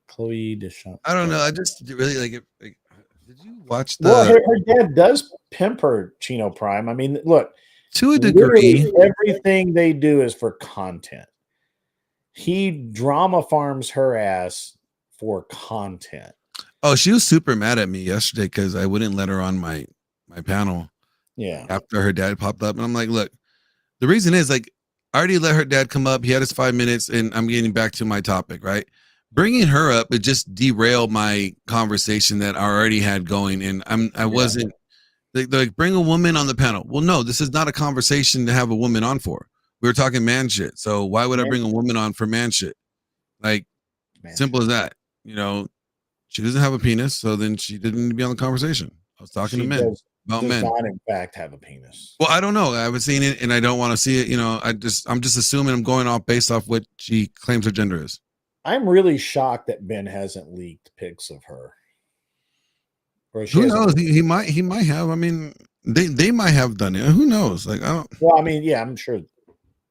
Chloe de Shop. I don't know. I just really like it. Like, did you watch the? Well, her dad does pimp her, Chino Prime. I mean, look, to a degree, everything they do is for content. He drama farms her ass for content. Oh, she was super mad at me yesterday because I wouldn't let her on my panel. Yeah. After her dad popped up, and I'm like, look, the reason is like I already let her dad come up. He had his 5 minutes, and I'm getting back to my topic, right? Bringing her up, it just derailed my conversation that I already had going, and I wasn't like bring a woman on the panel. Well, no, this is not a conversation to have a woman on for. We were talking man shit, so why would I bring a woman on for man shit? Like, simple as that. You know, she doesn't have a penis, so then she didn't need to be on the conversation. I was talking to men about men. Does not, in fact, have a penis. Well, I don't know. I haven't seen it, and I don't want to see it. You know, I'm just assuming I'm going off based off what she claims her gender is. I'm really shocked that Ben hasn't leaked pics of her. Who knows? He might have. I mean, they might have done it. Who knows? Like, I don't. Well, I mean, yeah, I'm sure.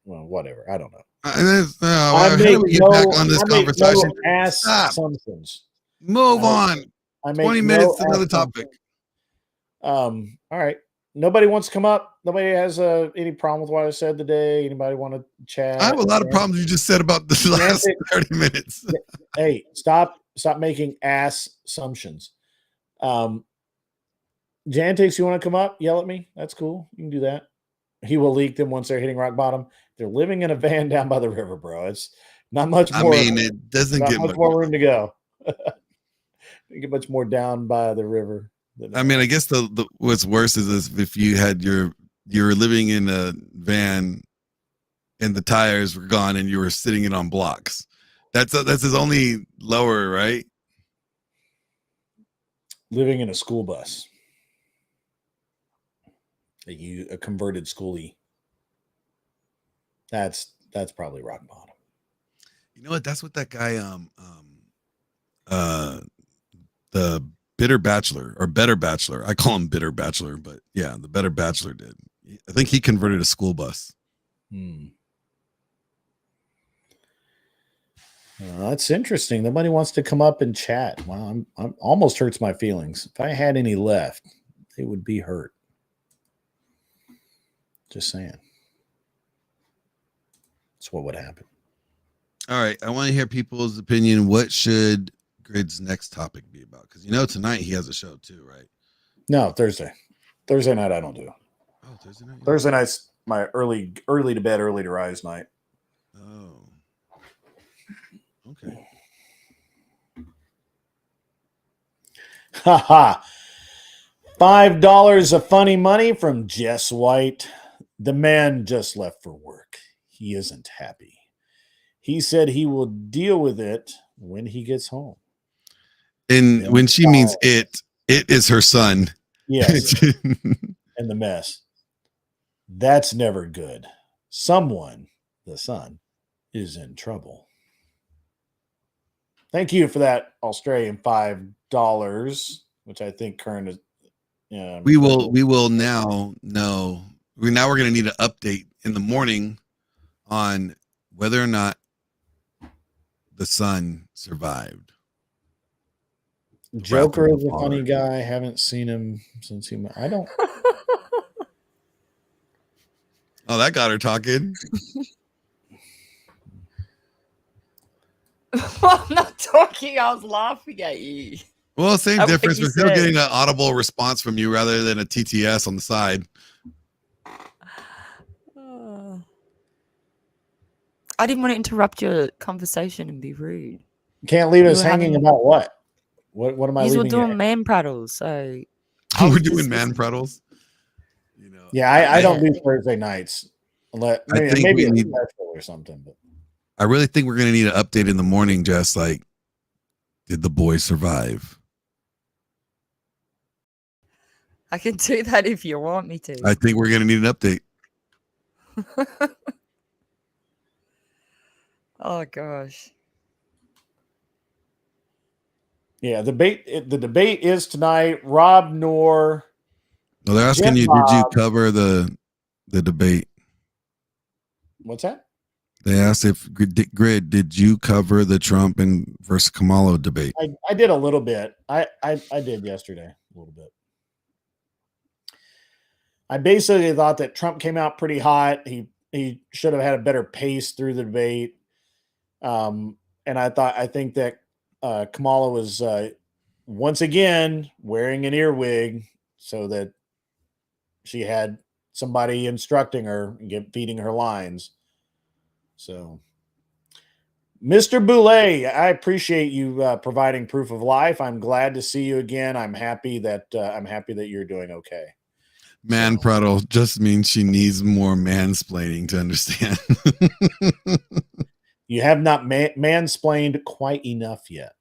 Well, whatever. I don't know. I make we get back on this conversation. Assumptions. Move on. 20 minutes to another topic. All right. nobody wants to come up. Nobody has any problem with what I said today. Anybody want to chat? I have a lot of problems you just said about the last 30 minutes. Hey, stop making ass assumptions. Jantix, you want to come up? Yell at me. That's cool. You can do that. He will leak them once they're hitting rock bottom. They're living in a van down by the river, bro. It's not much more. I mean, it doesn't get much more room to go. You get much more down by the river. I mean, I guess the what's worse is if you had you're living in a van and the tires were gone and you were sitting it on blocks. That's his only lower, right? Living in a school bus. A converted schoolie. That's probably rock bottom. You know what? That's what that guy the Bitter Bachelor or Better Bachelor. I call him Bitter Bachelor, but yeah, the Better Bachelor did. I think he converted a school bus. That's interesting. Nobody wants to come up and chat. Wow, I'm almost hurts my feelings. If I had any left, they would be hurt. Just saying. That's what would happen. All right, I want to hear people's opinion. What should Grid's next topic be about? Because tonight he has a show too, right? No, Thursday. Thursday night I don't do. Oh, Thursday night. Thursday night's my early to bed, early to rise night. Oh. Okay. Haha. $5 of funny money from Jess White. The man just left for work. He isn't happy. He said he will deal with it when he gets home. And when she means it is her son. Yes. And the mess. That's never good. Someone, the son, is in trouble. Thank you for that Australian $5, which I think current is. We will now know. We're going to need an update in the morning on whether or not the son survived. Joker is a funny guy. Haven't seen him since he. I don't. Oh, that got her talking. I'm not talking. I was laughing at you. Well, same difference. We're still getting an audible response from you rather than a TTS on the side. I didn't want to interrupt your conversation and be rude. Can't leave us hanging about what? What am I leaving? We're doing man prattles, so we're doing man prattles. Yeah, I don't do Thursday nights. Maybe a special or something. But I really think we're gonna need an update in the morning, Jess. Like, did the boy survive? I can do that if you want me to. I think we're gonna need an update. Oh gosh. Yeah, the debate is tonight. Rob Noor. No, they're asking you, did you cover the debate? What's that? They asked if Grid, did you cover the Trump and versus Kamala debate? I did a little bit. I did yesterday a little bit. I basically thought that Trump came out pretty hot. He should have had a better pace through the debate. And I think that Kamala was once again wearing an earwig so that she had somebody instructing her, feeding her lines. So, Mr. Boulay, I appreciate you providing proof of life. I'm glad to see you again. I'm happy that you're doing okay. Man prattle just means she needs more mansplaining to understand. You have not mansplained quite enough yet.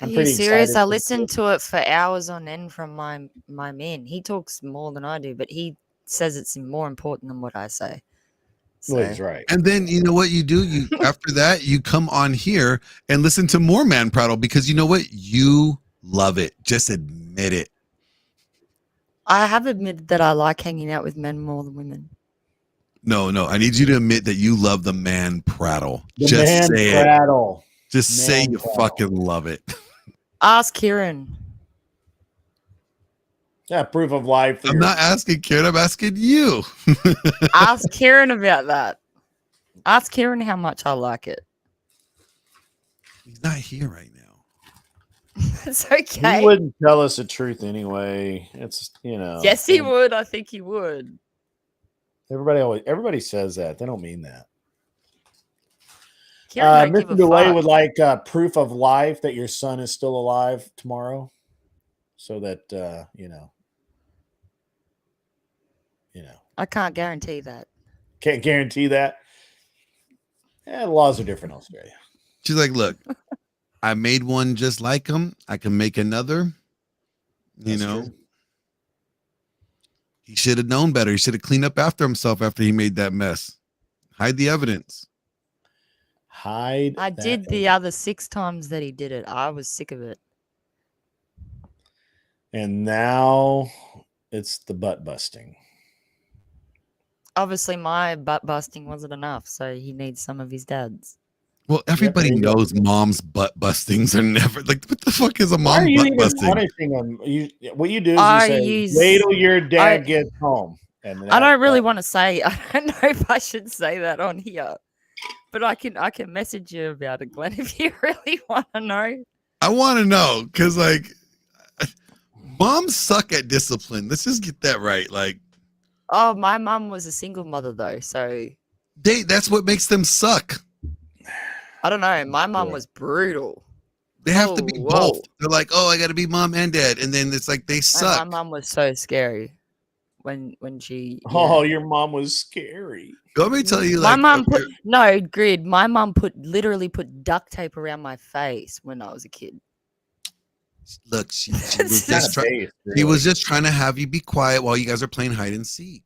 I'm pretty serious. I listened to it for hours on end from my man. He talks more than I do, but he says it's more important than what I say. So. Well, he's right. And then you know what you do? You after that, you come on here and listen to more man prattle because you know what? You love it. Just admit it. I have admitted that I like hanging out with men more than women. No. I need you to admit that you love the man prattle. Just say prattle. It. Just say you fucking love it. Ask Kieran. Yeah, proof of life. I'm not asking Karen. I'm asking you. Ask Kieran about that. Ask Kieran how much I like it. He's not here right now. It's He okay. wouldn't tell us the truth anyway. It's Yes, he would. I think he would. Everybody says that. They don't mean that. Kieran don't give Mr. a DeLay fuck. would like proof of life that your son is still alive tomorrow, so that you know. I can't guarantee that. Can't guarantee that. The laws are different in Australia. She's like, look, I made one just like him. I can make another. That's true. He should have known better. He should have cleaned up after himself after he made that mess. Hide the evidence. I did the other 6 times that he did it. I was sick of it. And now it's the butt busting. Obviously, my butt busting wasn't enough, so he needs some of his dad's. Well, everybody there you go. knows mom's butt bustings are never like, what the fuck is a Why are mom you butt even busting? punishing him? What you do is I you say, wait till your dad gets home. And I don't really want to say. I don't know if I should say that on here, but I can message you about it, Glenn, if you really want to know. I want to know because like moms suck at discipline. Let's just get that right. Like, oh, my mum was a single mother though, so that's what makes them suck. I don't know. My mum was brutal. They have to be both. They're like, oh, I got to be mom and dad, and then it's like they suck. And my mum was so scary when she. Oh, your mom was scary. Let me tell you, my like, mum Grid. My mum literally put duct tape around my face when I was a kid. Look, she was just he was just trying to have you be quiet while you guys are playing hide and seek.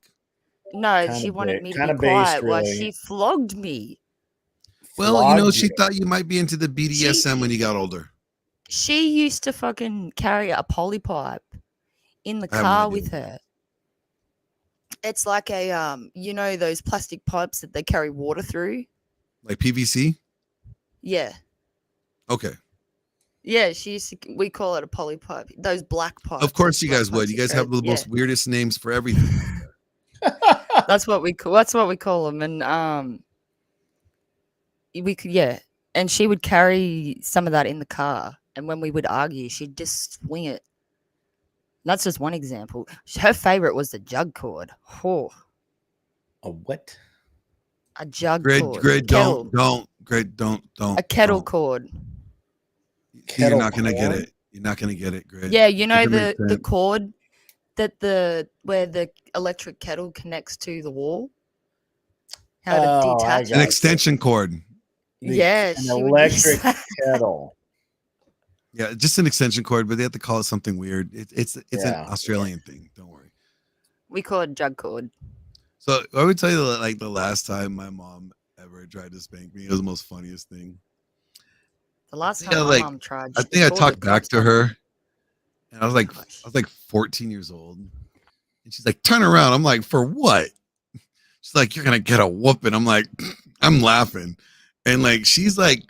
No, she wanted me to be quiet while she flogged me. Well, she thought you might be into the BDSM when you got older. She used to fucking carry a poly pipe in the car with her. It's like a those plastic pipes that they carry water through, like PVC. Yeah. Okay. Yeah, we call it a poly pipe. Those black pipes. Of course, you guys would. You guys have the most weirdest names for everything. That's what we call them, and we could and she would carry some of that in the car, and when we would argue, she'd just swing it. That's just one example. Her favorite was the jug cord. Oh. A what? A jug cord. Grid, don't. A kettle cord. You're not gonna get it. You're not gonna get it, Grid. Yeah, the cord that where the electric kettle connects to the wall. How to detach an extension cord. An electric kettle. Yeah, just an extension cord, but they have to call it something weird. It's an Australian thing. Don't worry. We call it jug cord. So I would tell you, like, the last time my mom ever tried to spank me, it was the most funniest thing. The last time my mom tried, I think I talked back to her, and I was like 14 years old, and she's like, "Turn around." I'm like, "For what?" She's like, "You're gonna get a whooping." I'm like, I'm laughing, and like she's like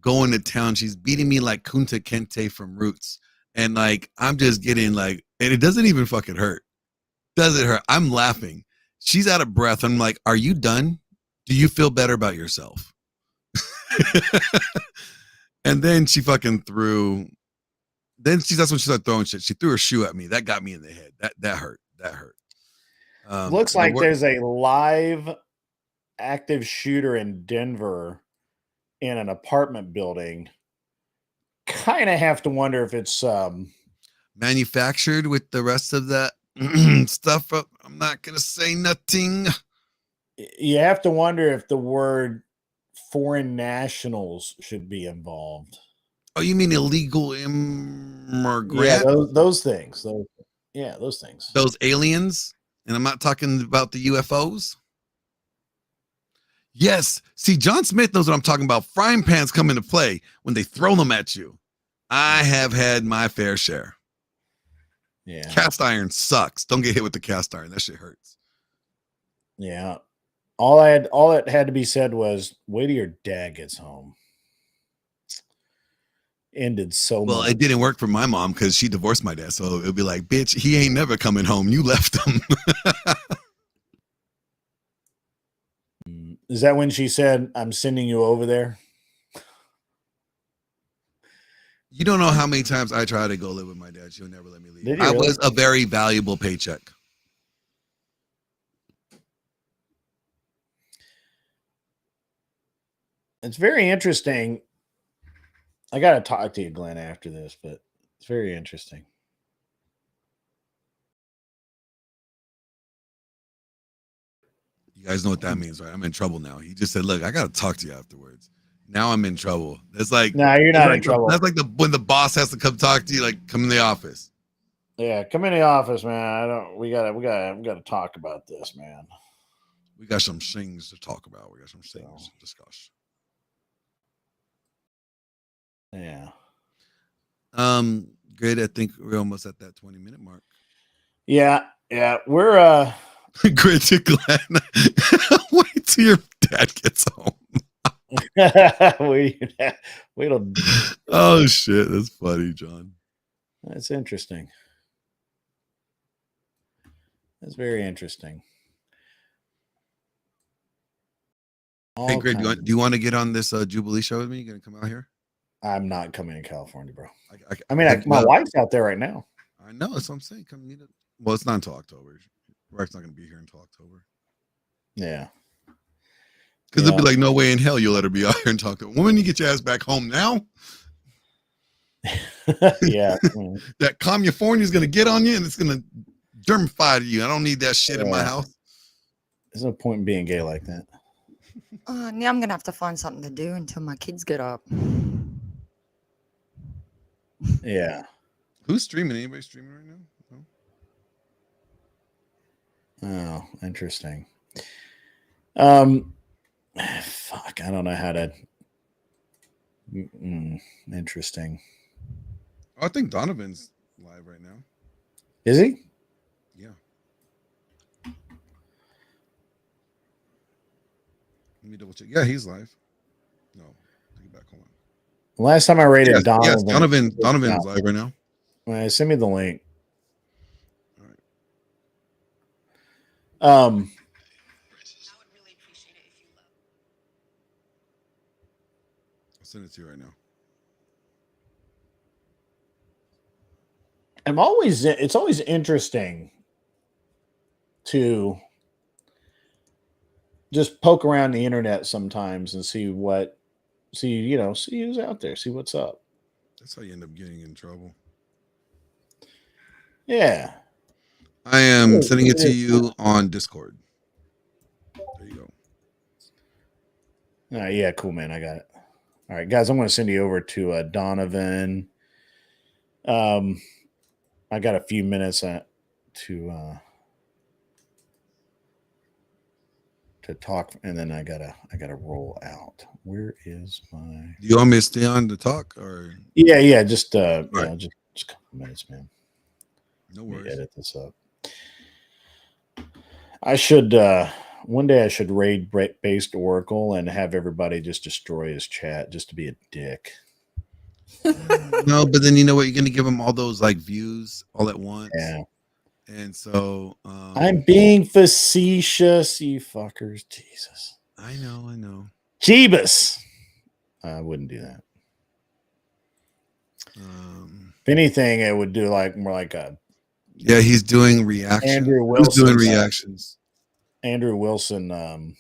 going to town. She's beating me like Kunta Kinte from Roots, and like I'm just getting like, and it doesn't even fucking hurt. Does it hurt? I'm laughing. She's out of breath. I'm like, "Are you done? Do you feel better about yourself?" And then she fucking threw. That's when she started throwing shit. She threw her shoe at me. That got me in the head. That hurt. That hurt. Looks like there's a live active shooter in Denver in an apartment building. Kind of have to wonder if it's manufactured with the rest of that stuff. I'm not gonna say nothing. You have to wonder if the word foreign nationals should be involved. Oh, you mean illegal immigrant? Yeah, those things. Those things. Those aliens. And I'm not talking about the UFOs. Yes. See, John Smith knows what I'm talking about. Frying pans come into play when they throw them at you. I have had my fair share. Yeah. Cast iron sucks. Don't get hit with the cast iron. That shit hurts. Yeah. All that had to be said was, wait till your dad gets home. ended so Well, much. it didn't work for my mom because she divorced my dad. So it'd be like, bitch, he ain't never coming home. You left him. Is that when she said, "I'm sending you over there"? You don't know how many times I tried to go live with my dad. She'll never let me leave. Did you I really? was a very valuable paycheck. It's very interesting. I got to talk to you, Glenn, after this, but it's very interesting. You guys know what that means, right? I'm in trouble now. He just said, look, I got to talk to you afterwards. Now I'm in trouble. It's like, No, you're not in trouble. That's like when the boss has to come talk to you, like come in the office. Yeah, come in the office, man. We gotta talk about this, man. We got some things to talk about. We got some things to discuss. Yeah. Great. I think we're almost at that 20-minute mark. Yeah. We're Great to Glenn. Wait till your dad gets home. We'll. Oh shit, that's funny, John. That's interesting. That's very interesting. Hey, Greg, do you want to get on this Jubilee show with me? You gonna come out here? I'm not coming to California, bro. I My wife's out there right now. I know. That's what I'm saying. Come meet it. Well, it's not until October. Wife's not gonna be here until October. Yeah. Because they'll be like, no way in hell you'll let her be out here and talk to her. When you get your ass back home now? Yeah. That California is gonna get on you and it's gonna germify to you. I don't need that shit in my house. There's no point in being gay like that. Now I'm gonna have to find something to do until my kids get up. Yeah. Who's streaming? Anybody streaming right Oh, now? interesting. Fuck, I don't know how to. Interesting. I think Donovan's live right now. Is he? Yeah. Let me double check. Yeah, he's live. No, take it back. Hold on. Last time I rated Donovan. Yes, Donovan's live right now. Send me the link. All right. I would really appreciate it if you love. I'll send it to you right now. It's always interesting to just poke around the internet sometimes and see who's out there, see what's up. That's how you end up getting in trouble. Yeah. I am sending it to you on Discord. There you go. Yeah, cool, man. I got it. All right, guys, I'm going to send you over to Donovan. I got a few minutes to talk, and then I gotta roll out. Where is my? Do you want me to stay on to talk or? Yeah, just just a couple minutes, man. No worries. Let me edit this up. I should one day I should raid based Oracle and have everybody just destroy his chat just to be a dick. No, but then you know what? You're gonna give them all those like views all at once. Yeah. And so I'm being facetious, you fuckers. Jesus. I know. Jeebus. I wouldn't do that. If anything, it would do more like a. Yeah, he's doing reactions. Andrew Wilson. Who's doing reactions? Andrew Wilson.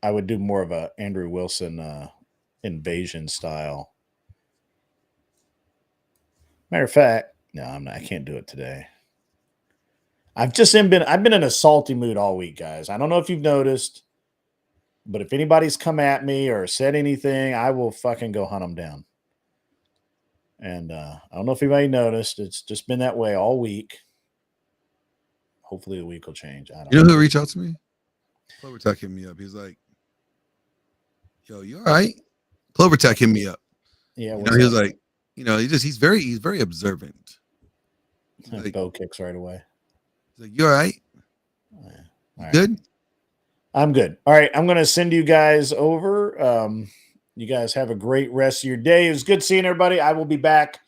I would do more of a Andrew Wilson invasion style. Matter of fact, no, I'm not. I can't do it today. I've been in a salty mood all week, guys. I don't know if you've noticed, but if anybody's come at me or said anything, I will fucking go hunt them down. And I don't know if anybody noticed. It's just been that way all week. Hopefully the week will change. I don't know. Who reached out to me? Clover Tech hit me up. He's like, yo, you all right? Clover Tech hit me up. Yeah. He was like, he's very observant. Like, bow kicks right away. He's like, you all right? All right. Good? I'm good. All right. I'm going to send you guys over. You guys have a great rest of your day. It was good seeing everybody. I will be back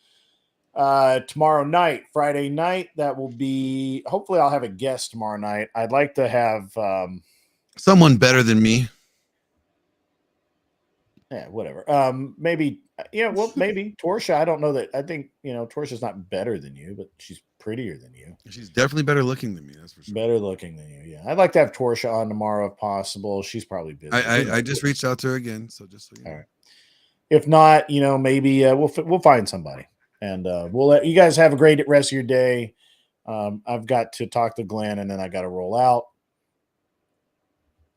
tomorrow night, Friday night. That will be, hopefully I'll have a guest tomorrow night. I'd like to have someone better than me. Yeah, whatever. Maybe, well, maybe Torsha. I don't know that. I think, Torsha's not better than you, but she's prettier than you. She's definitely better looking than me. That's for sure. Better looking than you. Yeah. I'd like to have Torsha on tomorrow if possible. She's probably busy. I just reached out to her again. So just so you know. All right. If not, maybe we'll find somebody, and we'll let you guys have a great rest of your day. I've got to talk to Glenn, and then I got to roll out.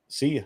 See you.